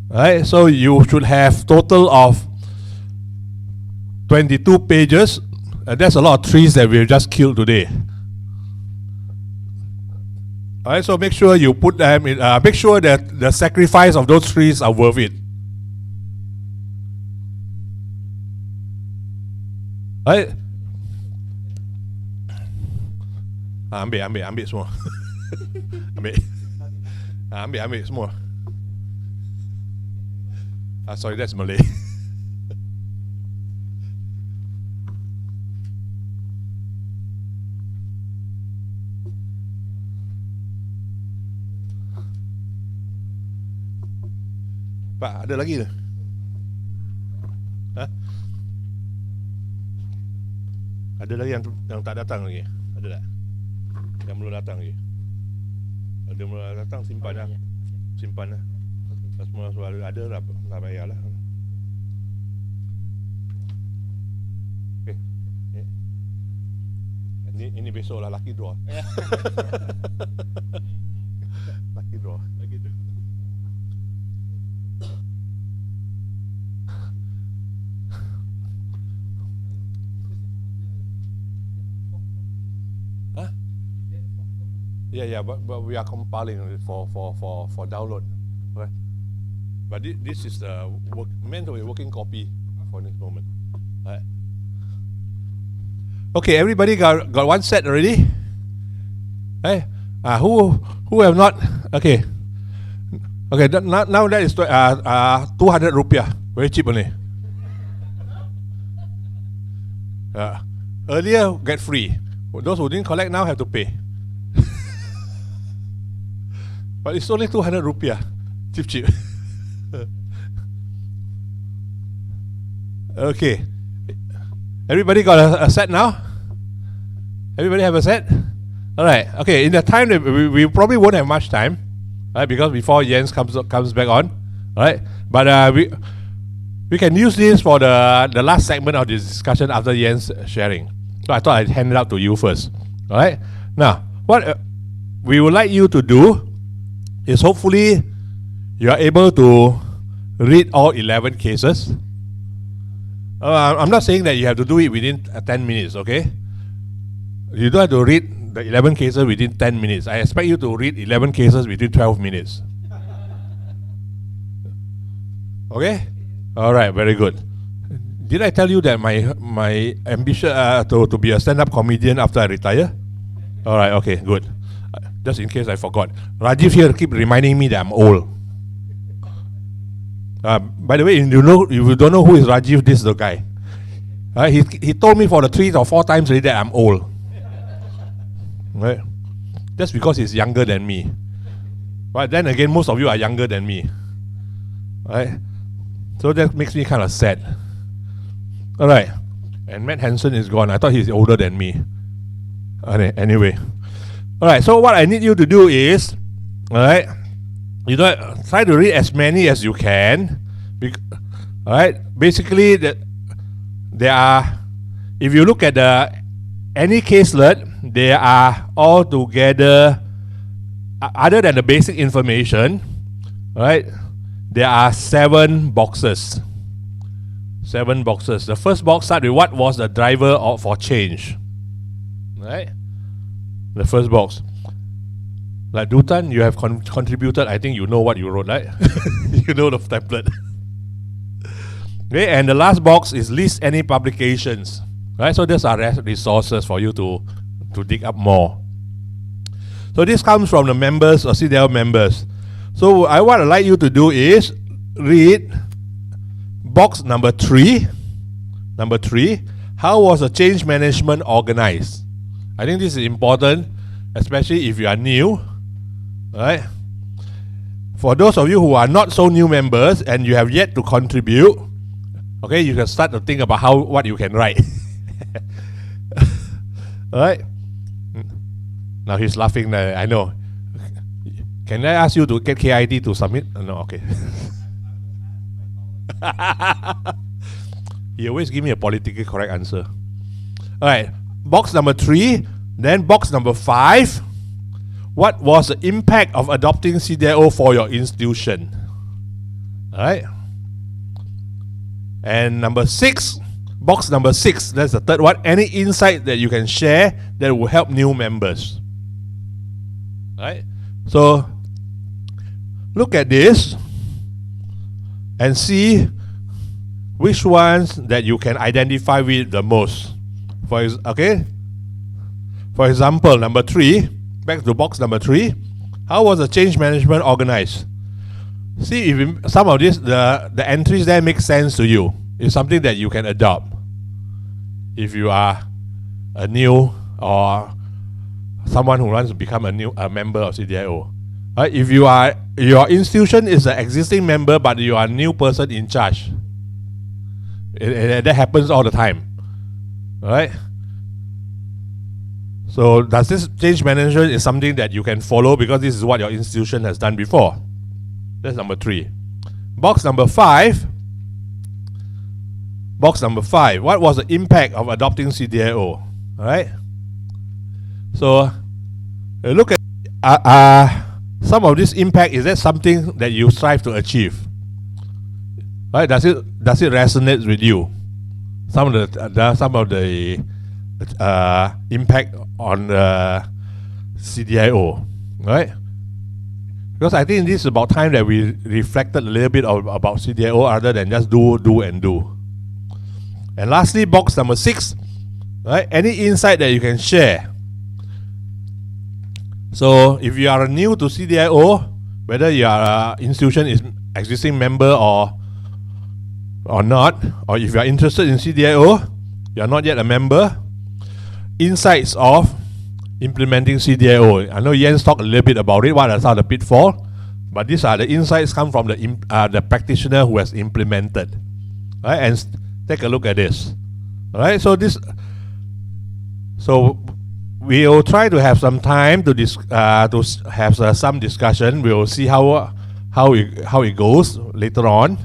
Right, so you should have total of 22 pages. That's a lot of trees that we've just killed today. Alright, so make sure you put them in, make sure that the sacrifice of those trees are worth it. Right? Ambil semua. ambil semua. Sorry, that's Malay. Pak, ada lagi ke? Ada lagi yang tak datang lagi? Ada tak? Yang belum datang lagi? Ada belum datang, simpan lah. Simpan lah. Semua ada lah, tak payahlah. Okay. Ini besok lah, lucky draw. Lucky draw. Yeah, but we are compiling it for download, right? But this is the meant to be working copy for this moment, right? Okay, everybody got one set already? Hey, who have not? Okay, now that is 200 rupiah, very cheap only. Earlier get free. Those who didn't collect now have to pay. But it's only 200 rupiah. Cheap. Okay. Everybody got a set now? Everybody have a set? Alright. Okay, in the time that we probably won't have much time, right? Because before Jens comes back on. Alright? But we can use this for the last segment of this discussion after Jens sharing. So I thought I'd hand it out to you first. Alright? Now, what we would like you to do is hopefully you are able to read all 11 cases. I'm not saying that you have to do it within 10 minutes, okay? You don't have to read the 11 cases within 10 minutes. I expect you to read 11 cases within 12 minutes. Okay? Alright, very good. Did I tell you that my ambition to be a stand-up comedian after I retire? Alright, okay, good. Just in case I forgot. Rajiv here keep reminding me that I'm old. By the way, if you don't know who is Rajiv, this is the guy. He told me for the 3 or 4 times already that I'm old. Right? Just because he's younger than me. But then again, most of you are younger than me. Right? So that makes me kind of sad. Alright. And Matt Hansen is gone. I thought he's older than me. Anyway. Alright, so what I need you to do is, alright, you try to read as many as you can. Alright, basically there are, if you look at any caselet, they are all together, other than the basic information, right? There are 7 boxes. 7 boxes. The first box starts with what was the driver for change, right? The first box. Like Dutan, you have contributed. I think you know what you wrote, right? You know the template. Okay, and the last box is list any publications, right? So these are resources for you to dig up more. So this comes from the members or CDIO members. So what I'd like you to do is read box number 3. Number 3. How was the change management organized? I think this is important, especially if you are new, right? For those of you who are not so new members and you have yet to contribute, okay, you can start to think about what you can write. Alright? Now he's laughing, I know. Can I ask you to get KID to submit? No, okay. He always give me a politically correct answer. Alright. Box number 3, then box number 5. What was the impact of adopting CDIO for your institution? Alright. And number 6, box number 6, that's the third one. Any insight that you can share that will help new members. Alright. So look at this and see which ones that you can identify with the most. Okay. For example, number 3, back to box number 3, how was the change management organized? See if some of this, the entries there make sense to you. It's something that you can adopt if you are a new or someone who wants to become a member of CDIO. Right? If your institution is an existing member but you are a new person in charge, that happens all the time. Right? So does this change management is something that you can follow because this is what your institution has done before? That's number 3. Box number 5. What was the impact of adopting CDIO? All right. So look at some of this impact. Is that something that you strive to achieve? Right? Does it resonate with you? Some of the impact on CDIO, right? Because I think this is about time that we reflected a little bit about CDIO other than just do. And lastly, box number 6, right? Any insight that you can share. So if you are new to CDIO, whether your institution is existing member or not, or if you are interested in CDIO, you are not yet a member, insights of implementing CDIO. I know Jens talked a little bit about it, what are some of the pitfalls, but these are the insights come from the practitioner who has implemented. Right? And take a look at this. All right, so we'll try to have some time to have some discussion. We'll see how it goes later on,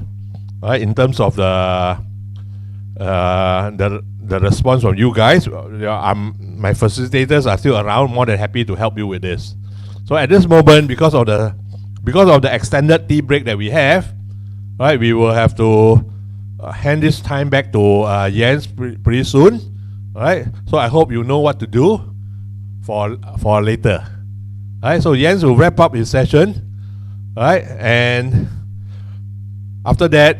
right? In terms of the response from you guys. My facilitators are still around, more than happy to help you with this. So at this moment, because of the extended tea break that we have, right, we will have to hand this time back to Jens pretty soon, right? So I hope you know what to do for later. Right? So Jens will wrap up his session, right? And after that,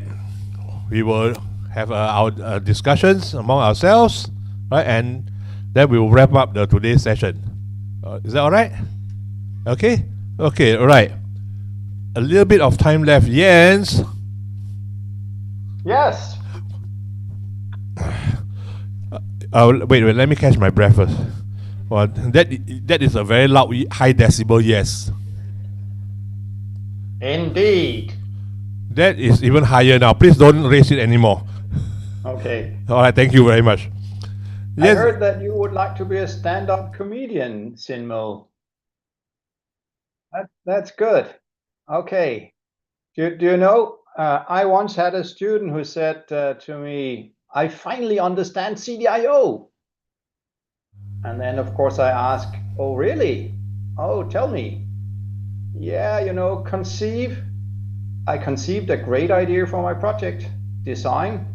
we will have our discussions among ourselves, right? And then we will wrap up today's session. Is that all right? Okay? Okay, all right. A little bit of time left. Jens? Yes. Wait, let me catch my breath first. Well, that is a very loud, high decibel yes. Indeed. That is even higher now. Please don't raise it anymore. Okay. All right, thank you very much. Yes. I heard that you would like to be a stand-up comedian, Sinmo. That's good. Okay. Do you know, I once had a student who said to me, I finally understand CDIO. And then, of course, I asked, oh, really? Oh, tell me. Yeah, you know, I conceived a great idea for my project, design.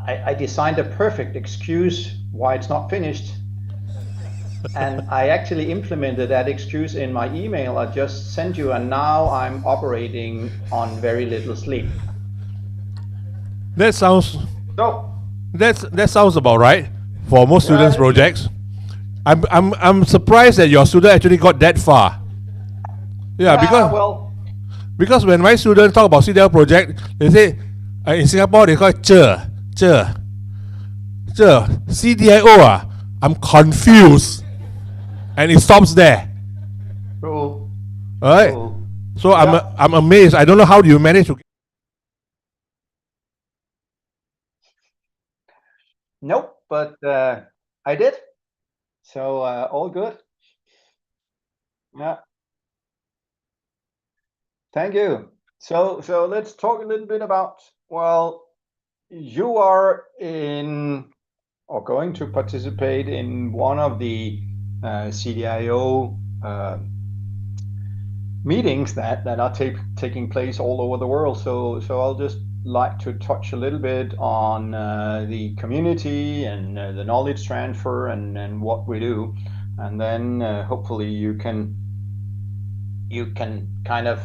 I designed a perfect excuse why it's not finished. And I actually implemented that excuse in my email I just sent you, and now I'm operating on very little sleep. That sounds about right for most students' projects. I'm surprised that your student actually got that far. Yeah, because when my students talk about CDIO project, they say in Singapore they call it CDIO. I'm confused, and it stops there. Cool. All right. Cool. So I'm amazed. I don't know how you manage to. Nope, but I did. So all good. Yeah. Thank you. So let's talk a little bit about, well, you are going to participate in one of the CDIO meetings that are taking place all over the world. So I'll just like to touch a little bit on the community and the knowledge transfer and what we do, and then hopefully you can kind of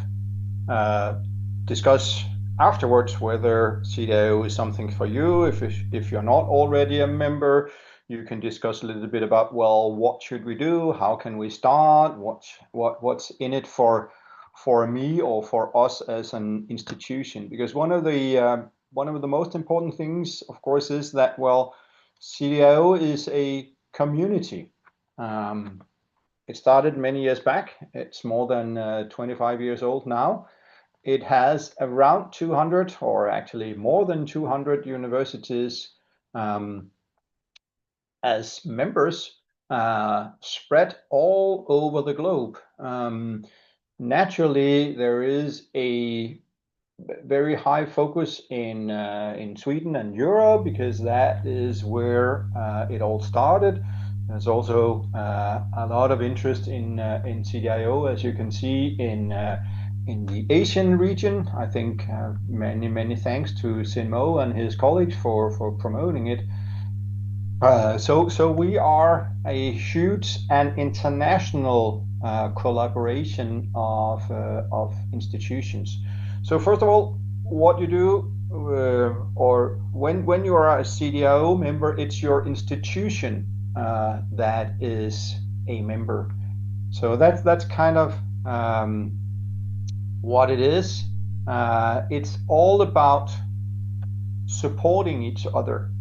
discuss afterwards whether CDIO is something for you. If you're not already a member, you can discuss a little bit about, well, what should we do? How can we start? What's in it for me or for us as an institution? Because one of the most important things, of course, is that, well, CDIO is a community. It started many years back. It's more than 25 years old now. It has around 200, or actually more than 200 universities as members, spread all over the globe. Naturally, there is a very high focus in Sweden and Europe, because that is where it all started. There's also a lot of interest in CDIO, as you can see in the Asian region. I think many thanks to Sinmo and his colleagues for promoting it. So we are a huge and international collaboration of institutions. So first of all, what you do, or when you are a CDIO member, it's your institution that is a member. So that's kind of what it is. It's all about supporting each other.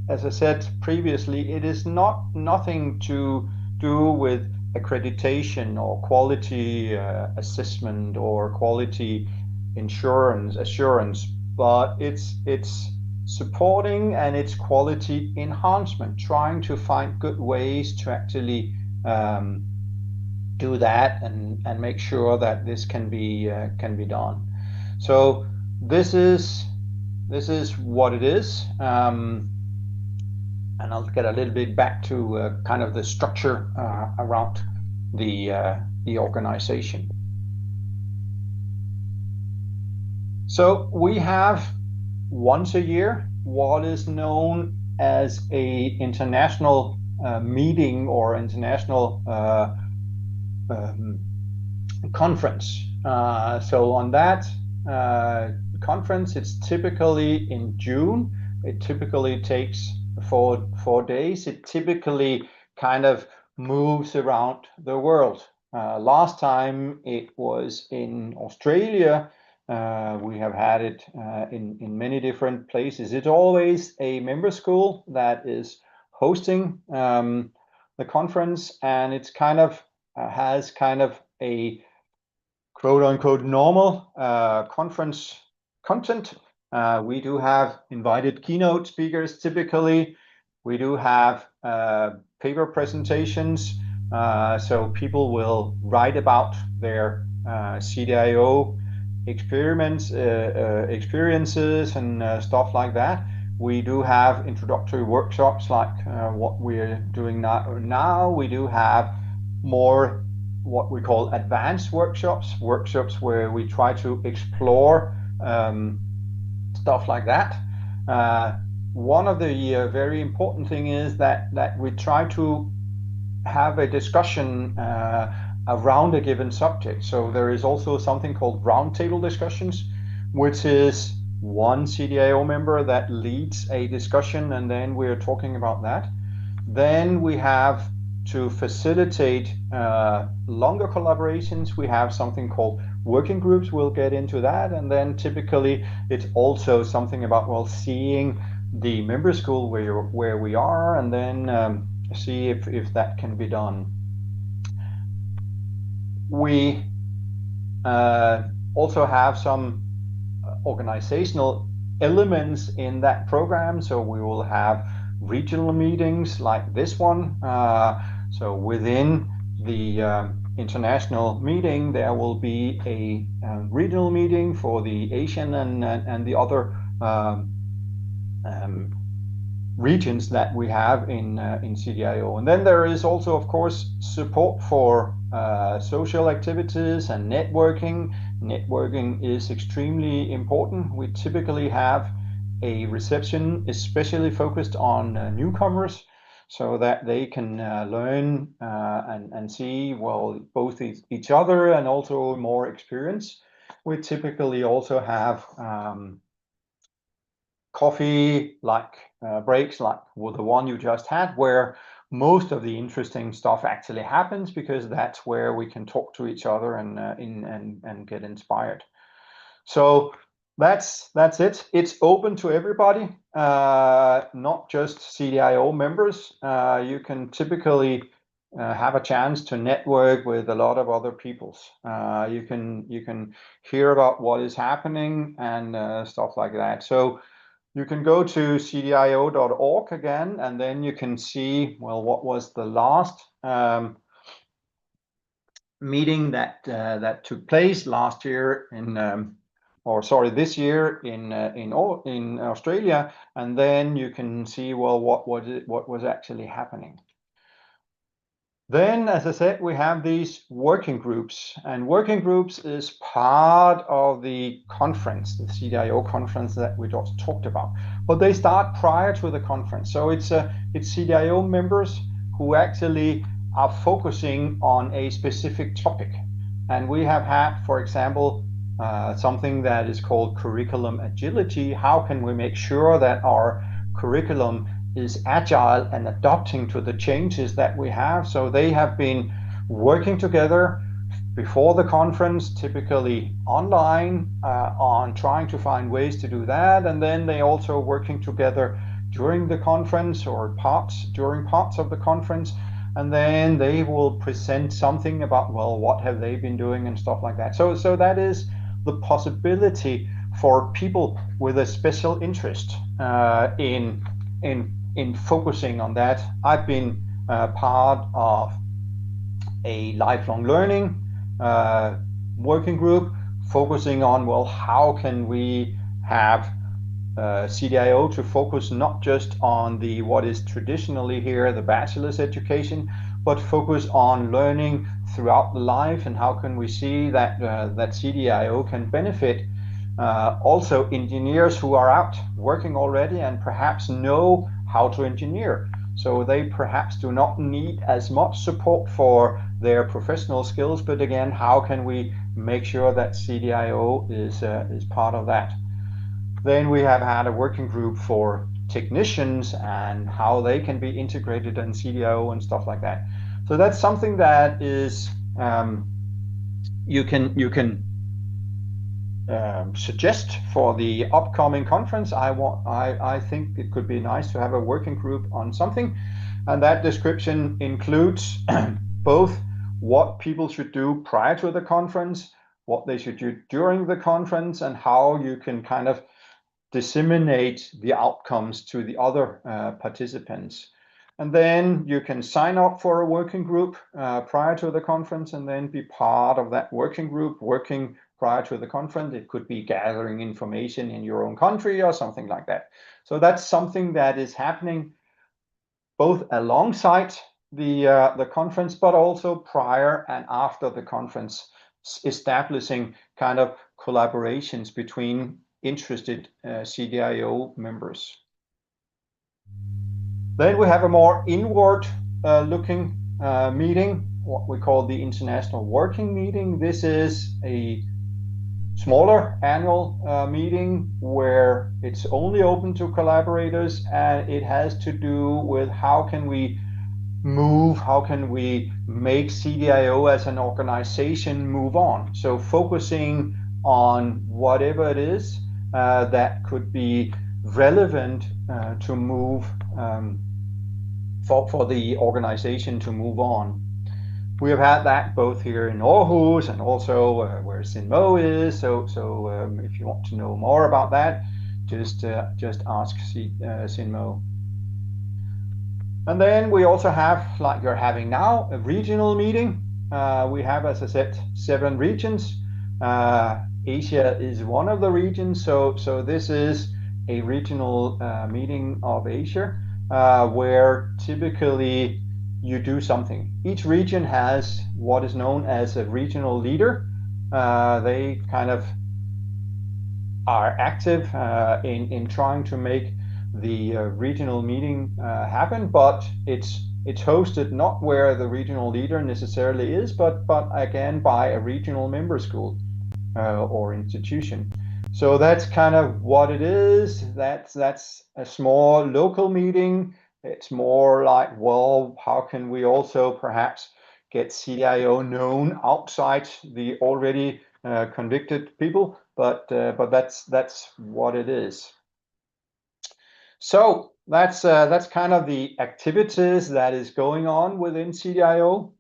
As I said previously, it is nothing to do with accreditation or quality assessment or quality assurance, but it's supporting and it's quality enhancement, trying to find good ways to actually do that and make sure that this can be done. So this is what it is. And I'll get a little bit back to kind of the structure around the organization. So we have once a year what is known as a international meeting or international conference. So on that conference, it's typically in June. It typically takes 4 days. It typically kind of moves around the world. Last time it was in Australia. We have had it in many different places. It's always a member school that is hosting the conference, and it's kind of has kind of a quote unquote normal conference content. We do have invited keynote speakers typically. We do have paper presentations. So people will write about their CDIO experiences and stuff like that. We do have introductory workshops like what we're doing now. We do have more what we call advanced workshops where we try to explore stuff like that. One of the very important thing is that we try to have a discussion around a given subject. So there is also something called roundtable discussions, which is one CDIO member that leads a discussion, and then we're talking about that. Then we have, to facilitate longer collaborations, we have something called working groups. We'll get into that. And then typically it's also something about, well, seeing the member school where we are, and then see if that can be done. We also have some organizational elements in that program. So we will have regional meetings like this one. So within the international meeting, there will be a regional meeting for the Asian and the other regions that we have in CDIO. And then there is also, of course, support for social activities and networking. Networking is extremely important. We typically have a reception especially focused on newcomers, so that they can learn and see, well, both each other and also more experience. We typically also have coffee like breaks like the one you just had, where most of the interesting stuff actually happens, because that's where we can talk to each other and get inspired. So that's it. It's open to everybody, not just CDIO members. You can typically have a chance to network with a lot of other peoples. You can hear about what is happening and stuff like that. So you can go to cdio.org again, and then you can see, well, what was the last meeting that took place last year this year in Australia, and then you can see, well, what was actually happening. Then, as I said, we have these working groups, and working groups is part of the conference, the CDIO conference that we just talked about. But they start prior to the conference, so it's CDIO members who actually are focusing on a specific topic. And we have had, for example, something that is called curriculum agility. How can we make sure that our curriculum is agile and adapting to the changes that we have? So they have been working together before the conference, typically online, on trying to find ways to do that. And then they also working together during the conference or during parts of the conference. And then they will present something about, well, what have they been doing and stuff like that. So that is the possibility for people with a special interest in focusing on that. I've been part of a lifelong learning working group focusing on, well, how can we have CDIO to focus not just on what is traditionally here, the bachelor's education, but focus on learning throughout the life, and how can we see that that CDIO can benefit also engineers who are out working already and perhaps know how to engineer. So they perhaps do not need as much support for their professional skills, but again, how can we make sure that CDIO is part of that? Then we have had a working group for technicians and how they can be integrated in CDIO and stuff like that. So that's something that is you can suggest for the upcoming conference. I think it could be nice to have a working group on something, and that description includes both what people should do prior to the conference, what they should do during the conference, and how you can kind of disseminate the outcomes to the other participants. And then you can sign up for a working group prior to the conference and then be part of that working group working prior to the conference. It could be gathering information in your own country or something like that. So that's something that is happening both alongside the conference, but also prior and after the conference, establishing kind of collaborations between interested CDIO members. Then we have a more inward looking meeting, what we call the International Working Meeting. This is a smaller annual meeting where it's only open to collaborators, and it has to do with how can we make CDIO as an organization move on. So focusing on whatever it is that could be relevant to move for the organization to move on. We have had that both here in Aarhus and also where Sinmo is. So if you want to know more about that, just ask Sinmo. And then we also have, like you're having now, a regional meeting. We have, as I said, 7 regions. Asia is one of the regions, so this is a regional meeting of Asia, where typically you do something. Each region has what is known as a regional leader. They kind of are active in trying to make the regional meeting happen, but it's hosted not where the regional leader necessarily is, but again by a regional member school or institution. So that's kind of what it is. That's a small local meeting. It's more like, well, how can we also perhaps get CDIO known outside the already convicted people? But that's what it is. So that's kind of the activities that is going on within CDIO.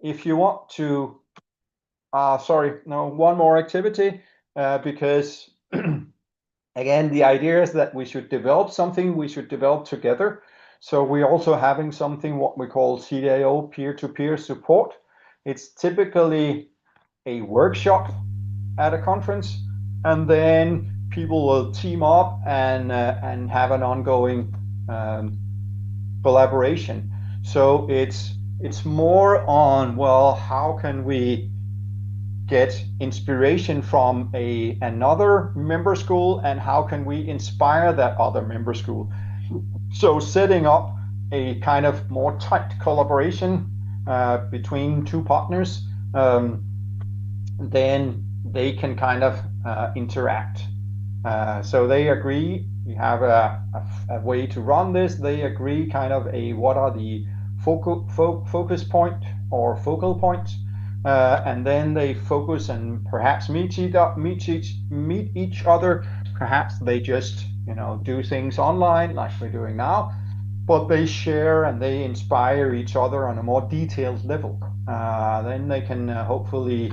If you want to, sorry, no, one more activity, because again, the idea is that we should develop something, we should develop together. So we're also having something what we call CDIO peer-to-peer support. It's typically a workshop at a conference, and then people will team up and have an ongoing collaboration. So it's more on, well, how can we get inspiration from another member school, and how can we inspire that other member school? So setting up a kind of more tight collaboration between two partners, then they can kind of interact. So they agree, we have a way to run this. They agree kind of what are the focus point or focal points, and then they focus and perhaps meet each other. Perhaps they just do things online like we're doing now, but they share and they inspire each other on a more detailed level. Then they can hopefully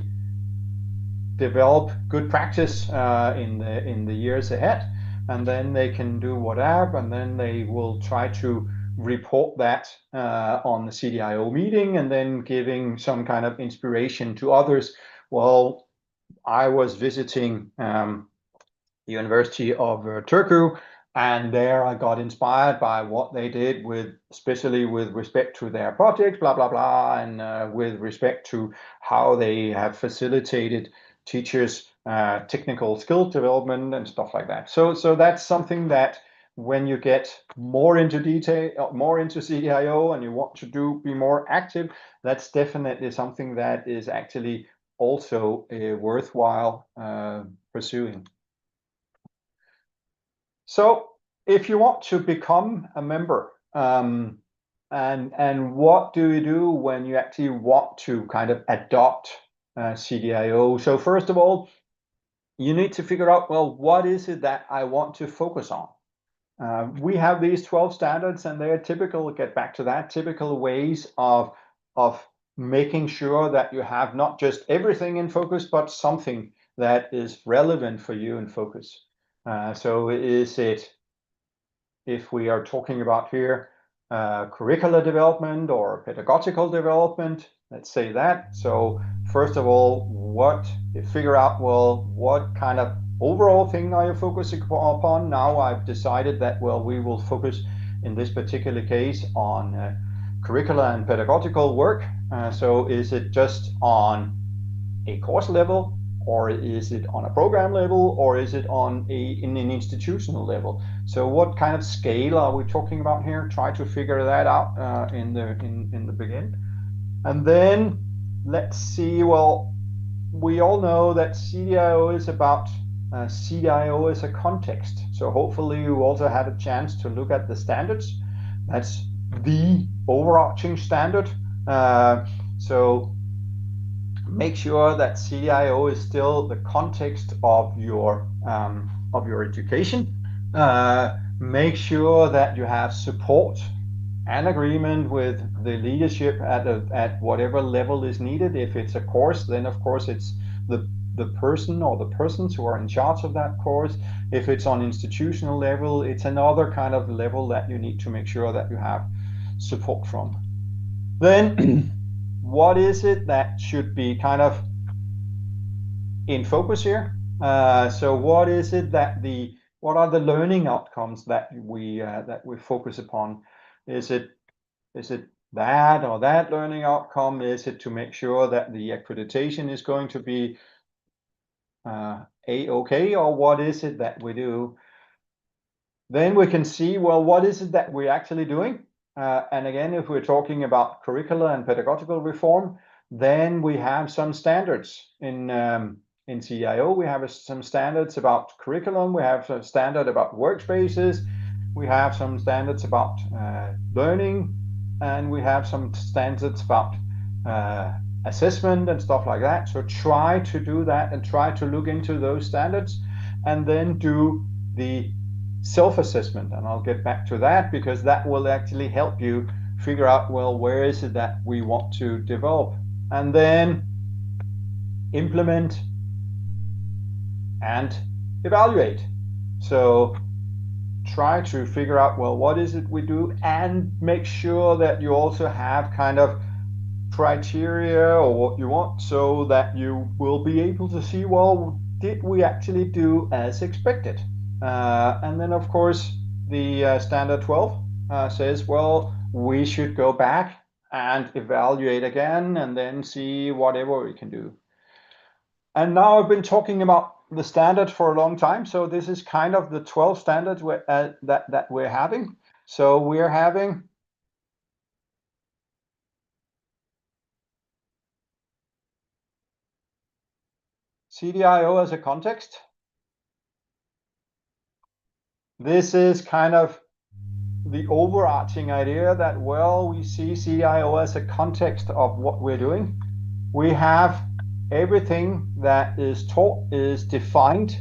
develop good practice in the years ahead, and then they can do whatever, and then they will try to report that on the CDIO meeting, and then giving some kind of inspiration to others. Well, I was visiting the University of Turku, and there I got inspired by what they did, especially with respect to their projects, blah blah blah, and with respect to how they have facilitated teachers' technical skill development and stuff like that. So that's something that when you get more into detail, more into CDIO, and you want to be more active, that's definitely something that is actually also worthwhile pursuing. So if you want to become a member, and what do you do when you actually want to kind of adopt CDIO? So first of all, you need to figure out, well, what is it that I want to focus on? We have these 12 standards, and they are typical, get back to that, typical ways of making sure that you have not just everything in focus, but something that is relevant for you in focus. So is it, if we are talking about here, curricular development or pedagogical development, let's say that. So first of all, figure out, well, what kind of overall thing are you focusing upon? Now I've decided that, well, we will focus in this particular case on curricular and pedagogical work. So is it just on a course level, or is it on a program level, or is it on in an institutional level? So what kind of scale are we talking about here? Try to figure that out in the beginning. And then let's see, well, we all know that CDIO is about CDIO as a context. So hopefully you also had a chance to look at the standards. That's the overarching standard. So make sure that CDIO is still the context of your education. Make sure that you have support and agreement with the leadership at whatever level is needed. If it's a course, then of course it's the person or the persons who are in charge of that course. If it's on institutional level, it's another kind of level that you need to make sure that you have support from. Then what is it that should be kind of in focus here? So what is it that what are the learning outcomes that we focus upon? Is it that or that learning outcome? Is it to make sure that the accreditation is going to be a-okay, or what is it that we do? Then we can see, well, what is it that we're actually doing? And again, if we're talking about curricular and pedagogical reform, then we have some standards in in CDIO. We have some standards about curriculum. We have a standard about workspaces. We have some standards about learning, and we have some standards about assessment and stuff like that. So try to do that and try to look into those standards, and then do the self-assessment. And I'll get back to that, because that will actually help you figure out, well, where is it that we want to develop, and then implement and evaluate. So try to figure out, well, what is it we do, and make sure that you also have kind of criteria or what you want, so that you will be able to see, well, did we actually do as expected? And then, of course, the standard 12 says, well, we should go back and evaluate again, and then see whatever we can do. And now I've been talking about the standard for a long time, so this is kind of the 12 standards that we're having. So we're having CDIO as a context. This is kind of the overarching idea that, well, we see CDIO as a context of what we're doing. We have everything that is taught is defined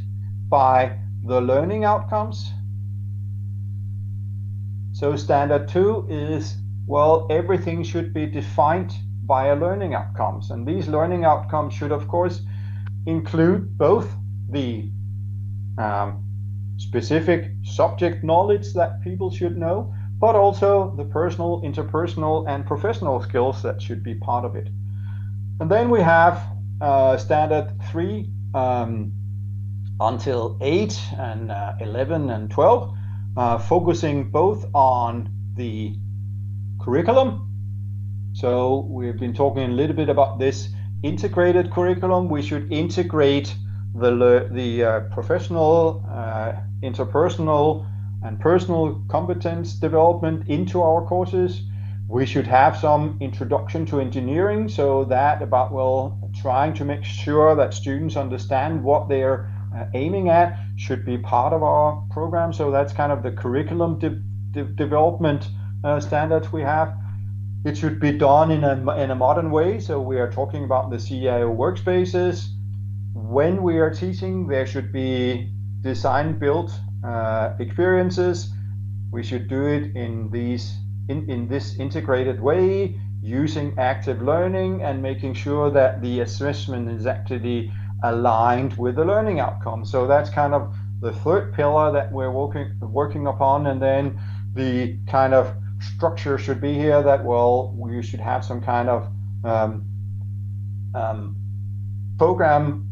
by the learning outcomes. So standard 2 is, well, everything should be defined by learning outcomes. And these learning outcomes should, of course, include both the specific subject knowledge that people should know, but also the personal, interpersonal, and professional skills that should be part of it. And then we have standard 3 until 8 and 11 and 12, focusing both on the curriculum. So we've been talking a little bit about this integrated curriculum. We should integrate the professional, interpersonal, and personal competence development into our courses. We should have some introduction to engineering, so that about, well, trying to make sure that students understand what they're aiming at should be part of our program. So that's kind of the curriculum development standards we have. It should be done in a modern way. So we are talking about the CDIO workspaces. When we are teaching, there should be design-built experiences. We should do it in this integrated way, using active learning and making sure that the assessment is actually aligned with the learning outcome. So that's kind of the third pillar that we're working upon. And then the kind of structure should be here that, well, we should have some kind of program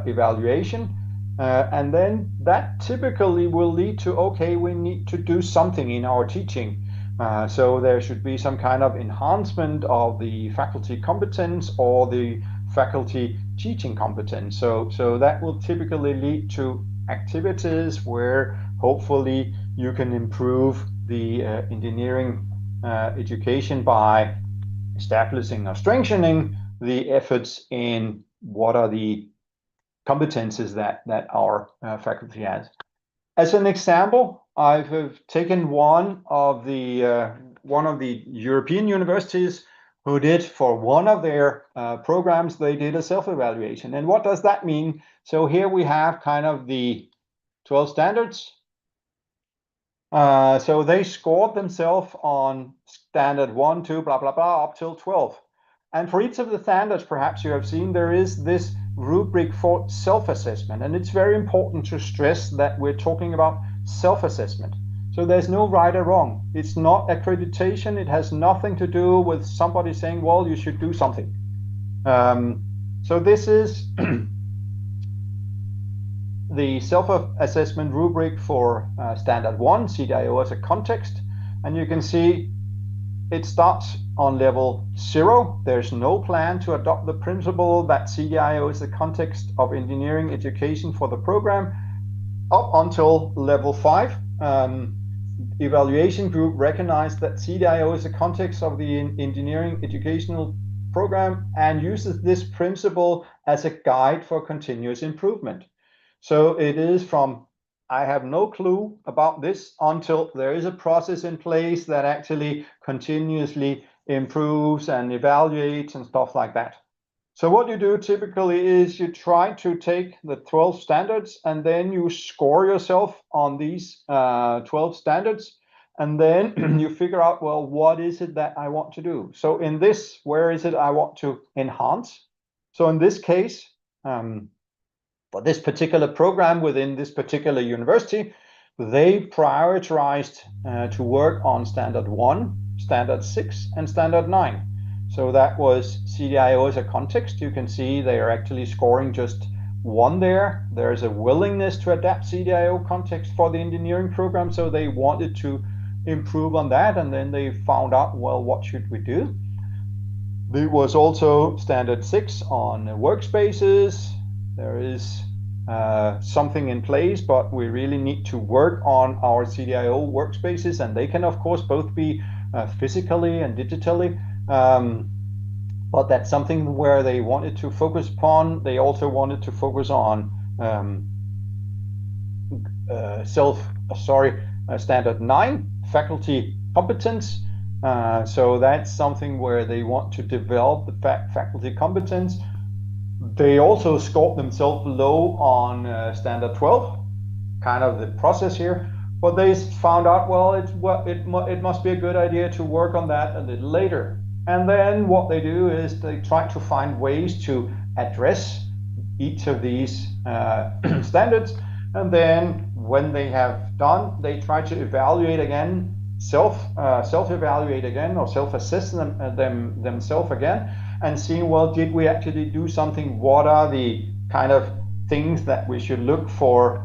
evaluation. And then that typically will lead to, okay, we need to do something in our teaching. So there should be some kind of enhancement of the faculty competence or the faculty teaching competence. So that will typically lead to activities where hopefully you can improve the engineering education by establishing or strengthening the efforts in what are the competences that our faculty has. As an example, I've taken one of the European universities who did, for one of their programs, they did a self-evaluation. And what does that mean? So here we have kind of the 12 standards. So they scored themselves on standard 1, 2, blah, blah, blah, up till 12. And for each of the standards, perhaps you have seen, there is this rubric for self-assessment. And it's very important to stress that we're talking about self-assessment. So there's no right or wrong. It's not accreditation. It has nothing to do with somebody saying, well, you should do something. So this is the self-assessment rubric for standard 1, CDIO as a context. And you can see it starts on level 0. There's no plan to adopt the principle that CDIO is the context of engineering education for the program, up until level 5. Evaluation group recognized that CDIO is the context of the engineering educational program and uses this principle as a guide for continuous improvement. So it is from, I have no clue about this until there is a process in place that actually continuously improves and evaluates and stuff like that. So what you do typically is you try to take the 12 standards and then you score yourself on these 12 standards. And then you figure out, well, what is it that I want to do? So in this, where is it I want to enhance? So in this case, for this particular program within this particular university, they prioritized to work on standard 1, standard 6, and standard 9. So that was CDIO as a context. You can see they are actually scoring just 1 there. There's a willingness to adapt CDIO context for the engineering program, so they wanted to improve on that, and then they found out, well, what should we do? There was also standard 6 on workspaces. There is something in place, but we really need to work on our CDIO workspaces, and they can of course both be physically and digitally, but that's something where they wanted to focus upon. They also wanted to focus on standard 9, faculty competence. So that's something where they want to develop the faculty competence. They also scored themselves low on standard 12, kind of the process here, but they found out, well, it must be a good idea to work on that a little later. And then what they do is they try to find ways to address each of these standards, and then when they have done, they try to evaluate again, self-evaluate again, or self-assess themselves again, and seeing, well, did we actually do something? What are the kind of things that we should look for,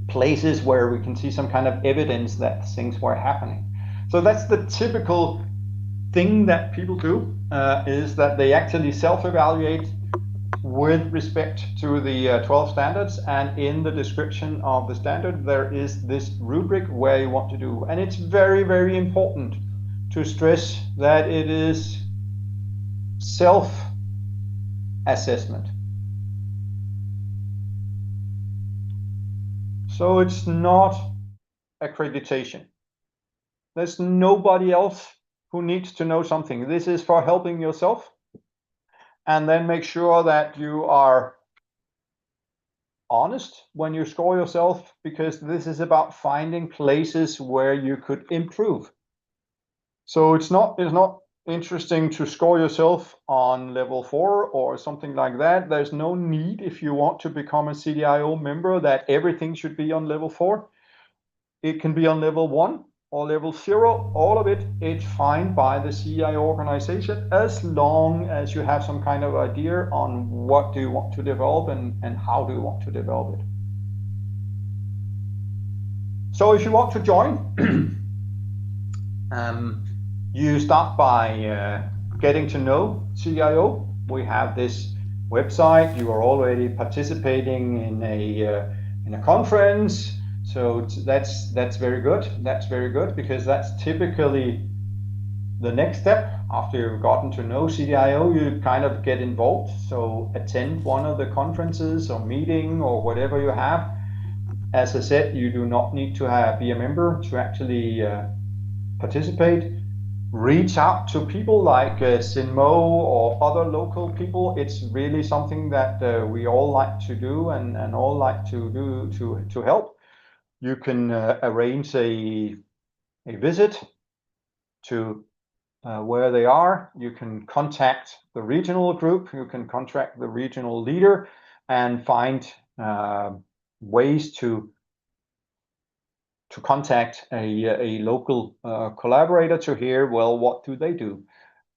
places where we can see some kind of evidence that things were happening? So that's the typical thing that people do, is that they actually self-evaluate with respect to the 12 standards, and in the description of the standard there is this rubric where you want to do, and it's very, very important to stress that it is self-assessment. So it's not accreditation. There's nobody else who needs to know something. This is for helping yourself, and then make sure that you are honest when you score yourself, because this is about finding places where you could improve. So it's not interesting to score yourself on level 4 or something like that. There's no need, if you want to become a CDIO member, that everything should be on level 4. It can be on level 1 or level 0. All of it is fine by the CDIO organization, as long as you have some kind of idea on what do you want to develop and how do you want to develop it. So if you want to join, you start by getting to know CDIO. We have this website. You are already participating in a conference, so that's very good. That's very good, because that's typically the next step. After you've gotten to know CDIO, you kind of get involved. So attend one of the conferences or meeting or whatever you have. As I said, you do not need to be a member to actually participate. Reach out to people like Sinmo or other local people. It's really something that we all like to do and all like to do to help. You can arrange a visit to where they are. You can contact the regional group. You can contact the regional leader and find ways to contact a local collaborator to hear, well, what do they do?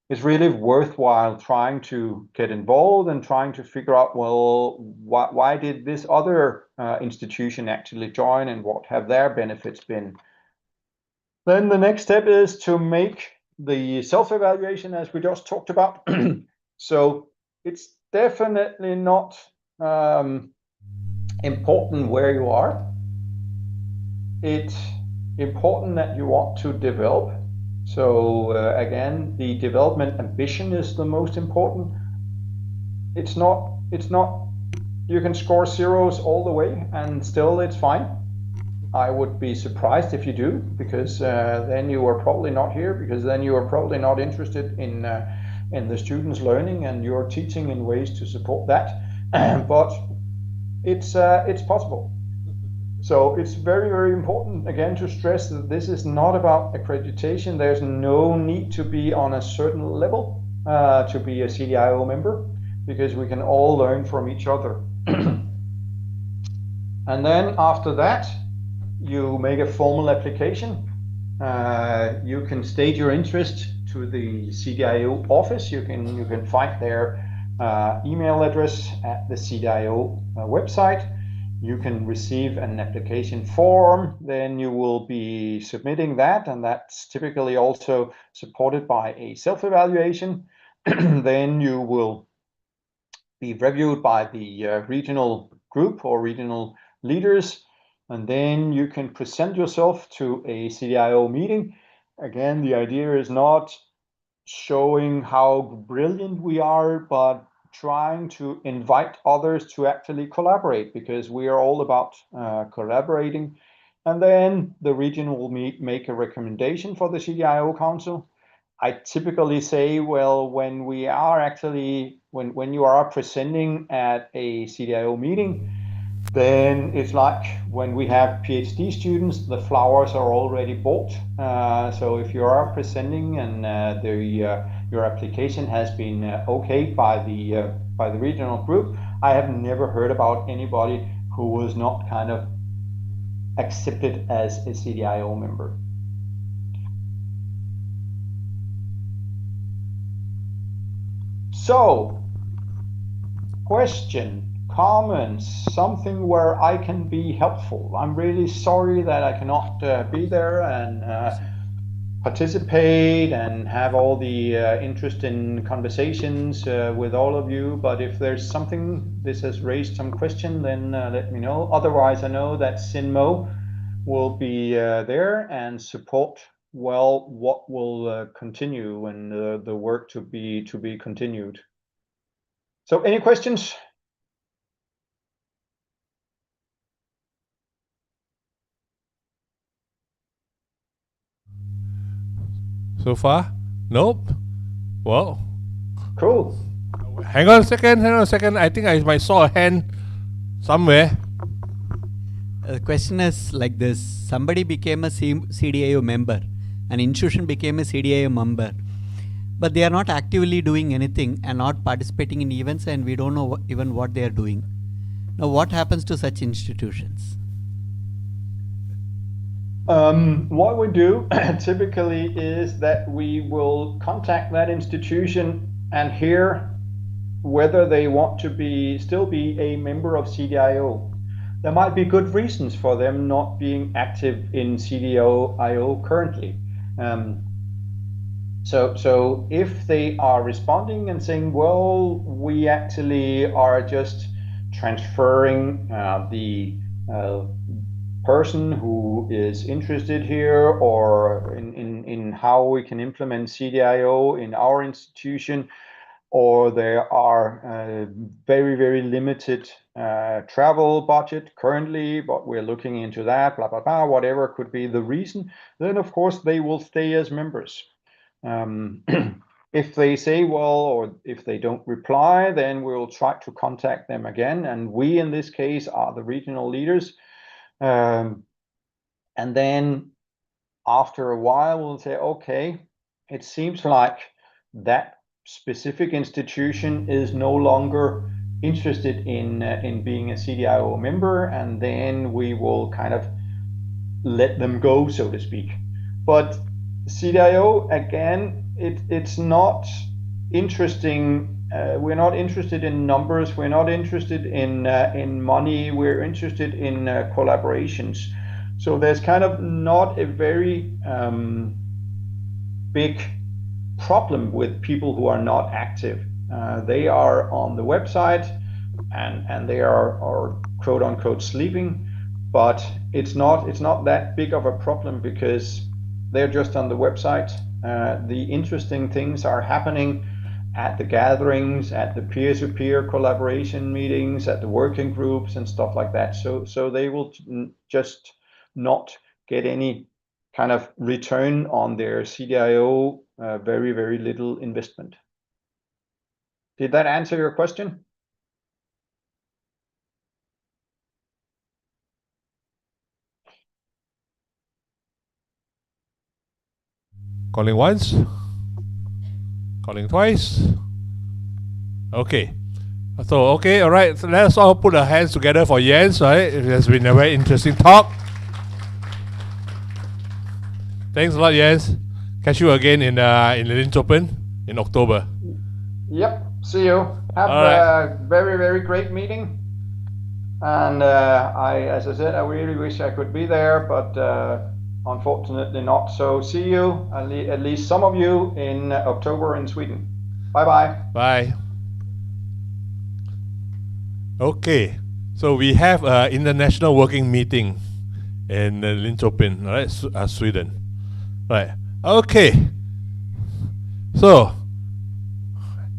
It's really worthwhile trying to get involved and trying to figure out, well, why did this other institution actually join, and what have their benefits been? Then the next step is to make the self-evaluation, as we just talked about. So it's definitely not important where you are. It's important that you want to develop. So again, the development ambition is the most important. it's not, you can score zeros all the way and still it's fine. I would be surprised if you do, because then you are probably not here, because then you are probably not interested in the students learning, and you're teaching in ways to support that. But it's possible. So it's very, very important, again, to stress that this is not about accreditation. There's no need to be on a certain level to be a CDIO member, because we can all learn from each other. And then after that, you make a formal application. You can state your interest to the CDIO office. You can find their email address at the CDIO website. You can receive an application form. Then you will be submitting that, and that's typically also supported by a self-evaluation. Then you will be reviewed by the regional group or regional leaders, and then you can present yourself to a CDIO meeting. Again, the idea is not showing how brilliant we are, but trying to invite others to actually collaborate, because we are all about collaborating. And then the region will make a recommendation for the CDIO Council. I typically say, well, when we are actually, when you are presenting at a CDIO meeting, then it's like when we have PhD students, the flowers are already bought. So if you are presenting and your application has been okayed by the regional group, I have never heard about anybody who was not kind of accepted as a CDIO member. So, question, comments, something where I can be helpful. I'm really sorry that I cannot be there and participate and have all the interesting conversations with all of you. But if there's something, this has raised some question, then let me know. Otherwise, I know that Sinmo will be there and support well what will continue and the work to be continued. So any questions? So far? Nope. Well. Cool. Hang on a second. I think I might saw a hand somewhere. The question is like this. Somebody became a CDIO member. An institution became a CDIO member. But they are not actively doing anything and not participating in events, and we don't know even what they are doing. Now, what happens to such institutions? What we do typically is that we will contact that institution and hear whether they want to still be a member of CDIO. There might be good reasons for them not being active in CDIO currently. So if they are responding and saying, well, we actually are just transferring the person who is interested here, or in how we can implement CDIO in our institution, or there are very, very limited travel budget currently, but we're looking into that, blah, blah, blah, whatever could be the reason, then of course they will stay as members. If they say, well, or if they don't reply, then we'll try to contact them again. And we, in this case, are the regional leaders. And then after a while, we'll say, okay, it seems like that specific institution is no longer interested in being a CDIO member, and then we will kind of let them go, so to speak. But CDIO, again, it's not interesting. We're not interested in numbers. We're not interested in money. We're interested in collaborations. So there's kind of not a very big problem with people who are not active. They are on the website and they are quote unquote sleeping, but it's not that big of a problem because they're just on the website. The interesting things are happening, at the gatherings, at the peer-to-peer collaboration meetings, at the working groups and stuff like that. So they will just not get any kind of return on their CDIO, very, very little investment. Did that answer your question? Calling once. Calling twice. Okay. So, okay, all right. So let's all put our hands together for Jens, right? It has been a very interesting talk. Thanks a lot, Jens. Catch you again in Linköping in October. Yep. See you. Have a very, very great meeting. And as I said, I really wish I could be there, but unfortunately not. So see you, at least some of you, in October in Sweden. Bye-bye. Bye. Okay, so we have an international working meeting in Linköping, right, Sweden. Right, okay. So,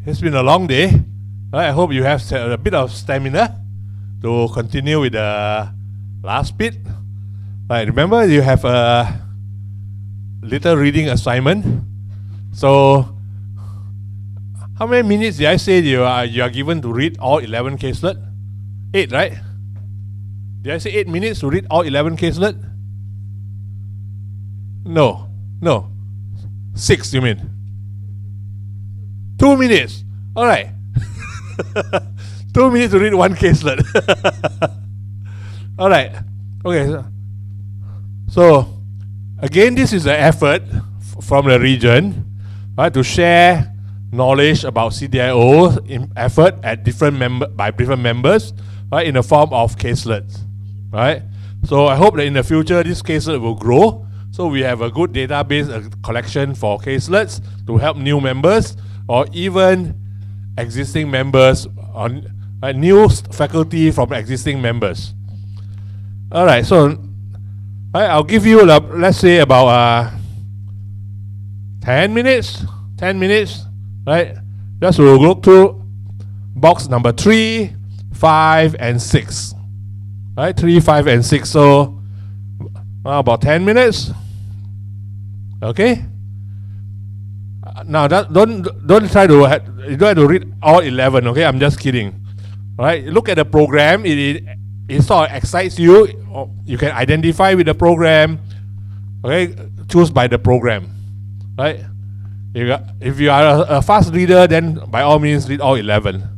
it's been a long day. Right, I hope you have a bit of stamina to continue with the last bit. Right, remember you have a little reading assignment. So, how many minutes did I say you are given to read all 11 caselet? 8, right? Did I say 8 minutes to read all 11 caselet? No. 6, you mean? 2 minutes. All right. 2 minutes to read one caselet. All right. Okay. So, again, this is an effort from the region, right, to share knowledge about CDIO effort at different members, right, in the form of caselets, right? So I hope that in the future this caselet will grow, so we have a good database, a collection for caselets to help new members or even existing members on new faculty from existing members. All right, so I'll give you, let's say, about 10 minutes, right? Just we'll look through box number 3, 5, and 6. Right, 3, 5, and 6. So about 10 minutes. Okay. Now don't try to you don't have to read all 11. Okay, I'm just kidding. All right, look at the program. It sort of excites you. You can identify with the program. Okay, choose by the program. Right. If you are a fast reader, then by all means read all 11.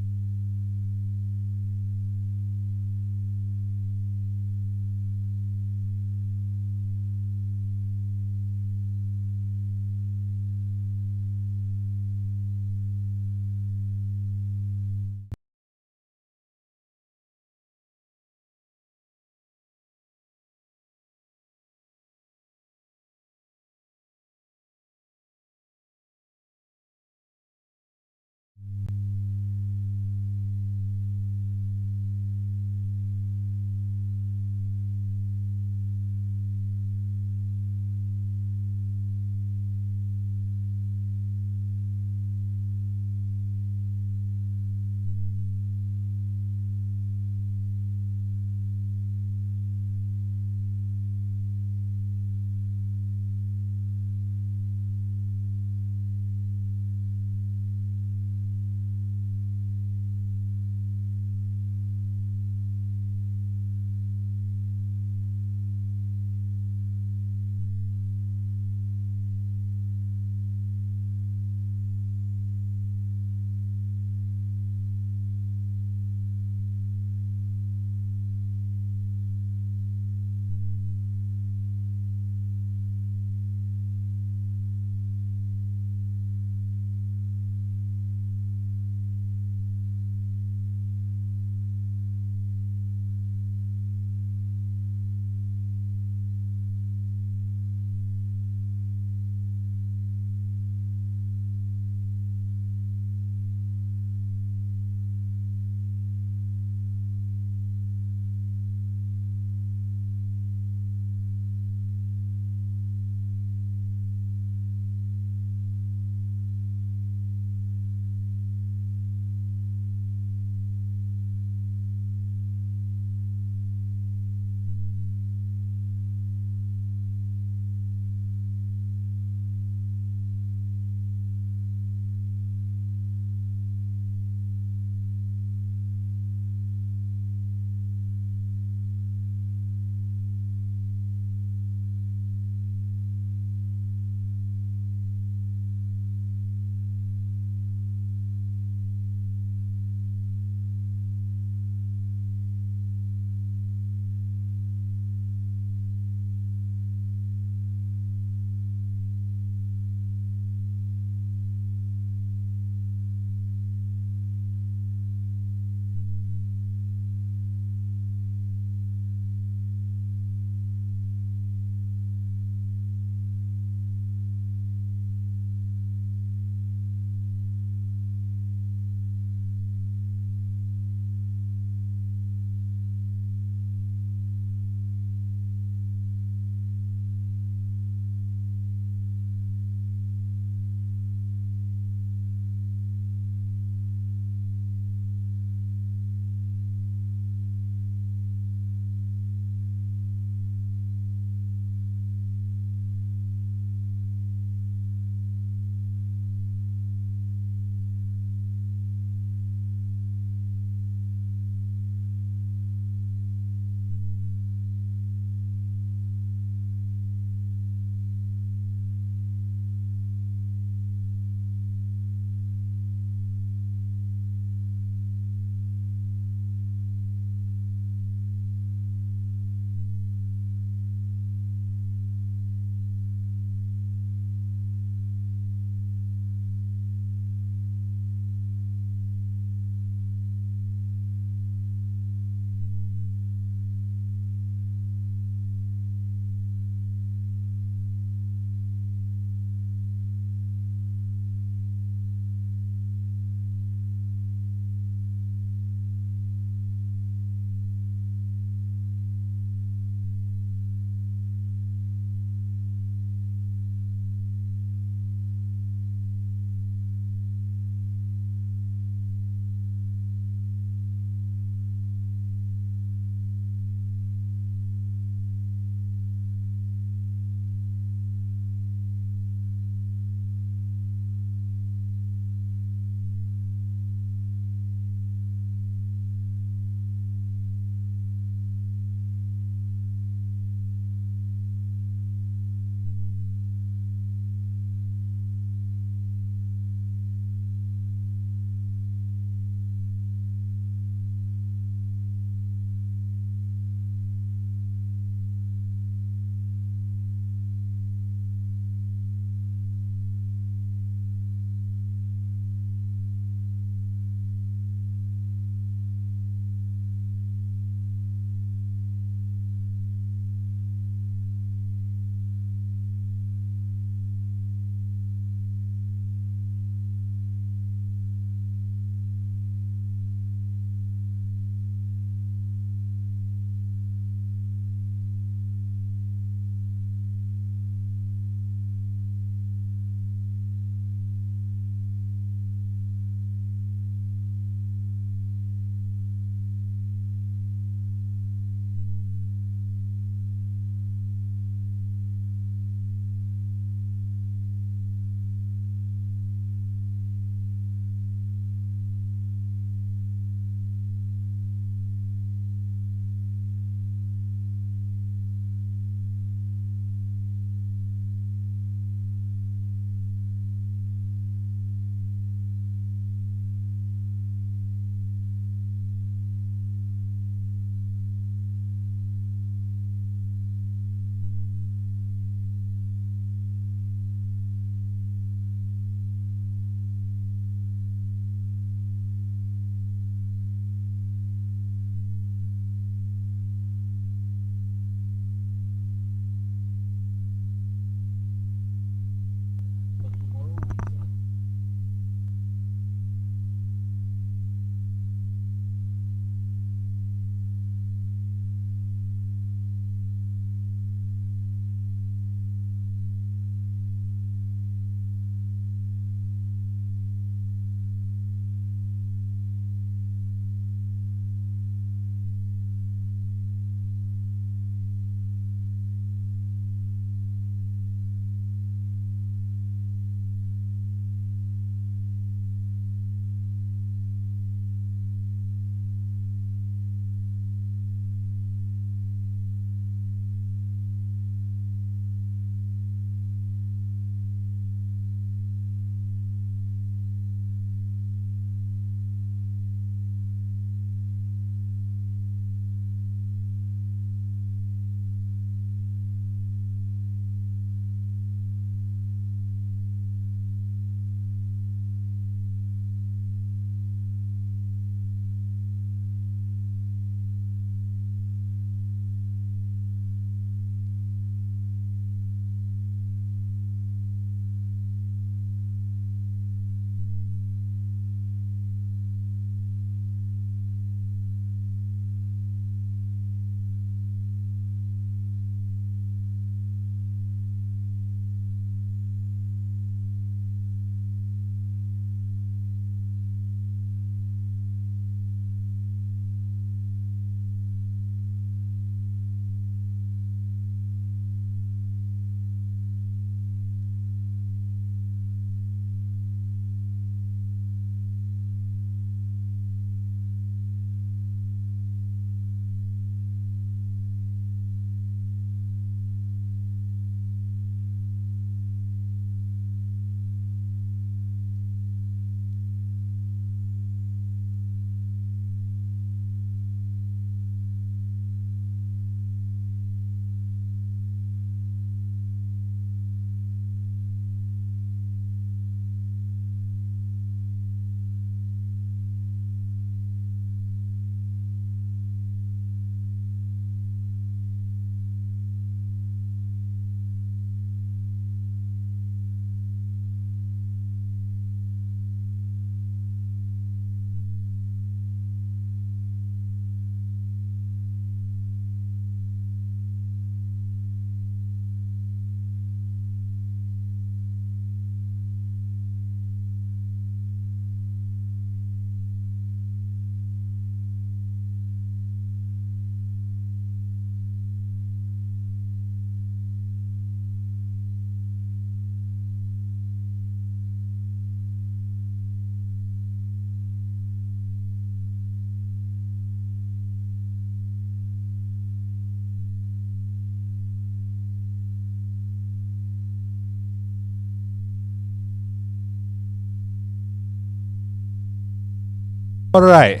All right.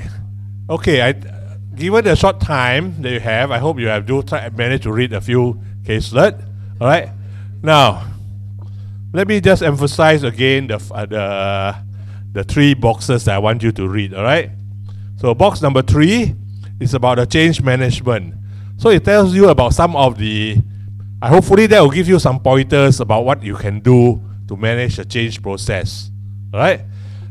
Okay. Given the short time that you have, I hope you have managed to read a few caselet. All right. Now, let me just emphasize again the three boxes that I want you to read. All right. So box number 3 is about the change management. So it tells you about some of the. Hopefully that will give you some pointers about what you can do to manage the change process. All right.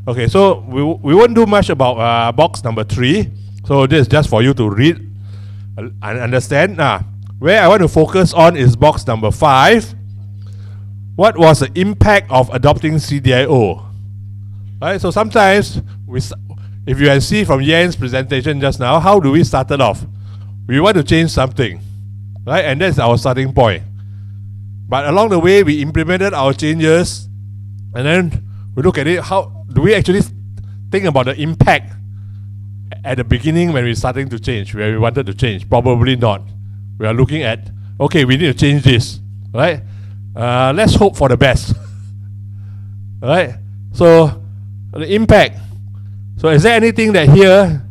Okay. So we won't do much about box number 3. So this is just for you to read and understand. Where I want to focus on is box number 5. What was the impact of adopting CDIO? Right. So sometimes if you can see from Yan's presentation just now, how do we start it off? We want to change something, right? And that's our starting point. But along the way, we implemented our changes, and then we look at it. How do we actually think about the impact at the beginning when we're starting to change, where we wanted to change? Probably not. We are looking at, okay, we need to change this, right? Let's hope for the best, right? So the impact. So is there anything that here,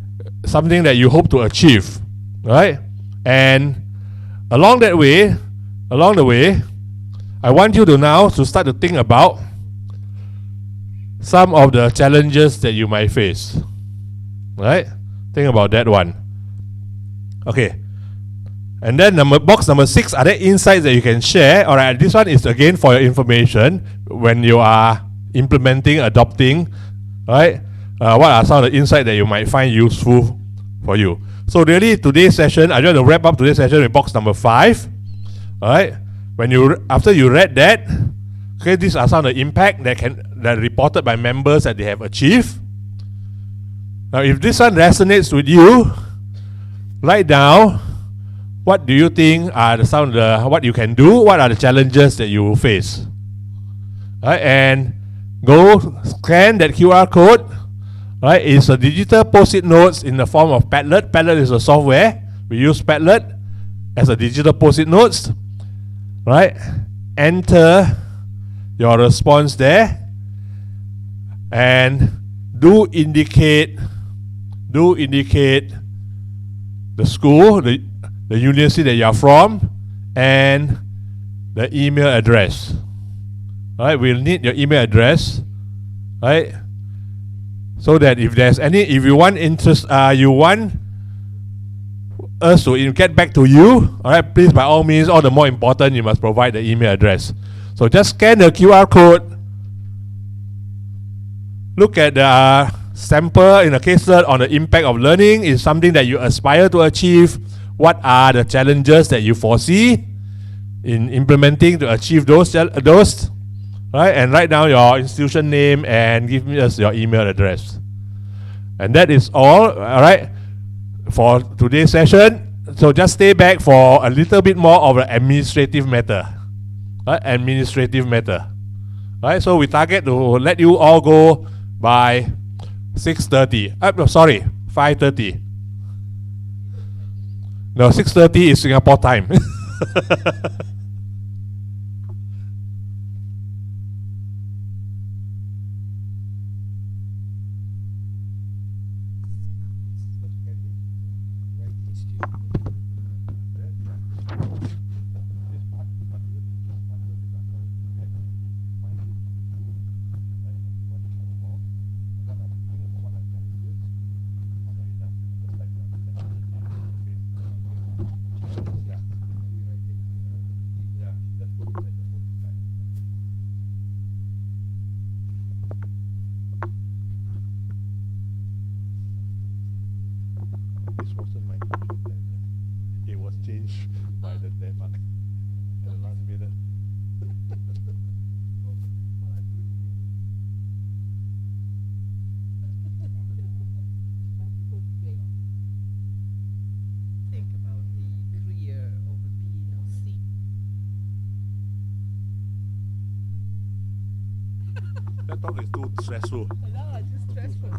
something that you hope to achieve, right? And along the way, I want you to now to start to think about some of the challenges that you might face, right? Think about that one. Okay. And then box number 6, are there insights that you can share? All right, this one is again for your information when you are implementing, adopting, right? What are some of the insights that you might find useful for you? So really, today's session, I just want to wrap up today's session with box number 5. All right, after you read that, okay, these are some of the impact that are reported by members that they have achieved. Now, if this one resonates with you, write down what do you think are what you can do, what are the challenges that you will face. All right, and go scan that QR code. Right, it's a digital post-it notes in the form of Padlet. Padlet is a software. We use Padlet as a digital post-it notes. Right, enter your response there, and do indicate the school, the university that you are from, and the email address. Right, we'll need your email address. Right. So that if you want you want us to get back to you, all right, please, by all means, all the more important, you must provide the email address. So just scan the QR code, look at the sample in the case on the impact of learning. Is something that you aspire to achieve. What are the challenges that you foresee in implementing to achieve those, right? And write down your institution name and give us your email address. And that is all right, for today's session. So just stay back for a little bit more of the administrative matter. Right? Administrative matter. Right? So we target to let you all go by 6:30. 5:30. No, 6:30 is Singapore time. This wasn't my usual plan. It was changed by the Denmark at the last minute. Think about the career of being a C. That talk is too stressful. No, it's just stressful.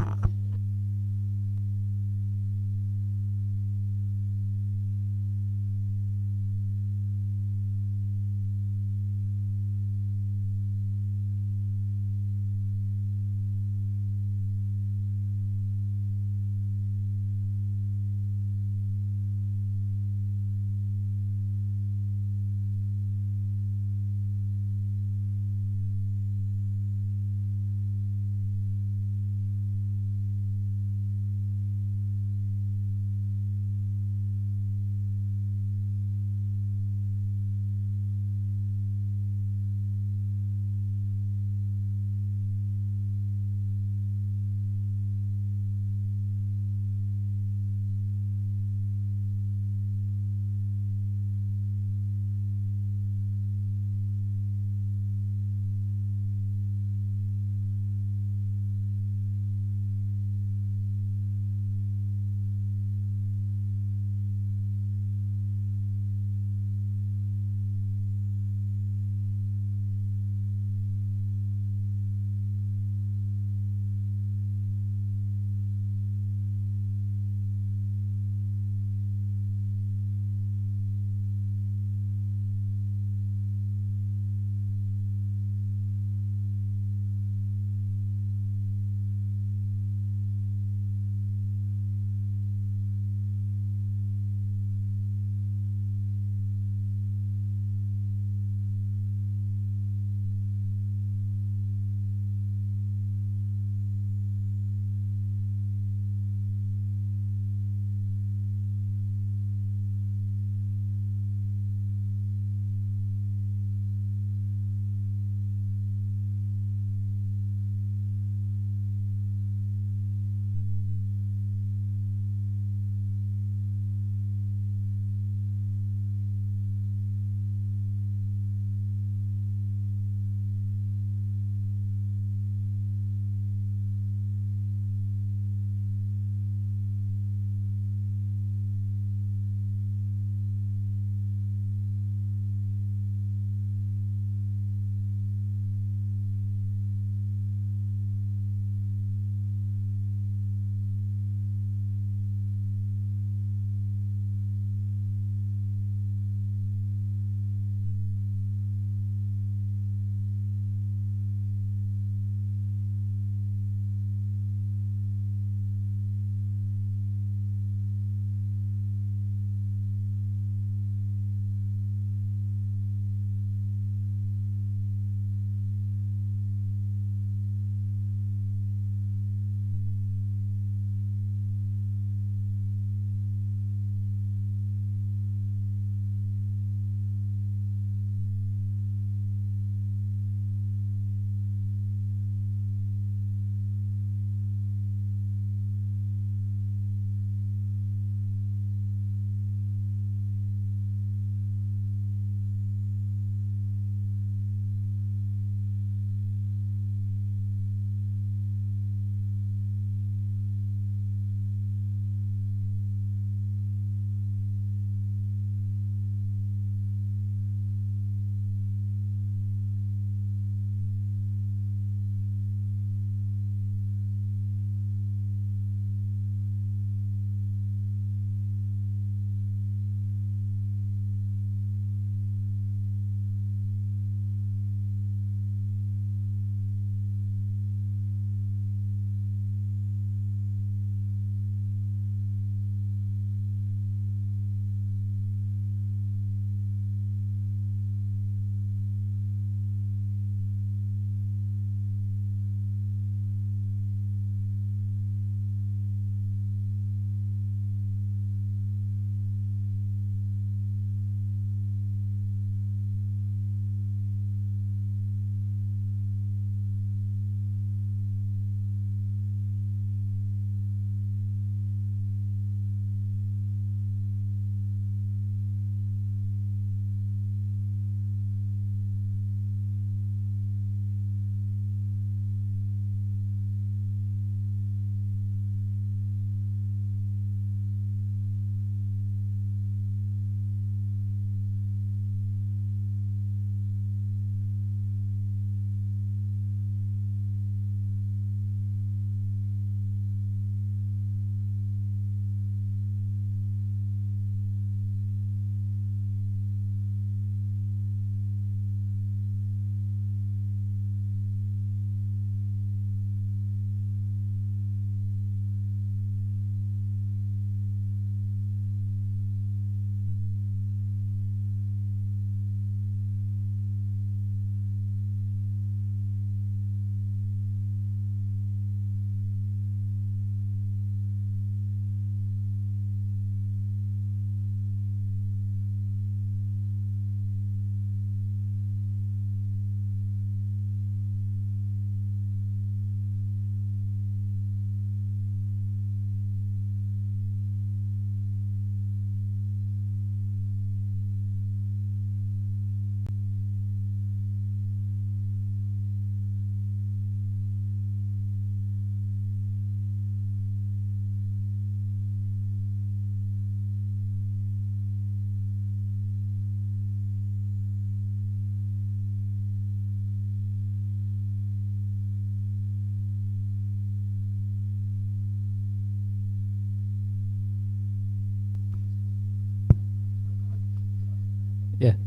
Yeah,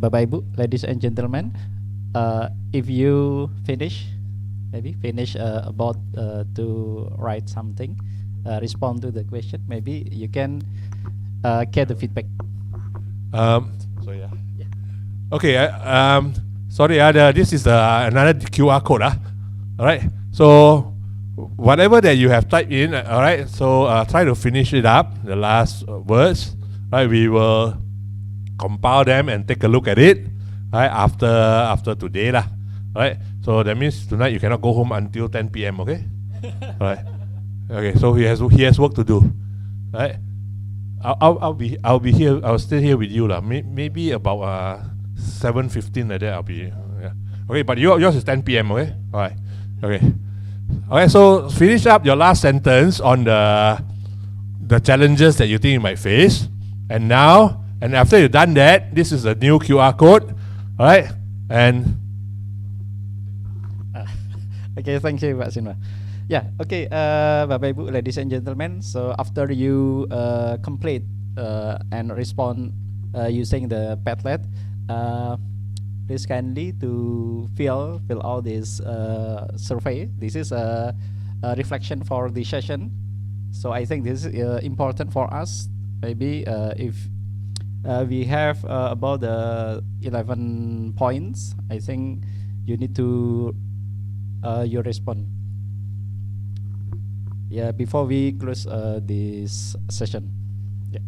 Bapak Ibu, ladies and gentlemen, if you finish, maybe finish about to write something, respond to the question, maybe you can get the feedback. So yeah. Okay. Sorry. This is another QR code. All right. So whatever that you have typed in. All right. So try to finish it up. The last words. Right. We will compile them and take a look at it. Right. After today lah. Right. So that means tonight you cannot go home until 10 p.m. Okay. All right. Okay. So he has work to do. Right. I'll be here. I'll stay here with you lah. Maybe about 7:15 like that. I'll be yeah. Okay, but yours is 10 p.m. Okay, all right. Okay, okay. So finish up your last sentence on the challenges that you think you might face, and after you've done that, this is a new QR code. All right, and okay, thank you, Pak Sinwa. Yeah, okay, Bapak Ibu, ladies and gentlemen. So after you complete and respond using the Padlet, please kindly to fill out this survey. This is a reflection for the session. So I think this is important for us. Maybe if we have about 11 points, I think you need to you respond. Yeah, before we close this session. Yeah.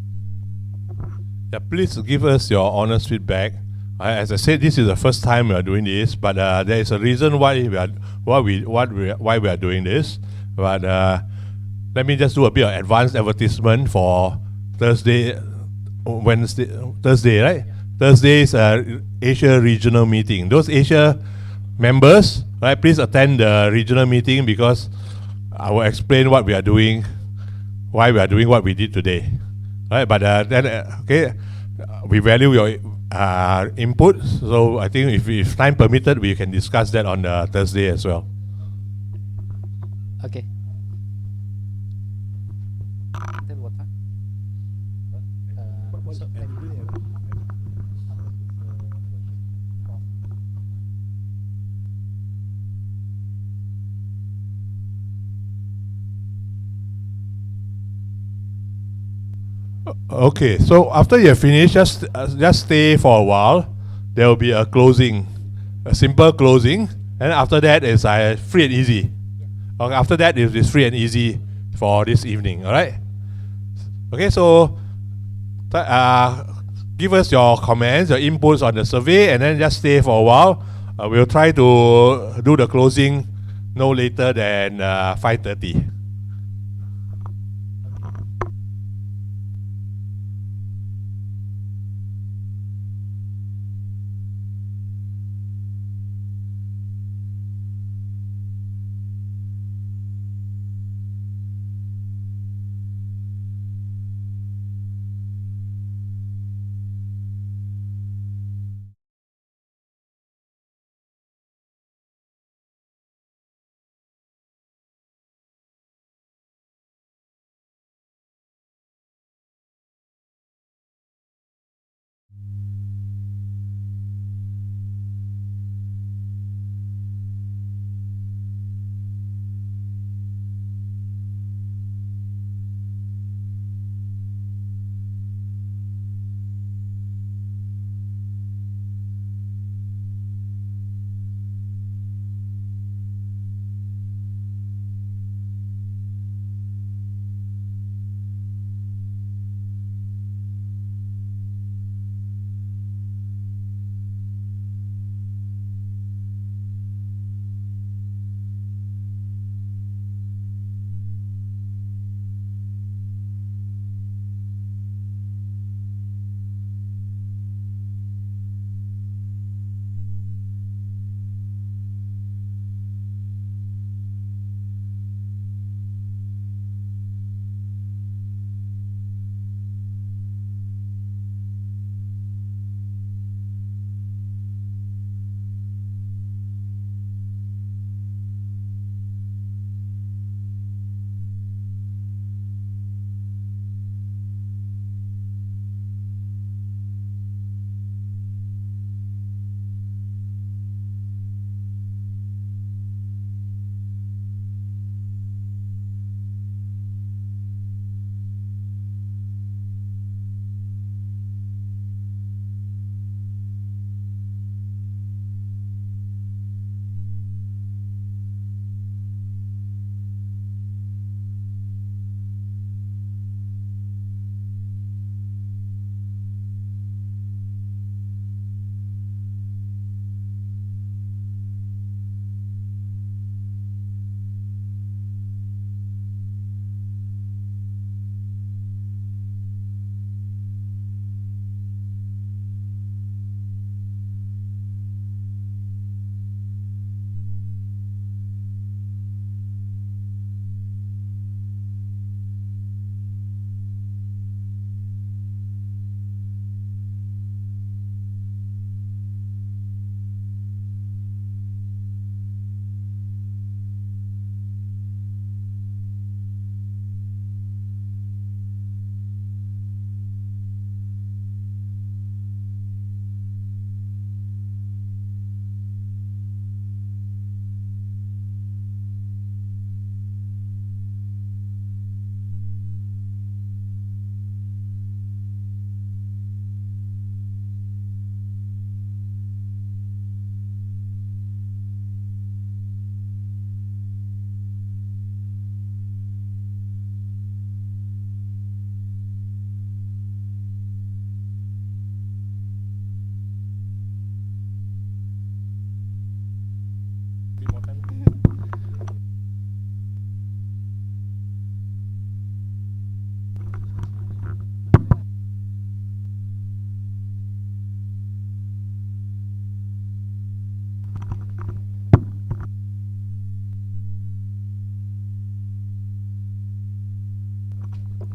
Yeah, please give us your honest feedback. As I said, this is the first time we are doing this, but there is a reason why we are doing this. But let me just do a bit of advanced advertisement for Thursday, right? Thursday's Asia regional meeting. Those Asia members, right? Please attend the regional meeting because I will explain what we are doing, why we are doing what we did today, right? But then, okay, we value your input. So I think if time permitted, we can discuss that on Thursday as well. Okay. Okay, so after you have finished, just stay for a while. There will be a closing, a simple closing, and after that is free and easy. Okay, after that it is free and easy for this evening. All right. Okay, so give us your comments, your inputs on the survey, and then just stay for a while. We'll try to do the closing no later than 5:30.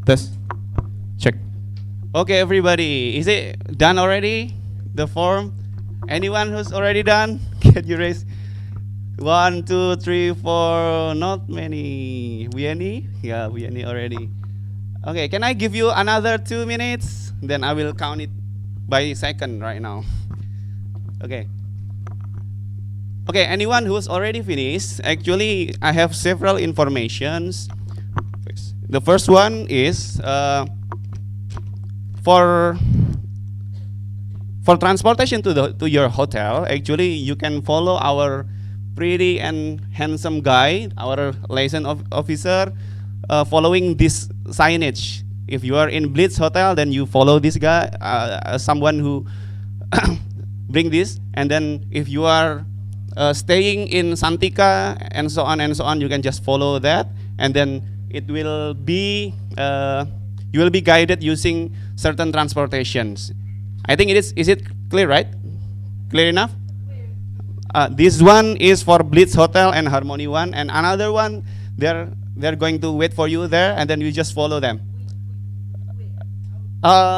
Test. Check. Okay, everybody, is it done already? The form? Anyone who's already done? Can you raise? 1, 2, 3, 4. Not many. Vianney? Yeah, Vianney already. Okay, can I give you another 2 minutes? Then I will count it by second right now. Okay. Okay, anyone who's already finished? Actually, I have several informations. The first one is for transportation to your hotel. Actually, you can follow our pretty and handsome guy, our liaison officer, following this signage. If you are in Blitz Hotel, then you follow this guy, someone who bring this. And then if you are staying in Santika and so on, you can just follow that. And then it will be, you will be guided using certain transportations. I think is it clear, right? Clear enough? This one is for Blitz Hotel and Harmony One, and another one, they're going to wait for you there, and then you just follow them.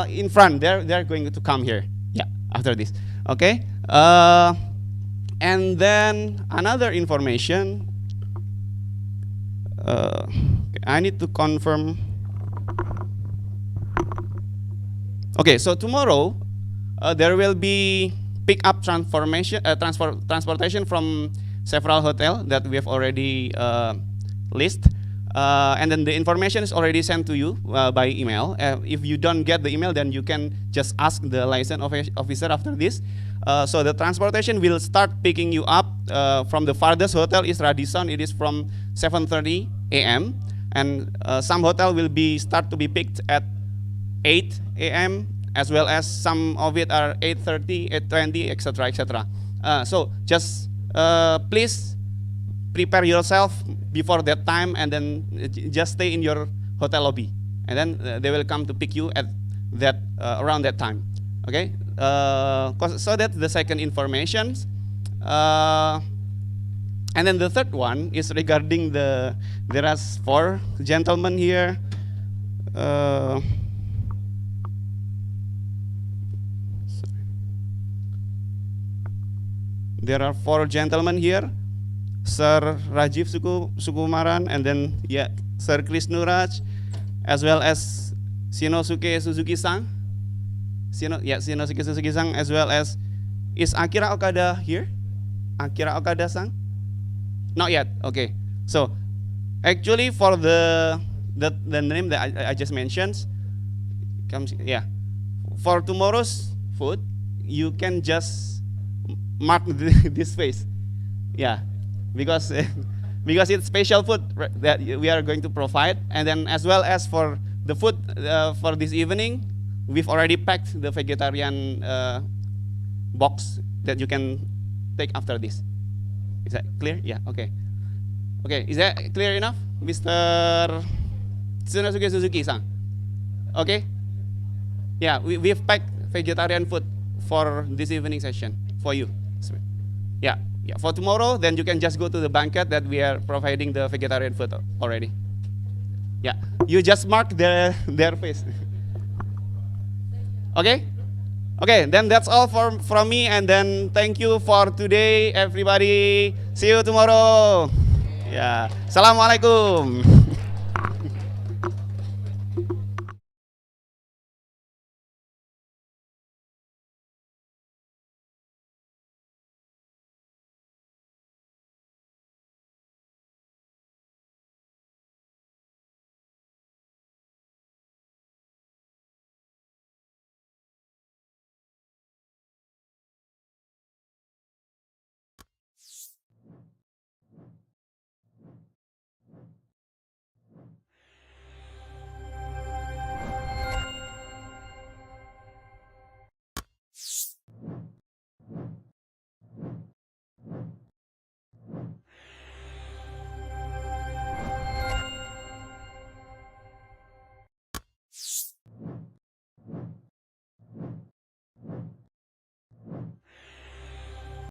In front, they're going to come here. Yeah, after this. Okay. And then another information. I need to confirm. Okay, so tomorrow there will be pick-up transportation from several hotels that we have already list. And then the information is already sent to you by email. If you don't get the email, then you can just ask the liaison officer after this. So the transportation will start picking you up from the farthest hotel is Radisson. It is from 7:30 a.m. And some hotel will start to be picked at 8 a.m. as well as some of it are 8:30, 8:20, etc., etc. So just please prepare yourself before that time, and then just stay in your hotel lobby, and then they will come to pick you at that around that time. Okay, so that's the second information. And then the third one is regarding there are 4 gentlemen here. There are 4 gentlemen here, Sir Rajiv Sukumaran, and then Sir Krishnuraj, as well as Shinosuke Suzuki-san. Shinosuke Suzuki-san, as well as, is Akira Okada here? Akira Okada-san? Not yet. Okay. So actually for the name that I just mentioned, for tomorrow's food, you can just mark this face. Yeah, because it's special food that we are going to provide. And then as well as for the food for this evening, we've already packed the vegetarian box that you can take after this. Is that clear? Yeah, okay. Okay, is that clear enough, Mr. Shinosuke Suzuki-san? Okay? Yeah, we've packed vegetarian food for this evening session for you. Yeah, for tomorrow, then you can just go to the banquet that we are providing the vegetarian food already. Yeah, you just mark their face. Okay? Okay, then that's all from me, and then thank you for today, everybody. See you tomorrow. Yeah, Assalamualaikum.